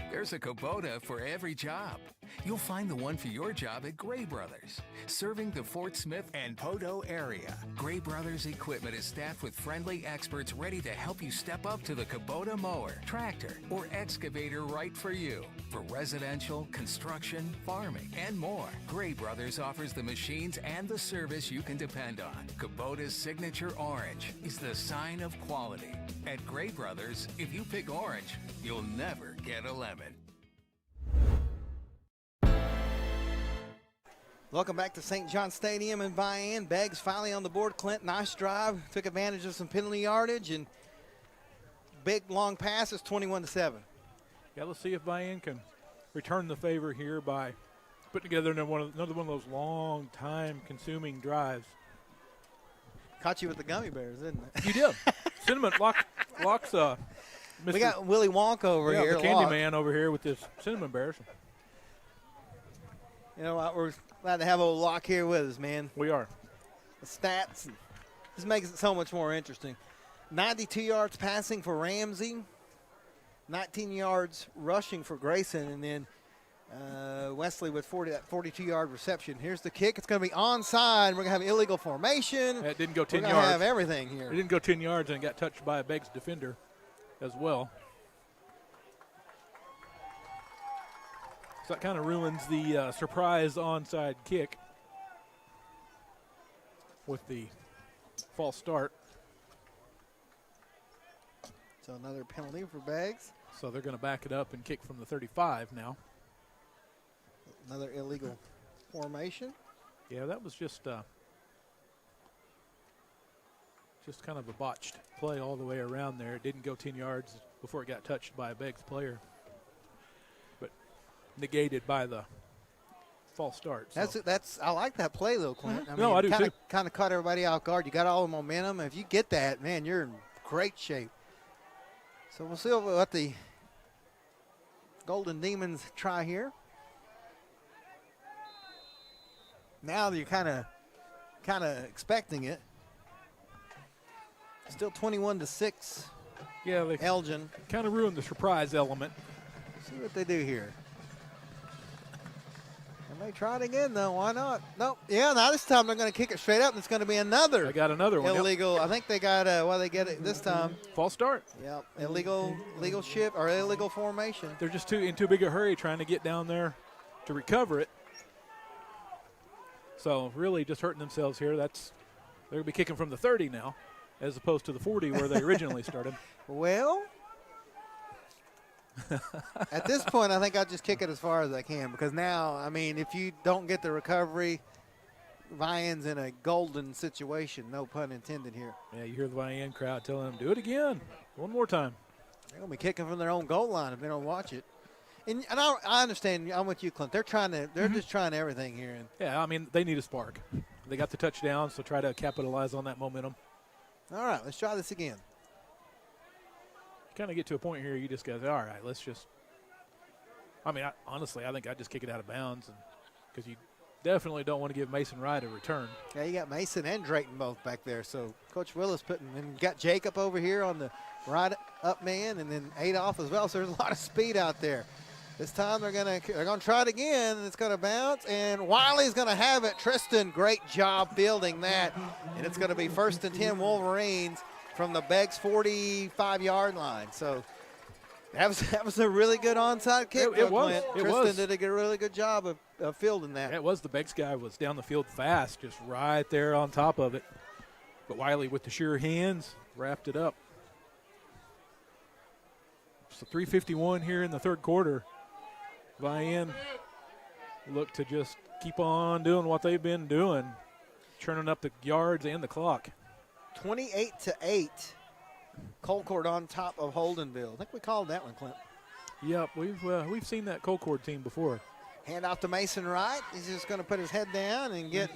There's a Kubota for every job. You'll find the one for your job at Gray Brothers, serving the Fort Smith and Poteau area. Gray Brothers equipment is staffed with friendly experts ready to help you step up to the Kubota mower, tractor, or excavator right for you. For residential, construction, farming, and more, Gray Brothers offers the machines and the service you can depend on. Kubota's signature orange is the sign of quality. At Gray Brothers, if you pick orange, you'll never get a lemon. Welcome back to St. John Stadium in Vian. Beggs finally on the board. Clint, nice drive. Took advantage of some penalty yardage, and big long pass is 21-7. Yeah, let's see if Vian can return the favor here by putting together another one of those long time-consuming drives. Caught you with the gummy bears, didn't it? You did. Cinnamon Locks. We got Willy Wonka over here. The candy man over here with his cinnamon bears. You know what? We're glad to have old Locke here with us, man. We are. The stats. This makes it so much more interesting. 92 yards passing for Ramsey. 19 yards rushing for Grayson. And then Wesley with 42-yard reception. Here's the kick. It's going to be onside. We're going to have illegal formation. It didn't go 10 yards. We're going to have everything here. It didn't go 10 yards and got touched by a Beggs defender as well. So that kind of ruins the surprise onside kick with the false start. So another penalty for Beggs. So they're going to back it up and kick from the 35 now. Another illegal formation. Yeah, that was just kind of a botched play all the way around there. It didn't go 10 yards before it got touched by a Beggs player. But negated by the false start. So. That's I like that play though, Clint. Mm-hmm. I do too. Kind of caught everybody off guard. You got all the momentum. If you get that, man, you're in great shape. So we'll see what the Golden Demons try here. Now you're kind of expecting it. Still 21-6. Yeah, they Elgin kind of ruined the surprise element. See what they do here. And they try it again, though. Why not? Nope. Yeah, now this time they're going to kick it straight up, and it's going to be another. They got another one. Illegal. Yep. I think they got, they get it this time. False start. Yep. Illegal shift or illegal formation. They're just in too big a hurry trying to get down there to recover it. So really just hurting themselves here. They're going to be kicking from the 30 now as opposed to the 40 where they originally started. Well, at this point, I think I'll just kick it as far as I can because now, I mean, if you don't get the recovery, Vian's in a golden situation, no pun intended here. Yeah, you hear the Vian crowd telling them, do it again, one more time. They're going to be kicking from their own goal line if they don't watch it. And I understand. I'm with you, Clint. They're just trying everything here. Yeah, I mean, they need a spark. They got the touchdown, so try to capitalize on that momentum. All right, let's try this again. Kind of get to a point here, you just go, all right, let's just. I mean, honestly, I think I'd just kick it out of bounds because you definitely don't want to give Mason Wright a return. Yeah, you got Mason and Drayton both back there. So Coach Willis and got Jacob over here on the right up man and then Adolph as well. So there's a lot of speed out there. This time they're gonna try it again, and it's gonna bounce, and Wiley's gonna have it. Tristan, great job fielding that, and it's gonna be 1st and 10 Wolverines from the Beggs 45-yard line. So that was a really good onside kick. It was. Tristan did a really good job of fielding that. It was. The Beggs guy was down the field fast, just right there on top of it. But Wiley with the sure hands wrapped it up. So 3:51 here in the third quarter. Vian look to just keep on doing what they've been doing, churning up the yards and the clock. 28-8. Colcord on top of Holdenville. I think we called that one, Clint. Yep, we've seen that Colcord team before. Hand off to Mason Wright. He's just going to put his head down and get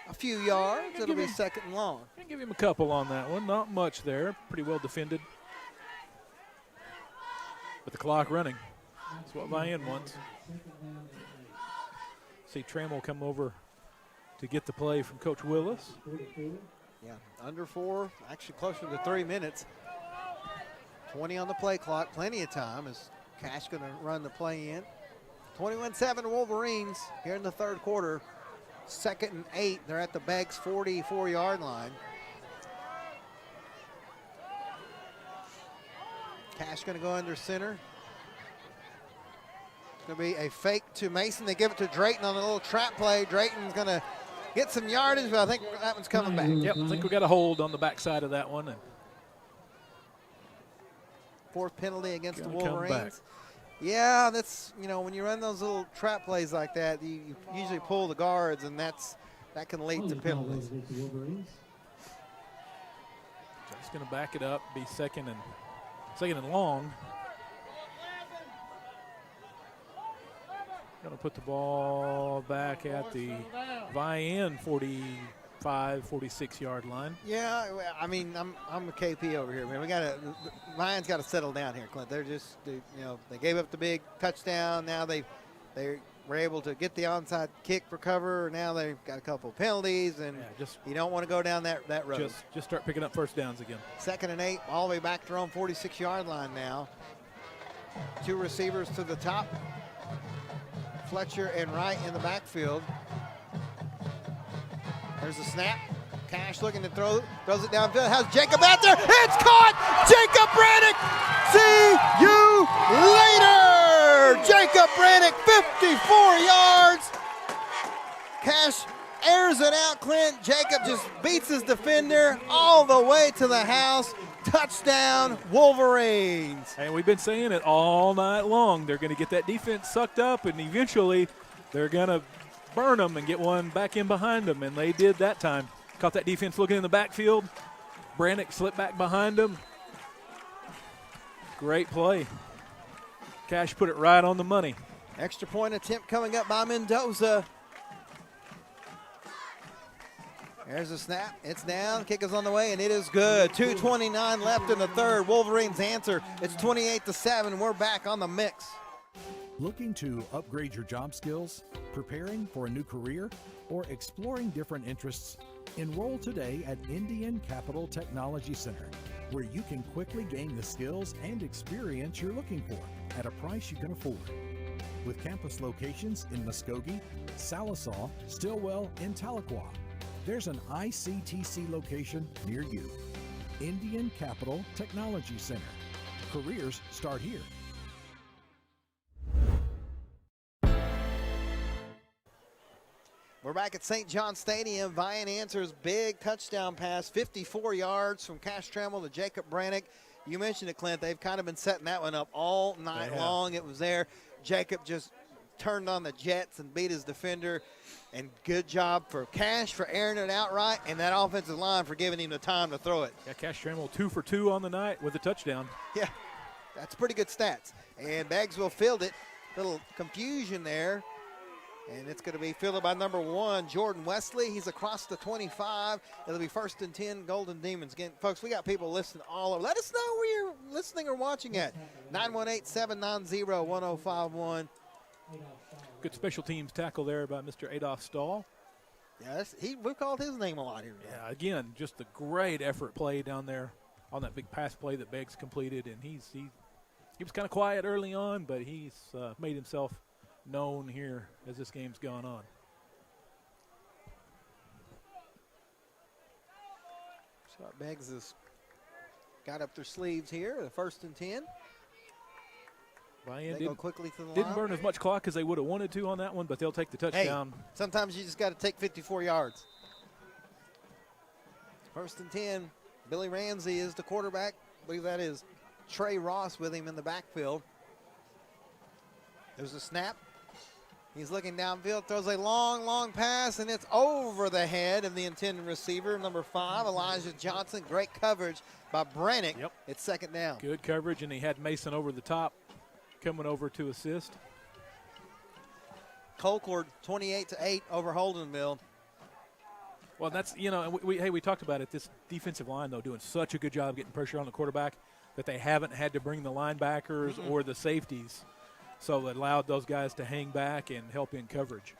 a few yards. It'll be 2nd and long. Give him a couple on that one. Not much there. Pretty well defended. But the clock running. That's what Vian wants. See Trammell come over to get the play from Coach Willis. Yeah, under 4, actually closer to 3 minutes. 20 on the play clock, plenty of time as Cash going to run the play in. 21-7 Wolverines here in the third quarter. 2nd and 8, they're at the Beggs 44-yard line. Cash going to go under center. It's going to be a fake to Mason. They give it to Drayton on a little trap play. Drayton's going to get some yardage, but I think that one's coming back. Yep, I think we got a hold on the backside of that one. And 4th penalty against the Wolverines. Yeah, that's, when you run those little trap plays like that, you usually pull the guards, and that can lead to penalties. Just going to back it up, be second and long. Going to put the ball back at the Vian 45, 46-yard line. Yeah, I mean, I'm a KP over here, man. Vian's got to settle down here, Clint. They're just, they gave up the big touchdown. Now they were able to get the onside kick for cover. Now they've got a couple of penalties, and you don't want to go down that road. Just start picking up first downs again. 2nd and 8, all the way back to their own 46-yard line now. 2 receivers to the top. Fletcher and Wright in the backfield. There's a snap. Cash looking to throws it downfield. Has Jacob out there. It's caught! Jacob Brannick! See you later! Jacob Brannick, 54 yards. Cash airs it out, Clint. Jacob just beats his defender all the way to the house. Touchdown, Wolverines. And we've been saying it all night long. They're going to get that defense sucked up, and eventually they're going to burn them and get one back in behind them, and they did that time. Caught that defense looking in the backfield. Brannick slipped back behind them. Great play. Cash put it right on the money. Extra point attempt coming up by Mendoza. There's a snap. It's down. Kick is on the way, and it is good. 2:29 left in the third. Wolverines answer. It's 28-7. We're back on the mix. Looking to upgrade your job skills, preparing for a new career, or exploring different interests? Enroll today at Indian Capital Technology Center, where you can quickly gain the skills and experience you're looking for at a price you can afford. With campus locations in Muskogee, Sallisaw, Stillwell, and Tahlequah, there's an ICTC location near you. Indian Capital Technology Center. Careers start here. We're back at St. John Stadium. Vian answers big touchdown pass, 54 yards from Cash Trammell to Jacob Brannick. You mentioned it, Clint. They've kind of been setting that one up all night long. It was there. Jacob just turned on the jets and beat his defender. And good job for Cash for airing it out right, and that offensive line for giving him the time to throw it. Yeah, Cash Trammell 2 for 2 on the night with a touchdown. Yeah, that's pretty good stats. And Beggs will field it. Little confusion there. And it's going to be fielded by number 1, Jordan Wesley. He's across the 25. It'll be 1st and 10, Golden Demons. Again, folks, we got people listening all over. Let us know where you're listening or watching at. 918-790-1051. Good special teams tackle there by Mr. Adolph Stahl. Yeah, we've called his name a lot here. Yeah, again, just a great effort play down there on that big pass play that Beggs completed, and he's He was kind of quiet early on, but he's made himself known here as this game's gone on. Shot Beggs has got up their sleeves here. The 1st and 10. Vian They go quickly to the didn't line. burn as much clock as they would have wanted to on that one, but they'll take the touchdown. Hey, sometimes you just got to take 54 yards. 1st and 10. Billy Ramsey is the quarterback. I believe that is Trey Ross with him in the backfield. There's a snap. He's looking downfield, throws a long, long pass, and it's over the head of the intended receiver, number 5, Elijah Johnson. Great coverage by Brannick. Yep. It's 2nd down. Good coverage, and he had Mason over the top, coming over to assist. Colcord 28-8 over Holdenville. Well, that's, you know, we talked about it. This defensive line, though, doing such a good job getting pressure on the quarterback that they haven't had to bring the linebackers or the safeties. So it allowed those guys to hang back and help in coverage.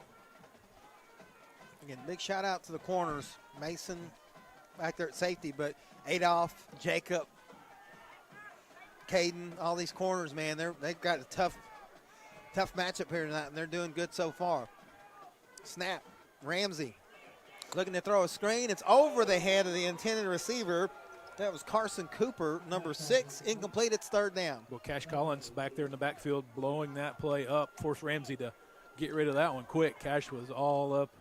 Again, big shout out to the corners. Mason back there at safety, but Adolph, Jacob, Caden, all these corners, man, they've got a tough matchup here tonight, and they're doing good so far. Snap, Ramsey looking to throw a screen. It's over the head of the intended receiver. That was Carson Cooper, number 6, incomplete. It's 3rd down. Well, Cash Collins back there in the backfield blowing that play up, forced Ramsey to get rid of that one quick. Cash was all up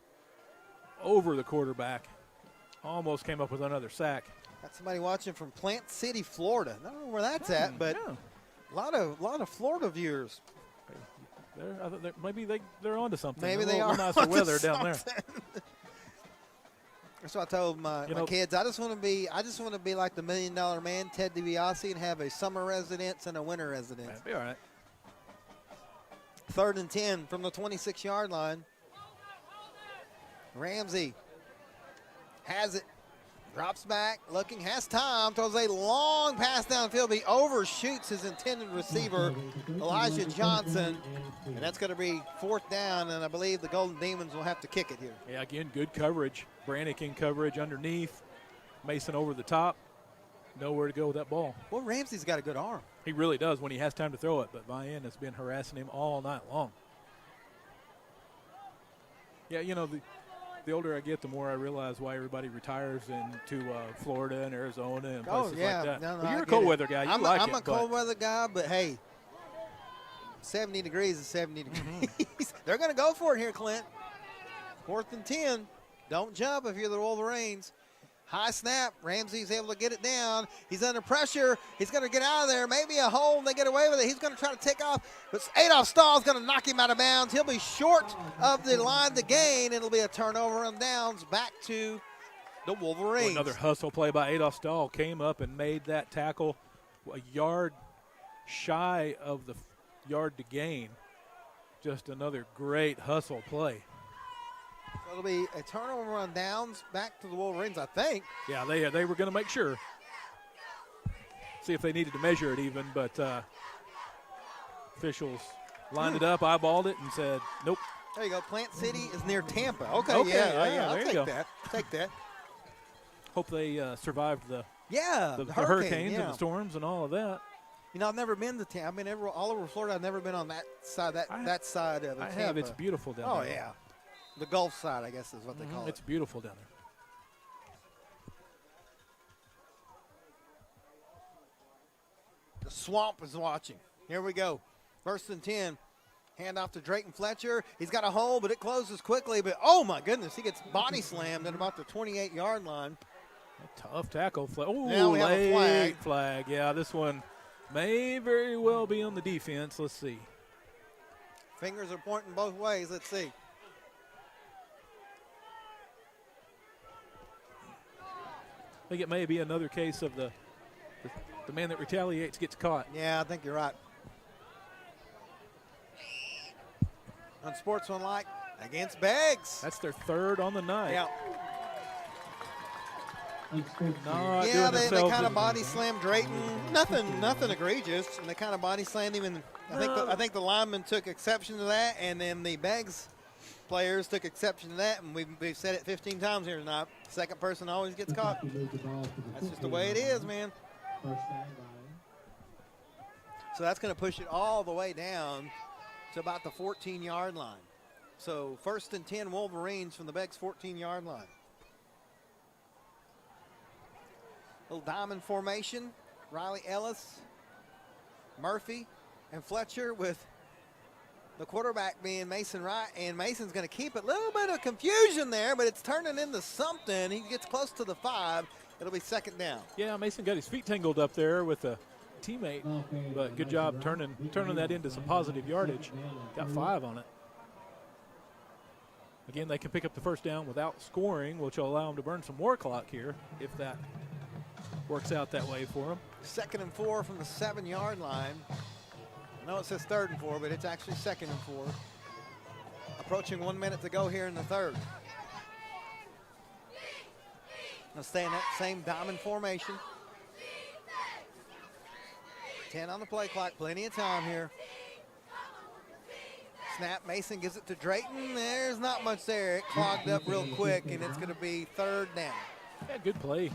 over the quarterback. Almost came up with another sack. Got somebody watching from Plant City, Florida. I don't know where that's at, but a lot of Florida viewers. Maybe they're onto something. Maybe they are. Nicer weather down there. That's what I told my kids. I just want to be like the $1 Million Man, Ted DiBiase, and have a summer residence and a winter residence. That'd be all right. 3rd and 10 from the 26-yard line. Ramsey has it. Drops back, looking, has time, throws a long pass downfield. He overshoots his intended receiver, Elijah Johnson, and that's going to be 4th down, and I believe the Golden Demons will have to kick it here. Yeah, again, good coverage. Brannick in coverage underneath. Mason over the top. Nowhere to go with that ball. Well, Ramsey's got a good arm. He really does when he has time to throw it, but Vian has been harassing him all night long. Yeah, you know, the older I get, the more I realize why everybody retires into Florida and Arizona and places like that. No, well, you're a cold weather guy. I'm a cold weather guy, but hey, 70 degrees is 70 degrees. They're going to go for it here, Clint. 4th and 10. Don't jump if you're the Wolverines. High snap. Ramsey's able to get it down. He's under pressure. He's going to get out of there. Maybe a hole, and they get away with it. He's going to try to take off. But Adolph Stahl's going to knock him out of bounds. He'll be short of the line to gain. It'll be a turnover on downs back to the Wolverines. Another hustle play by Adolph Stahl. Came up and made that tackle a yard shy of the yard to gain. Just another great hustle play. So it'll be a turnover on downs back to the Wolverines, I think. Yeah, they were going to make sure. See if they needed to measure it even, but officials lined it up, eyeballed it, and said, nope. There you go. Plant City is near Tampa. Okay, yeah, I'll take that. Take that. Hope they survived the hurricane, hurricanes and the storms and all of that. You know, I've never been to Tampa. I've been all over Florida. I've never been on that side, that side of it. I have. It's beautiful down there. Oh, yeah. The Gulf side, I guess, is what they call it. It's beautiful down there. The swamp is watching. Here we go. 1st and 10. Hand off to Drayton Fletcher. He's got a hole, but it closes quickly. But, oh, my goodness, he gets body slammed at about the 28-yard line. A tough tackle. Oh, now we have a flag. Yeah, this one may very well be on the defense. Let's see. Fingers are pointing both ways. Let's see. I think it may be another case of the man that retaliates gets caught. Yeah, I think you're right. Unsportsmanlike against Beggs. That's their 3rd on the night. Yeah. Yeah, they kind of body slammed Drayton. Nothing egregious. And they kind of body slammed him, and I think the lineman took exception to that, and then the Beggs players took exception to that, and we've said it 15 times here tonight. Second person always gets caught. That's just the way it is, man. So that's going to push it all the way down to about the 14-yard line. So 1st and 10 Wolverines from the Beggs 14-yard line. Little diamond formation. Riley Ellis, Murphy, and Fletcher with the quarterback being Mason Wright. And Mason's going to keep it. A little bit of confusion there, but it's turning into something. He gets close to the 5. It'll be 2nd down. Yeah, Mason got his feet tangled up there with a teammate, but good job turning that into some positive yardage. Got 5 on it. Again, they can pick up the 1st down without scoring, which will allow them to burn some more clock here if that works out that way for them. 2nd and 4 from the 7-yard line. I know it says 3rd and 4, but it's actually 2nd and 4. Approaching 1 minute to go here in the 3rd. Now stay in that same diamond formation. 10 on the play clock, plenty of time here. Snap, Mason gives it to Drayton. There's not much there. It clogged up real quick, and it's going to be 3rd down. Yeah, good play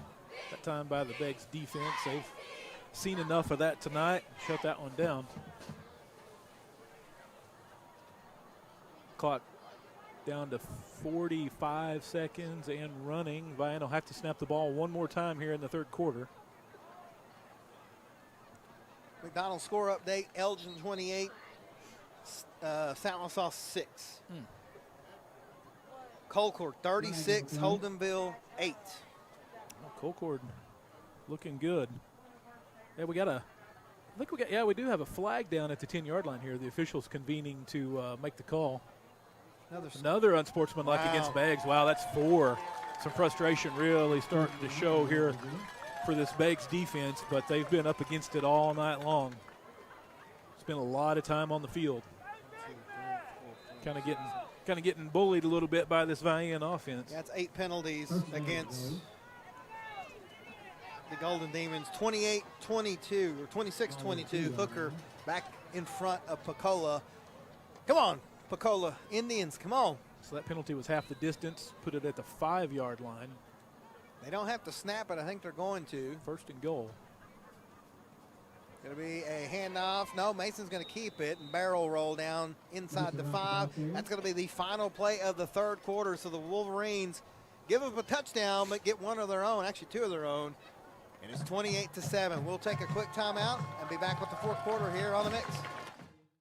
that time by the Beggs defense. They've seen enough of that tonight. Shut that one down. Clock down to 45 seconds and running. Vian will have to snap the ball one more time here in the 3rd quarter. McDonald's score update, Elgin 28, Sallisaw 6. Colcord 36, Holdenville 8. Colcord looking good. Yeah, we do have a flag down at the 10-yard line here. The officials convening to make the call. Another unsportsmanlike against Beggs. Wow, that's 4. Some frustration really starting to show here for this Beggs defense, but they've been up against it all night long. Spent a lot of time on the field. Kind of getting bullied a little bit by this Vian offense. That's 8 penalties against the Golden Demons. 28-22 or 26-22. Hooker back in front of Pecola. Come on, Pecola Indians, come on. So that penalty was half the distance, put it at the 5-yard line. They don't have to snap it. I think they're going to. 1st and goal. Going to be a handoff. No, Mason's going to keep it and barrel roll down inside the 5. That's going to be the final play of the 3rd quarter. So the Wolverines give up a touchdown, but get one of their own, actually 2 of their own. And it's 28-7. We'll take a quick timeout and be back with the 4th quarter here on The Mix.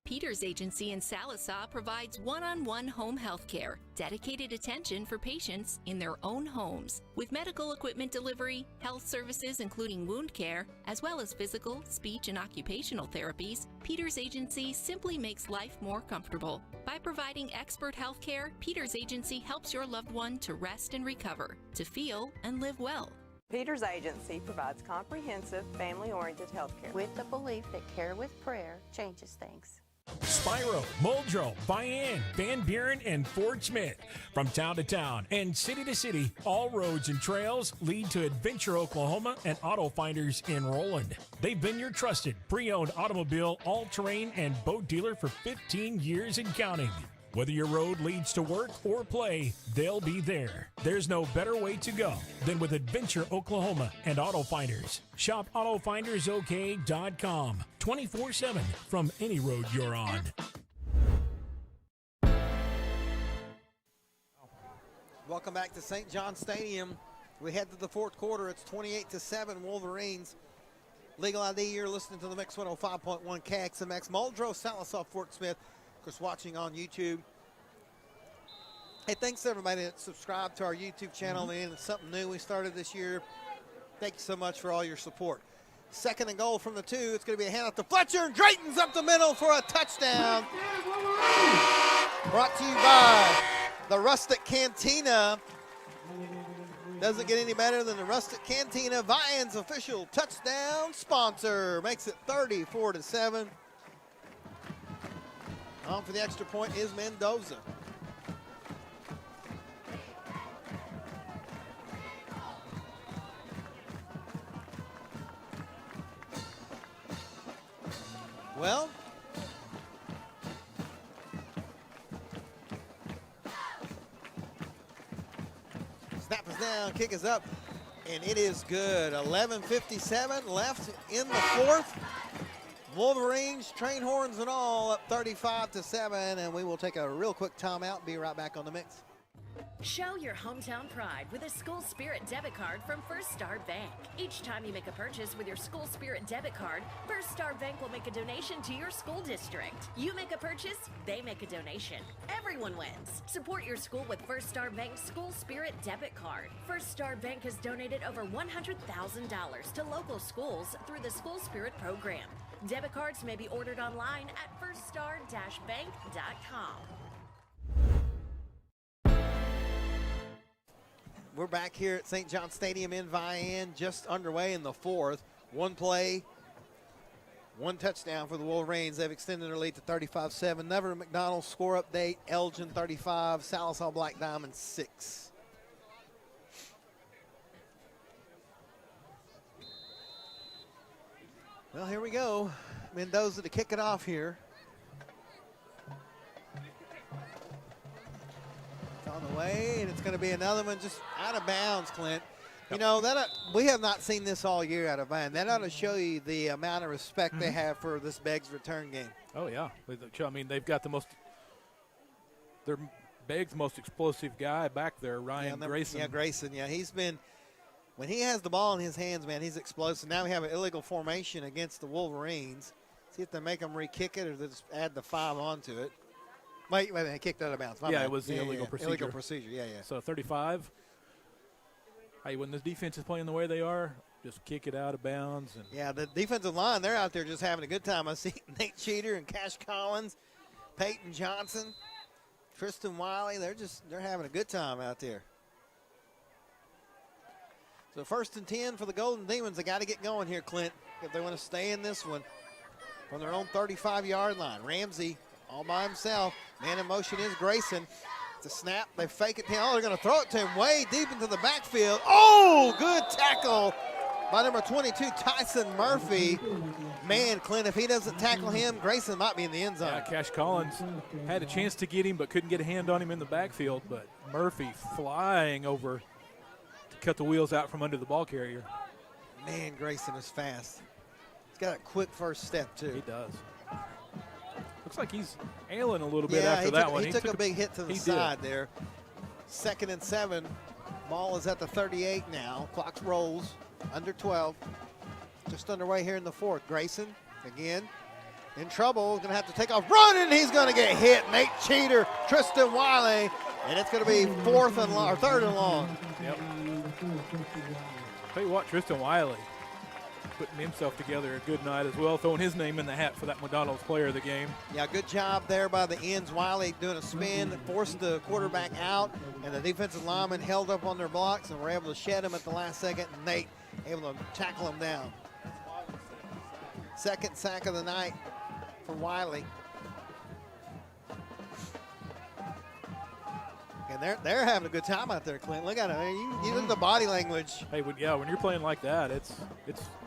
Peters Agency in Sallisaw provides one-on-one home health care, dedicated attention for patients in their own homes, with medical equipment delivery, health services including wound care, as well as physical, speech, and occupational therapies. Peters Agency simply makes life more comfortable. By providing expert health care, Peters Agency helps your loved one to rest and recover, to feel and live well. Peters Agency provides comprehensive, family-oriented health care with the belief that care with prayer changes things. Spyro, Muldrow, Vian, Van Buren, and Fort Smith. From town to town and city to city, all roads and trails lead to Adventure, Oklahoma and Auto Finders in Roland. They've been your trusted pre-owned automobile, all-terrain, and boat dealer for 15 years and counting. Whether your road leads to work or play, they'll be there. There's no better way to go than with Adventure, Oklahoma and Auto Finders. Shop AutoFindersOK.com 24/7 from any road you're on. Welcome back to St. John Stadium. We head to the 4th quarter. It's 28-7 Wolverines. Legal ID, you're listening to the Mix 105.1 KXMX. Muldrow, Sallisaw, Fort Smith. Of course, watching on YouTube. Hey, thanks to everybody that subscribed to our YouTube channel. And it's something new we started this year. Thank you so much for all your support. 2nd and goal from the 2. It's going to be a handoff to Fletcher, and Drayton's up the middle for a touchdown. Brought to you by the Rustic Cantina. Doesn't get any better than the Rustic Cantina, Vian's official touchdown sponsor. Makes it 34-7. On for the extra point is Mendoza. Well, snap is down, kick is up, and it is good. 11:57 left in the 4th. Wolverines, train horns and all, up 35-7, and we will take a real quick timeout. Be right back on the mix. Show your hometown pride with a School Spirit debit card from First Star Bank. Each time you make a purchase with your School Spirit debit card, First Star Bank will make a donation to your school district. You make a purchase, they make a donation. Everyone wins. Support your school with First Star Bank's School Spirit debit card. First Star Bank has donated over $100,000 to local schools through the School Spirit program. Debit cards may be ordered online at firststar-bank.com. We're back here at St. John Stadium in Vian, just underway in the fourth. One play, one touchdown for the Wolverines. They've extended their lead to 35-7. Never McDonald score update. Elgin 35, Sallisaw Black Diamond 6. Well, here we go. Mendoza to kick it off here. On the way, and it's going to be another one just out of bounds, Clint. You know, that we have not seen this all year out of Vian. That ought to show you the amount of respect they have for this Beggs return game. Oh, yeah. I mean, they've got their Beggs' most explosive guy back there, Ryan Grayson. Yeah, Grayson. Yeah, he's been, when he has the ball in his hands, man, he's explosive. Now we have an illegal formation against the Wolverines. See if they make them re-kick it or they just add the 5 onto it. Wait, they kicked out of bounds. Yeah, it was the illegal procedure. Illegal procedure, yeah. So 35. Hey, when this defense is playing the way they are, just kick it out of bounds. And yeah, the defensive line, they're out there just having a good time. I see Nate Cheater and Cash Collins, Peyton Johnson, Tristan Wiley. They're having a good time out there. So 1st and 10 for the Golden Demons. They got to get going here, Clint, if they want to stay in this one from their own 35-yard line. Ramsey all by himself. Man in motion is Grayson. It's a snap. They fake it down. Oh, they're going to throw it to him way deep into the backfield. Oh, good tackle by number 22, Tyson Murphy. Man, Clint, if he doesn't tackle him, Grayson might be in the end zone. Yeah, Cash Collins had a chance to get him but couldn't get a hand on him in the backfield. But Murphy flying over to cut the wheels out from under the ball carrier. Man, Grayson is fast. He's got a quick first step, too. He does. Looks like he's ailing a little bit after that one. He took a big hit to the side there. 2nd and 7. Ball is at the 38 now. Clock rolls. Under 12. Just underway here in the fourth. Grayson, again, in trouble. Going to have to take off running. He's going to get hit. Nate Cheater, Tristan Wiley. And it's going to be 3rd and long. Yep. Tell you what, Tristan Wiley putting himself together a good night as well, throwing his name in the hat for that McDonald's player of the game. Yeah, good job there by the ends. Wiley doing a spin that forced the quarterback out, and the defensive lineman held up on their blocks and were able to shed him at the last second, and Nate able to tackle him down. 2nd sack of the night for Wiley. And they're having a good time out there, Clint. Look at it. You look at the body language. Hey, when you're playing like that, it's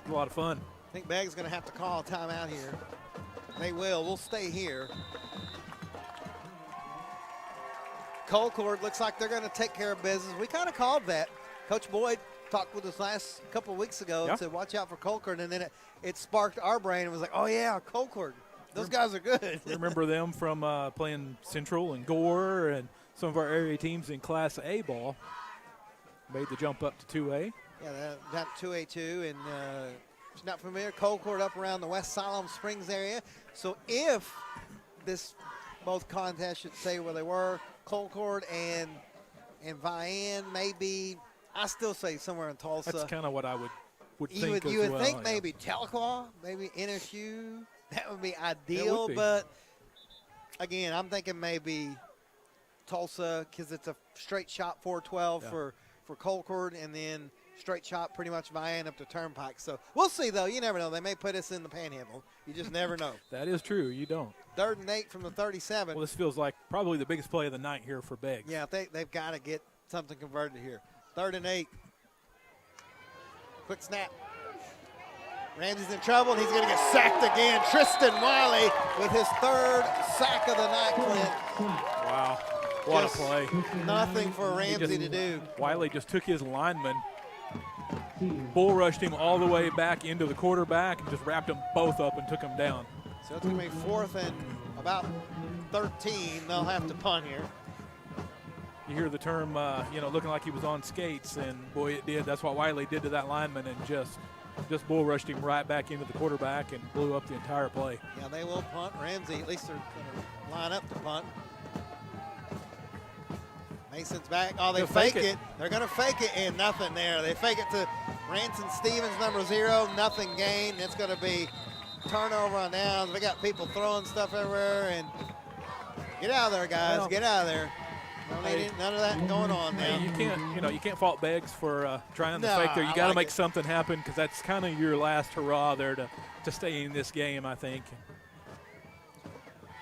a lot of fun. I think Beggs going to have to call a timeout here. They will. We'll stay here. Colcord looks like they're going to take care of business. We kind of called that. Coach Boyd talked with us last couple of weeks ago and said, watch out for Colcord. And then it sparked our brain and was like, oh, yeah, Colcord. Those guys are good. Remember them from playing Central and Gore and some of our area teams in Class A ball. Made the jump up to 2A. Yeah, down to 2A2. And if you're not familiar, Colcord up around the West Siloam Springs area. So if both contests should say where they were, Colcord and Vian, maybe, I still say somewhere in Tulsa. That's kind of what I would think You would think maybe Tahlequah, maybe NSU. That would be ideal, but again, I'm thinking maybe Tulsa because it's a straight shot 412 for Colcord, and then straight shot pretty much Vian up to Turnpike. So we'll see, though. You never know. They may put us in the Panhandle. You just never know. That is true. You don't. 3rd and 8 from the 37. Well, this feels like probably the biggest play of the night here for Beggs. Yeah, they've got to get something converted here. 3rd and 8. Quick snap. Ramsey's in trouble, and he's going to get sacked again. Tristan Wiley with his 3rd sack of the night, Clint. Wow. What a play. Nothing for Ramsey to do. Wiley just took his lineman, bull rushed him all the way back into the quarterback and just wrapped them both up and took them down. So it's going to be 4th and about 13. They'll have to punt here. You hear the term, looking like he was on skates, and boy, it did. That's what Wiley did to that lineman, and just bull rushed him right back into the quarterback and blew up the entire play. Yeah, they will punt. Ramsey, at least they're going to line up to punt. Mason's back. Oh, they fake it. They're going to fake it, and nothing there. They fake it to Ranson Stevens, number 0, nothing gained. It's going to be turnover on downs. We got people throwing stuff everywhere, and get out of there, guys. Get out of there. None of that going on now. You can't fault Beggs for trying to fake there. You got to make something happen because that's kind of your last hurrah there to stay in this game, I think.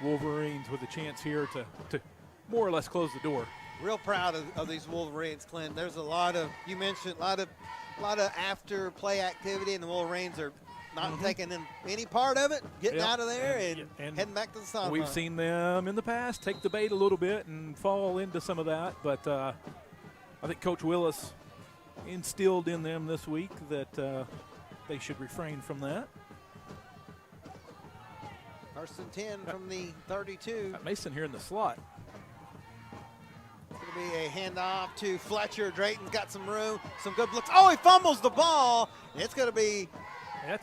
Wolverines with a chance here to more or less close the door. Real proud of these Wolverines, Clint. There's a lot of, you mentioned, a lot of after play activity, and the Wolverines are not taking in any part of it, getting out of there and heading back to the sideline. We've seen them in the past take the bait a little bit and fall into some of that, but I think Coach Willis instilled in them this week that they should refrain from that. 1st and 10 from the 32. Got Mason here in the slot. It's going to be a handoff to Fletcher. Drayton's got some room, some good looks. Oh, he fumbles the ball. It's going to be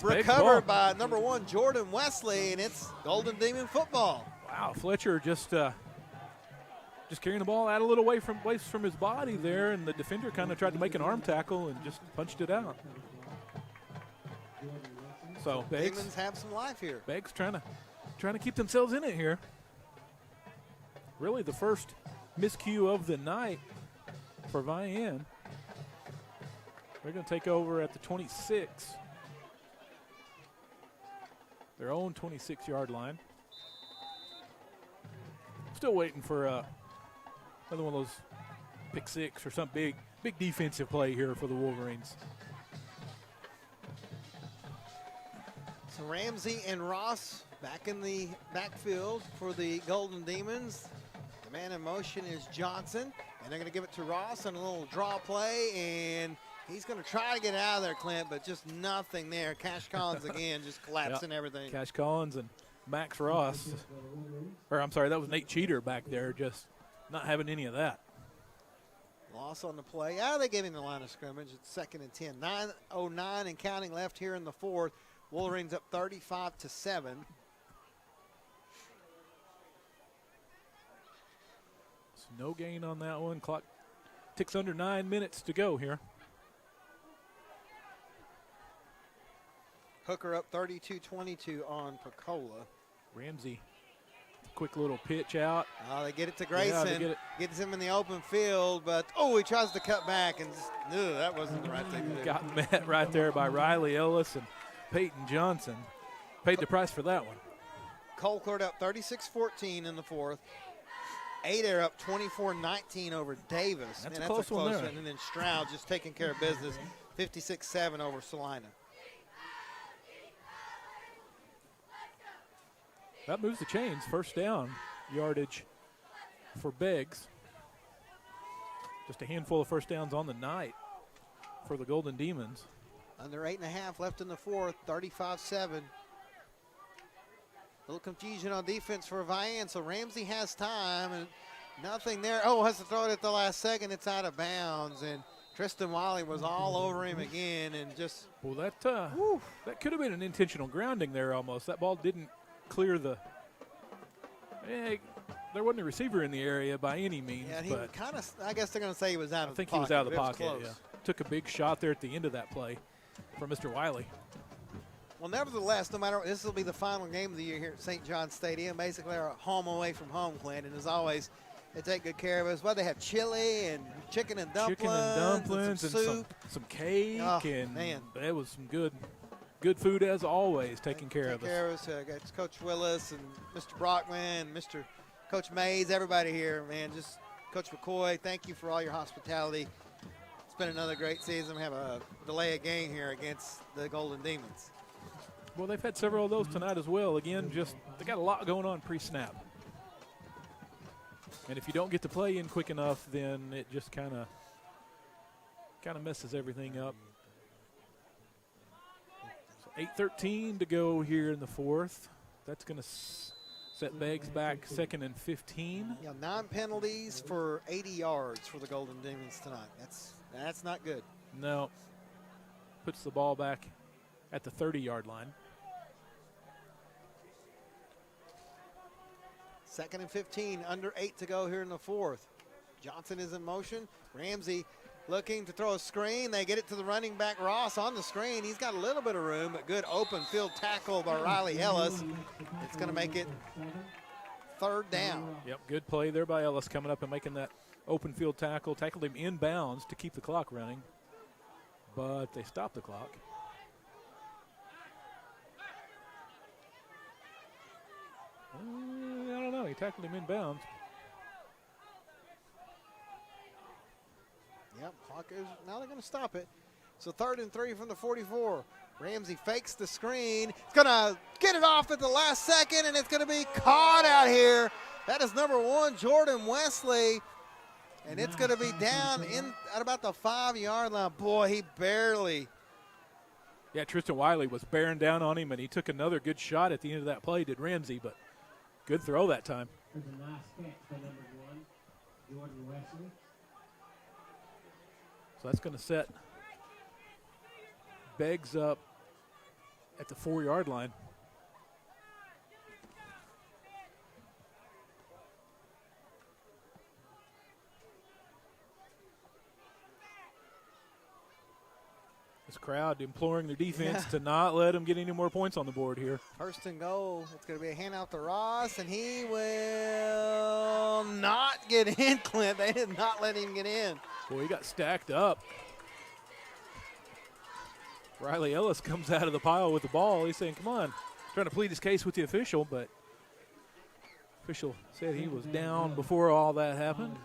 recovered by number 1, Jordan Wesley, and it's Golden Demon football. Wow, Fletcher just carrying the ball out a little way from his body there, and the defender kind of tried to make an arm tackle and just punched it out. So Beggs, Demons have some life here. Beggs trying to keep themselves in it here. Really the first miscue of the night for Vian. They're going to take over at the 26. Their own 26-yard line. Still waiting for another one of those pick six or some big defensive play here for the Wolverines. So Ramsey and Ross back in the backfield for the Golden Demons. The man in motion is Johnson, and they're going to give it to Ross on a little draw play, and he's going to try to get out of there, Clint, but just nothing there. Cash Collins again just collapsing everything. Cash Collins and Max Ross, or I'm sorry, that was Nate Cheater back there, just not having any of that. Loss on the play. They gave him the line of scrimmage. It's 2nd and 10. 9:09 and counting left here in the 4th. Wolverines up 35-7. So no gain on that one. Clock ticks under 9 minutes to go here. Hooker up 32-22 on Pecola. Ramsey, quick little pitch out. They get it to Grayson. Yeah, gets him in the open field, but he tries to cut back and just knew that wasn't the right thing to do. Got met right there by Riley Ellis and Peyton Johnson. Paid the price for that one. Colquitt up 36-14 in the 4th. Adair up 24-19 over Davis. That's a close one there. And then Stroud just taking care of business, 56-7 over Salina. That moves the chains. First down yardage for Beggs. Just a handful of first downs on the night for the Golden Demons. Under 8.5 left in the 4th, 35-7. A little confusion on defense for Vian, so Ramsey has time and nothing there. Has to throw it at the last second. It's out of bounds, and Tristan Wiley was all over him again and just. Well, that could have been an intentional grounding there almost. That ball didn't clear the. There wasn't a receiver in the area by any means. Yeah, he kind of. I guess they're going to say he was out of the pocket. I think he was out of the pocket. Yeah, took a big shot there at the end of that play from Mr. Wiley. Well, nevertheless, no matter what, this will be the final game of the year here at St. John Stadium. Basically, our home away from home, Clint. And as always, they take good care of us. Well, they have chili and chicken and dumplings, and soup, some cake, and man, it was some good food as always. Taking care of us. Got Coach Willis and Mr. Brockman, Mr. Coach Mays, everybody here, man. Just Coach McCoy, thank you for all your hospitality. It's been another great season. We have a delay of game here against the Golden Demons. Well, they've had several of those tonight as well. Again, they got a lot going on pre-snap. And if you don't get to play in quick enough, then it just kind of messes everything up. 8:13 to go here in the fourth. That's going to set Beggs back 2nd and 15. Yeah, 9 penalties for 80 yards for the Golden Demons tonight. That's not good. No. Puts the ball back at the 30-yard line. 2nd and 15, under 8 to go here in the fourth. Johnson is in motion. Ramsey looking to throw a screen. They get it to the running back, Ross, on the screen. He's got a little bit of room, but good open field tackle by Riley Ellis. It's going to make it 3rd down. Yep, good play there by Ellis coming up and making that open field tackle. Tackled him inbounds to keep the clock running, but they stopped the clock. I don't know. He tackled him inbounds. Yep, clock is, now they're going to stop it. So 3rd and 3 from the 44. Ramsey fakes the screen. It's going to get it off at the last second, and it's going to be caught out here. That is number 1, Jordan Wesley. And it's going to be down in at about the 5-yard line. Boy, he barely. Yeah, Tristan Wiley was bearing down on him, and he took another good shot at the end of that play, did Ramsey, but good throw that time. There's a nice catch by number 1, Jordan Wesley. So that's going to set Beggs up at the 4-yard line. This crowd imploring their defense to not let them get any more points on the board here. 1st and goal. It's going to be a handout to Ross, and he will not get in, Clint. They did not let him get in. Boy, he got stacked up. Riley Ellis comes out of the pile with the ball. He's saying, come on. Trying to plead his case with the official, but official said he was down before all that happened.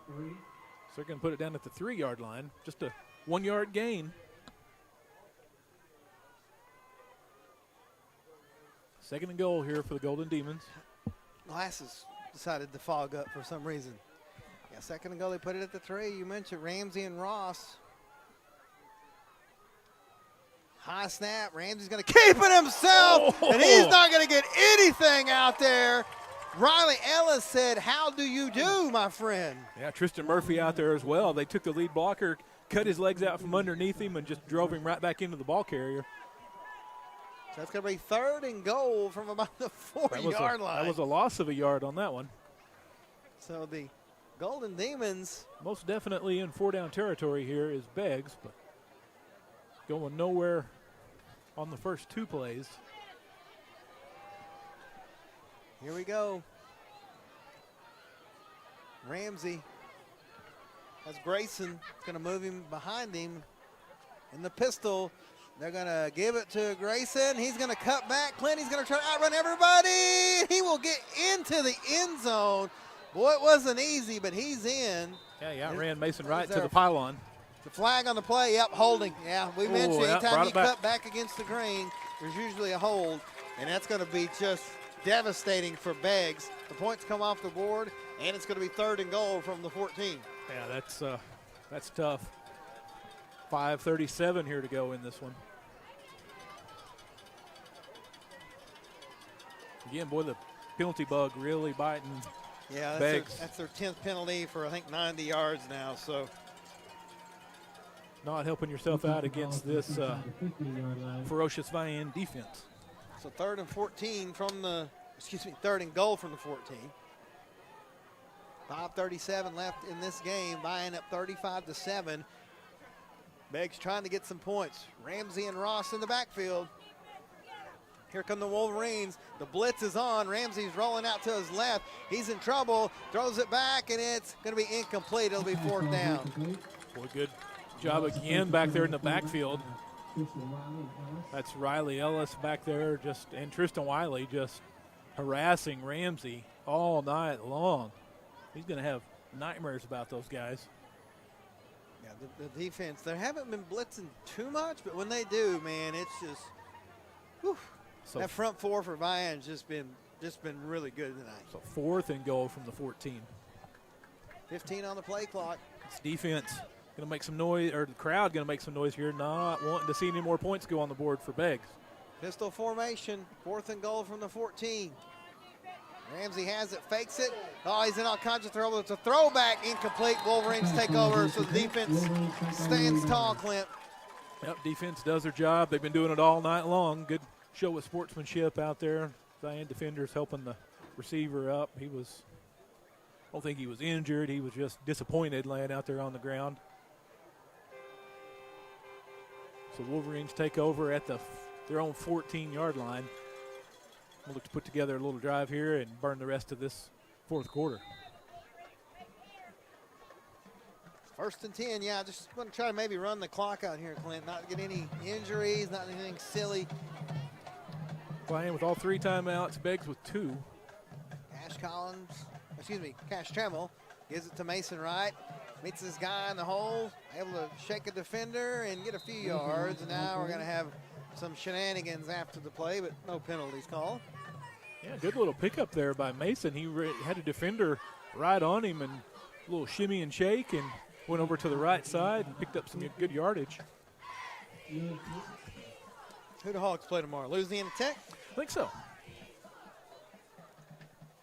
So they're going to put it down at the 3-yard line. Just a 1-yard gain. 2nd and goal here for the Golden Demons. Glasses decided to fog up for some reason. Yeah, 2nd and goal, they put it at the 3. You mentioned Ramsey and Ross. High snap. Ramsey's going to keep it himself, and he's not going to get anything out there. Riley Ellis said, how do you do, my friend? Yeah, Tristan Murphy out there as well. They took the lead blocker, cut his legs out from underneath him, and just drove him right back into the ball carrier. So that's going to be 3rd and goal from about the 4-yard line. That was a loss of a yard on that one. So the Golden Demons. Most definitely in 4-down territory here is Beggs, but going nowhere on the first 2 plays. Here we go. Ramsey has Grayson. Going to move him behind him in the pistol. They're going to give it to Grayson. He's going to cut back. Clint, he's going to try to outrun everybody. He will get into the end zone. Boy, it wasn't easy, but he's in. Yeah, he outran Mason Wright to the pylon. The flag on the play, yep, holding. Yeah, we mentioned anytime you cut back against the green, there's usually a hold, and that's going to be just devastating for Beggs. The points come off the board, and it's going to be 3rd and goal from the 14. Yeah, that's tough. 5:37 here to go in this one. Again, boy, the penalty bug really biting. Yeah, that's their 10th penalty for, I think, 90 yards now. So not helping yourself out against this ferocious Vian defense. So 3rd and 14 from the, 3rd and goal from the 14. 5:37 left in this game. Vian up 35-7. Beggs trying to get some points. Ramsey and Ross in the backfield. Here come the Wolverines. The blitz is on. Ramsey's rolling out to his left. He's in trouble. Throws it back, and it's going to be incomplete. It'll be 4th down. Boy, good job again back there in the backfield. That's Riley Ellis back there, and Tristan Wiley just harassing Ramsey all night long. He's going to have nightmares about those guys. Yeah, the defense, they haven't been blitzing too much, but when they do, man, it's just, whew. So that front 4 for Vian's just been really good tonight. So 4th and goal from the 14. 15 on the play clock. It's defense going to make some noise, or the crowd going to make some noise here, not wanting to see any more points go on the board for Beggs. Pistol formation, 4th and goal from the 14. Ramsey has it, fakes it. Oh, he's in all kinds of trouble. It's a throwback, incomplete. Wolverines take over, so the defense stands tall, Clint. Yep, defense does their job. They've been doing it all night long. Good show of sportsmanship out there. Vian defenders helping the receiver up. I don't think he was injured. He was just disappointed laying out there on the ground. So Wolverines take over at their own 14-yard line. We'll look to put together a little drive here and burn the rest of this 4th quarter. 1st and 10, yeah, just want to try to maybe run the clock out here, Clint, not get any injuries, not anything silly. Playing with all 3 timeouts, Beggs with 2. Cash Trammell gives it to Mason Wright, meets this guy in the hole, able to shake a defender and get a few yards, and now we're going to have some shenanigans after the play, but no penalties called. Yeah, good little pickup there by Mason. He had a defender right on him and a little shimmy and shake and went over to the right side and picked up some good yardage. Who the Hogs play tomorrow? Louisiana Tech? I think so.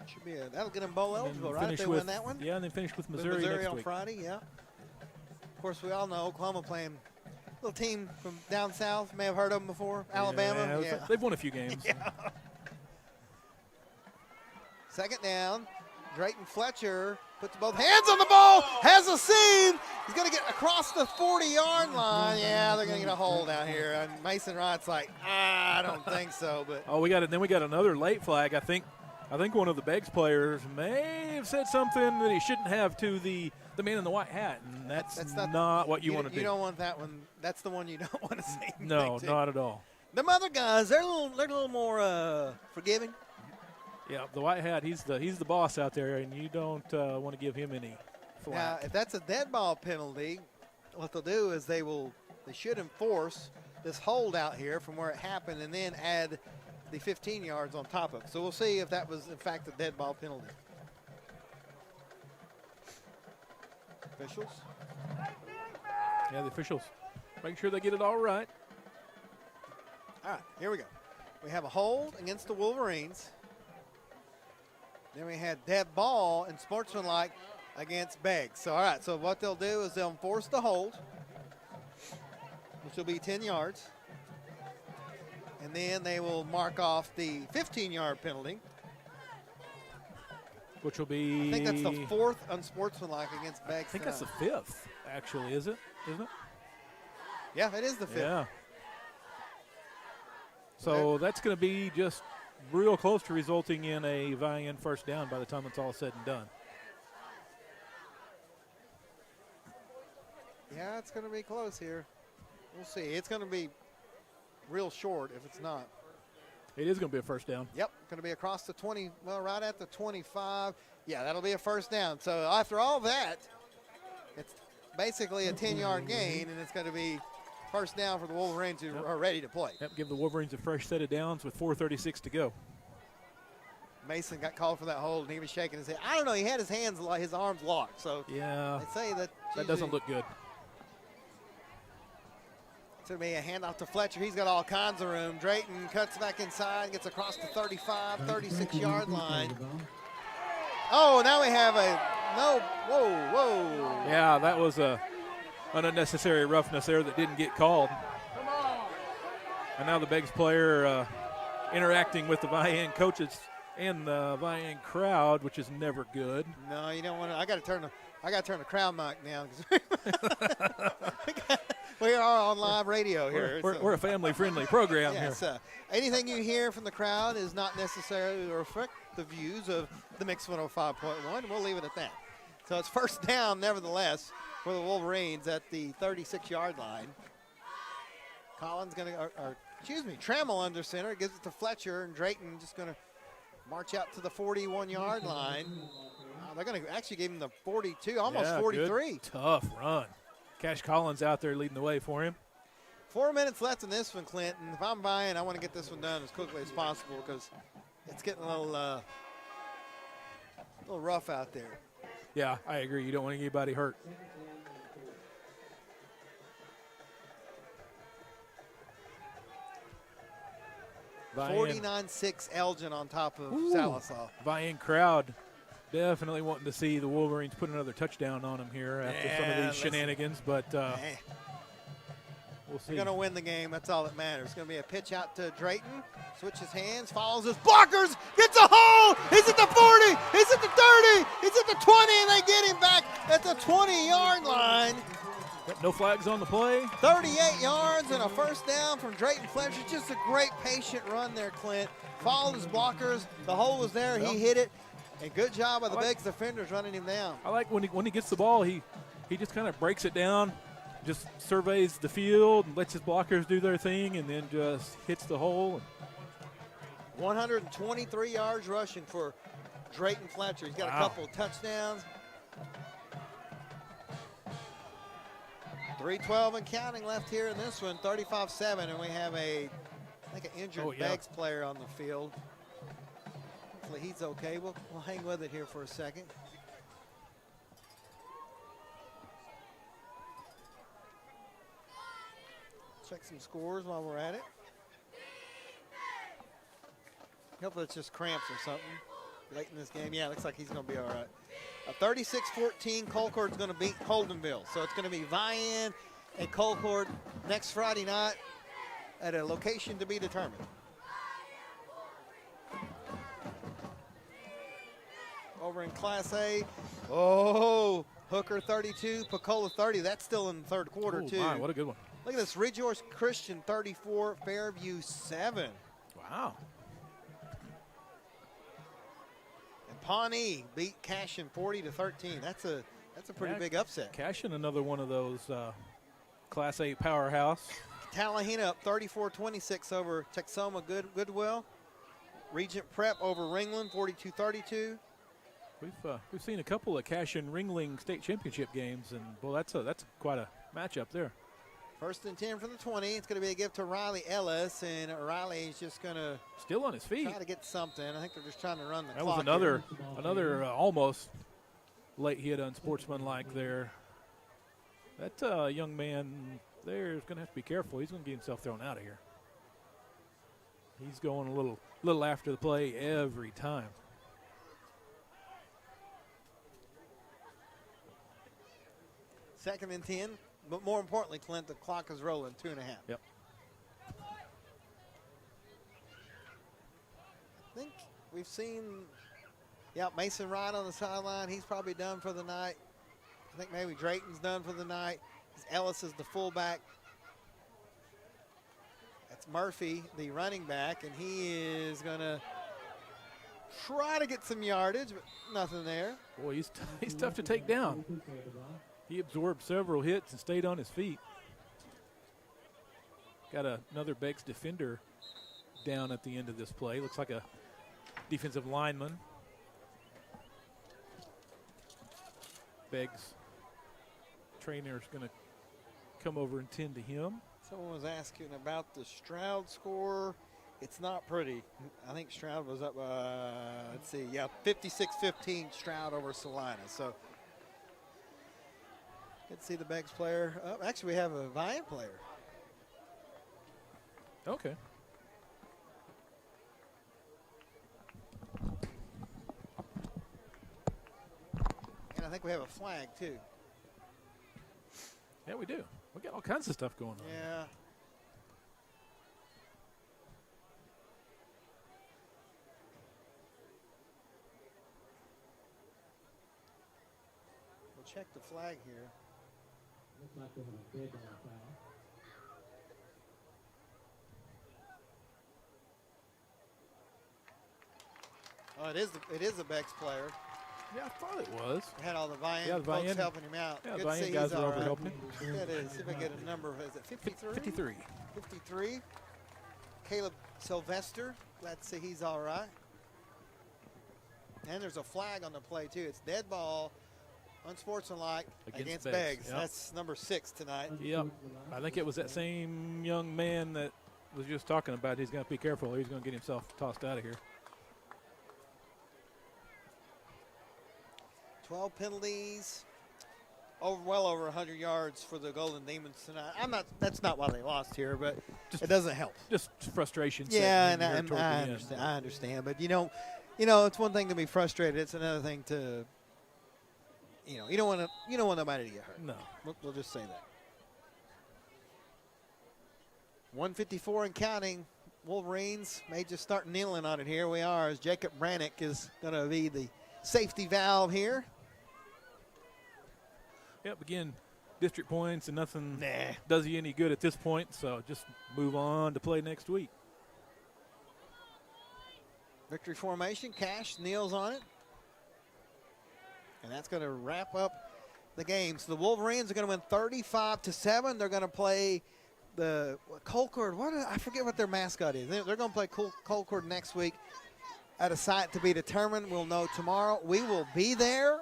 Should be that'll get them bowl eligible, right? If they win that one? Yeah, and then finish with Missouri next on week. Friday, yeah. Of course, we all know Oklahoma playing a little team from down south. May have heard of them before. Alabama. Yeah. They've won a few games. Yeah. 2nd down. Drayton Fletcher puts both hands on the ball, has a seam. He's going to get across the 40-yard line. Yeah, they're going to get a hold out here. And Mason Wright's like, I don't think so. But we got another late flag. I think one of the Beggs players may have said something that he shouldn't have to the man in the white hat, and that's not what you want to do. You don't want that one. That's the one you don't want to see. No, not at all. Them other guys, they're a little more forgiving. Yeah, the white hat, he's the boss out there, and you don't want to give him any flack. Now, if that's a dead ball penalty, what they'll do is they should enforce this hold out here from where it happened and then add the 15 yards on top of it. So we'll see if that was, in fact, a dead ball penalty. Officials? Yeah, the officials. Make sure they get it all right. All right, here we go. We have a hold against the Wolverines. Then we had dead ball and sportsmanlike against Beggs. So, all right, so what they'll do is they'll enforce the hold, which will be 10 yards. And then they will mark off the 15-yard penalty. Which will be... I think that's the 4th unsportsmanlike against Beggs. I think that's the 5th, actually, isn't it? Yeah, it is the 5th. Yeah. So that's going to be just real close to resulting in a Vian first down by the time it's all said and done. Yeah, it's going to be close here. We'll see. It's going to be real short if it's not. It is going to be a first down. Yep, going to be across the 20, well, right at the 25. Yeah, that'll be a first down. So after all that, it's basically a 10-yard gain, and it's going to be first down for the Wolverines who are ready to play. Yep, give the Wolverines a fresh set of downs with 4:36 to go. Mason got called for that hold, and he was shaking his head. I don't know. He had his arms locked. So yeah, they say that doesn't look good. It's going to be a handoff to Fletcher. He's got all kinds of room. Drayton cuts back inside, gets across the 35, 36-yard line. Oh, now we have whoa. Yeah, that was an unnecessary roughness there that didn't get called. And now the Beggs player interacting with the Vian coaches and the Vian crowd, which is never good. No, you don't want to. I got to turn the crowd mic down. We are on live radio here. We're a family-friendly program here. Anything you hear from the crowd is not necessarily to reflect the views of the Mix 105.1. We'll leave it at that. So it's first down, nevertheless, for the Wolverines at the 36-yard line. Trammell under center, gives it to Fletcher, and Drayton just going to march out to the 41-yard line. They're going to actually give him the 42, almost 43. Good, tough run. Cash Collins out there leading the way for him. 4 minutes left in this one, Clinton. If I'm buying, I want to get this one done as quickly as possible because it's getting a little rough out there. Yeah, I agree. You don't want anybody hurt. 49-6 Elgin on top of Sallisaw. Vian crowd definitely wanting to see the Wolverines put another touchdown on them here after some of these shenanigans, but we'll see. They're going to win the game. That's all that matters. It's going to be a pitch out to Drayton. Switches hands, follows his blockers, gets a hole. He's at the 40. He's at the 30. He's at the 20, and they get him back at the 20-yard line. No flags on the play. 38 yards and a first down from Drayton Fletcher. Just a great patient run there, Clint. Followed his blockers. The hole was there. He hit it. And good job by the Beggs defenders running him down. I like when he gets the ball, he just kind of breaks it down, just surveys the field and lets his blockers do their thing, and then just hits the hole. 123 yards rushing for Drayton Fletcher. He's got a couple of touchdowns. 3:12 and counting left here in this one, 35-7, and we have I think an injured Beggs player on the field. Hopefully he's okay. We'll hang with it here for a second. Check some scores while we're at it. Hopefully it's just cramps or something late in this game. Yeah, looks like he's going to be all right. A 36-14, Colcord's going to beat Holdenville. So it's going to be Vian and Colcord next Friday night at a location to be determined. Over in Class A, Hooker 32, Pecola 30. That's still in the third quarter, too. My, what a good one. Look at this, Rejoice Christian 34, Fairview 7. Wow. And Pawnee beat Cashion 40-13. That's a pretty big upset. Cashion, another one of those Class A powerhouse. Tallahena up 34-26 over Texoma Goodwill. Regent Prep over Ringland 42-32. We've seen a couple of Cashion Ringling state championship games, and well, that's quite a matchup there. 1st and 10 from the 20. It's going to be a give to Riley Ellis, and Riley's just going to still on his feet. Try to get something. I think they're just trying to run the clock. That was another almost late hit unsportsmanlike there. That young man there is going to have to be careful. He's going to get himself thrown out of here. He's going a little after the play every time. Second and 10, but more importantly, Clint, the clock is rolling, 2.5. Yep. I think we've seen, Mason Wright on the sideline. He's probably done for the night. I think maybe Drayton's done for the night. Ellis is the fullback. That's Murphy, the running back, and he is going to try to get some yardage, but nothing there. Boy, he's tough to take down. He absorbed several hits and stayed on his feet. Got another Beggs defender down at the end of this play. Looks like a defensive lineman. Beggs trainer is going to come over and tend to him. Someone was asking about the Stroud score. It's not pretty. I think Stroud was up, 56-15 Stroud over Salina. So good to see the Beggs player. Actually, we have a Vian player. Okay. And I think we have a flag, too. Yeah, we do. We got all kinds of stuff going on. Yeah. We'll check the flag here. Looks like we have a big foul. Oh, it is a Beggs player. Yeah, I thought it was. We had all the Vian folks helping him out. Yeah, good Vian guys are over helping him. Yeah, it is. See if I get a number. Is it 53? 53. 53. Caleb Sylvester. Glad to see he's all right. And there's a flag on the play, too. It's dead ball, unsportsmanlike, against Beggs. Yep. That's number 6 tonight. Yep. I think it was that same young man that was just talking about. He's going to be careful. He's going to get himself tossed out of here. 12 penalties. well over 100 yards for the Golden Demons tonight. That's not why they lost here, but it doesn't help. Just frustration. Yeah, and I understand. But you know, it's one thing to be frustrated. It's another thing to, you don't want nobody to get hurt. No, we'll just say that. 154 and counting. Wolverines may just start kneeling on it. Here we are as Jacob Brannick is going to be the safety valve here. Yep, again, district points and nothing does you any good at this point, so just move on to play next week. Victory formation, Cash kneels on it. And that's going to wrap up the game. So the Wolverines are going to win 35-7. They're going to play the Colcord. I forget what their mascot is. They're going to play Colcord next week at a site to be determined. We'll know tomorrow. We will be there.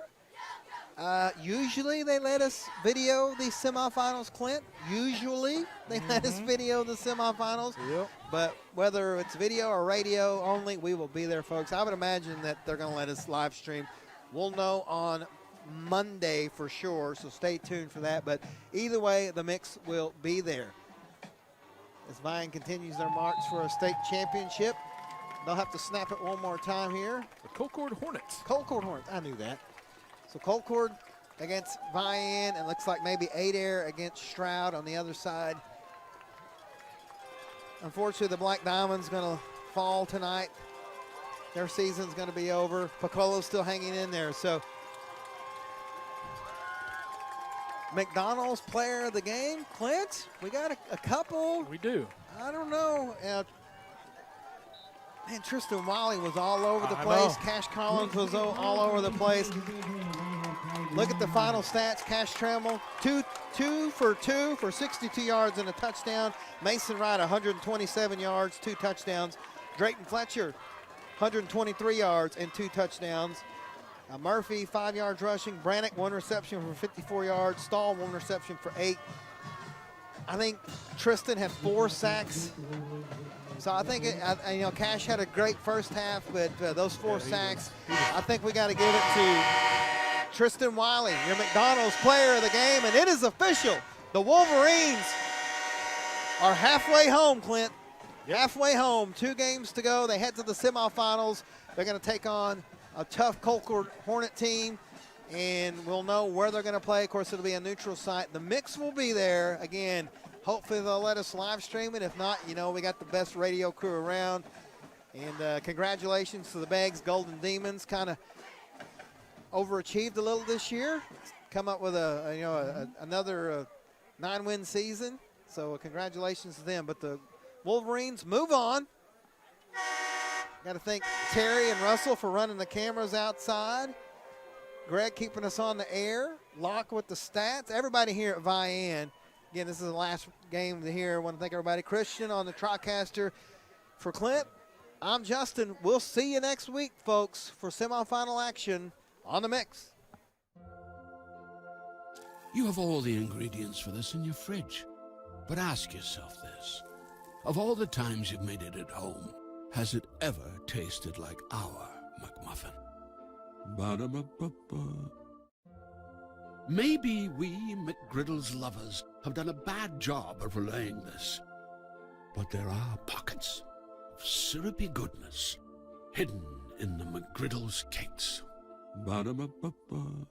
Usually they let us video the semifinals, Clint. Usually they let us video the semifinals. Yep. But whether it's video or radio only, we will be there, folks. I would imagine that they're going to let us live stream. We'll know on Monday for sure, so stay tuned for that. But either way, the mix will be there. As Vian continues their march for a state championship, they'll have to snap it one more time here. The Colcord Hornets. Colcord Hornets, I knew that. So Colcord against Vian, and looks like maybe 8 Air against Stroud on the other side. Unfortunately, the Black Diamond's going to fall tonight. Their season's going to be over. Picolo's still hanging in there. So McDonald's player of the game, Clint. We got a couple. We do. I don't know. Man, Tristan Wiley was all over the place. Cash Collins was all over the place. Look at the final stats. Cash Trammell, 2 for 2 for 62 yards and a touchdown. Mason Wright, 127 yards, 2 touchdowns. Drayton Fletcher, 123 yards and 2 touchdowns. Murphy, 5 yards rushing. Brannick, 1 reception for 54 yards. Stahl, 1 reception for 8. I think Tristan had 4 sacks. So I think, Cash had a great first half, but those 4 sacks, I think we got to give it to Tristan Wiley, your McDonald's player of the game, and it is official. The Wolverines are halfway home, Clint. Halfway home. 2 games to go. They head to the semifinals. They're going to take on a tough Colcord Hornet team, and we'll know where they're going to play. Of course, it'll be a neutral site. The mix will be there. Again, hopefully they'll let us live stream it. If not, we got the best radio crew around. And congratulations to the Bags Golden Demons. Kind of overachieved a little this year. Come up with another 9-win season. So congratulations to them. But the Wolverines move on. Got to thank Terry and Russell for running the cameras outside. Greg keeping us on the air. Locke with the stats. Everybody here at Vian. Again, this is the last game here. I want to thank everybody. Christian on the TriCaster. For Clint, I'm Justin. We'll see you next week, folks, for semifinal action on the mix. You have all the ingredients for this in your fridge. But ask yourself this. Of all the times you've made it at home, has it ever tasted like our McMuffin? Ba-da-ba-ba-ba. Maybe we McGriddles lovers have done a bad job of relaying this, but there are pockets of syrupy goodness hidden in the McGriddles cakes. Ba-da-ba-ba-ba.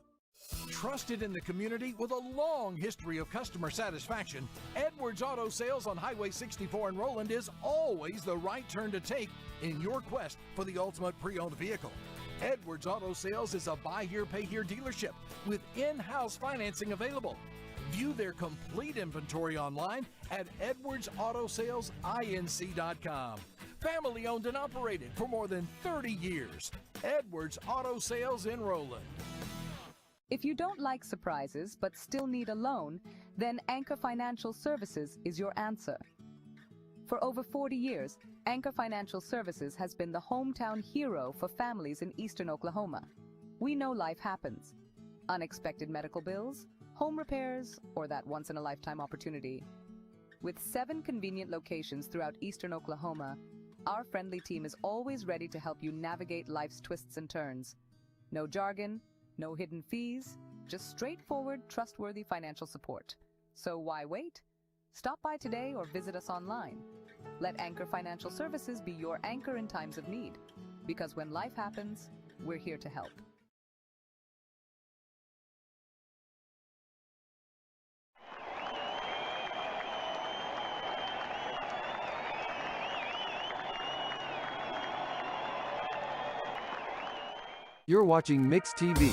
Trusted in the community with a long history of customer satisfaction, Edwards Auto Sales on Highway 64 in Roland is always the right turn to take in your quest for the ultimate pre-owned vehicle. Edwards Auto Sales is a buy here, pay here dealership with in-house financing available. View their complete inventory online at edwardsautosalesinc.com. Family owned and operated for more than 30 years. Edwards Auto Sales in Roland. If you don't like surprises but still need a loan, then Anchor Financial Services is your answer. For over 40 years, Anchor Financial Services has been the hometown hero for families in eastern Oklahoma. We know life happens. Unexpected medical bills, home repairs, or that once-in-a-lifetime opportunity. With 7 convenient locations throughout eastern Oklahoma, our friendly team is always ready to help you navigate life's twists and turns. No jargon, no hidden fees, Just straightforward, trustworthy financial support. So why wait? Stop by today or visit us online. Let Anchor Financial Services be your anchor in times of need. Because when life happens, we're here to help. You're watching Mix TV.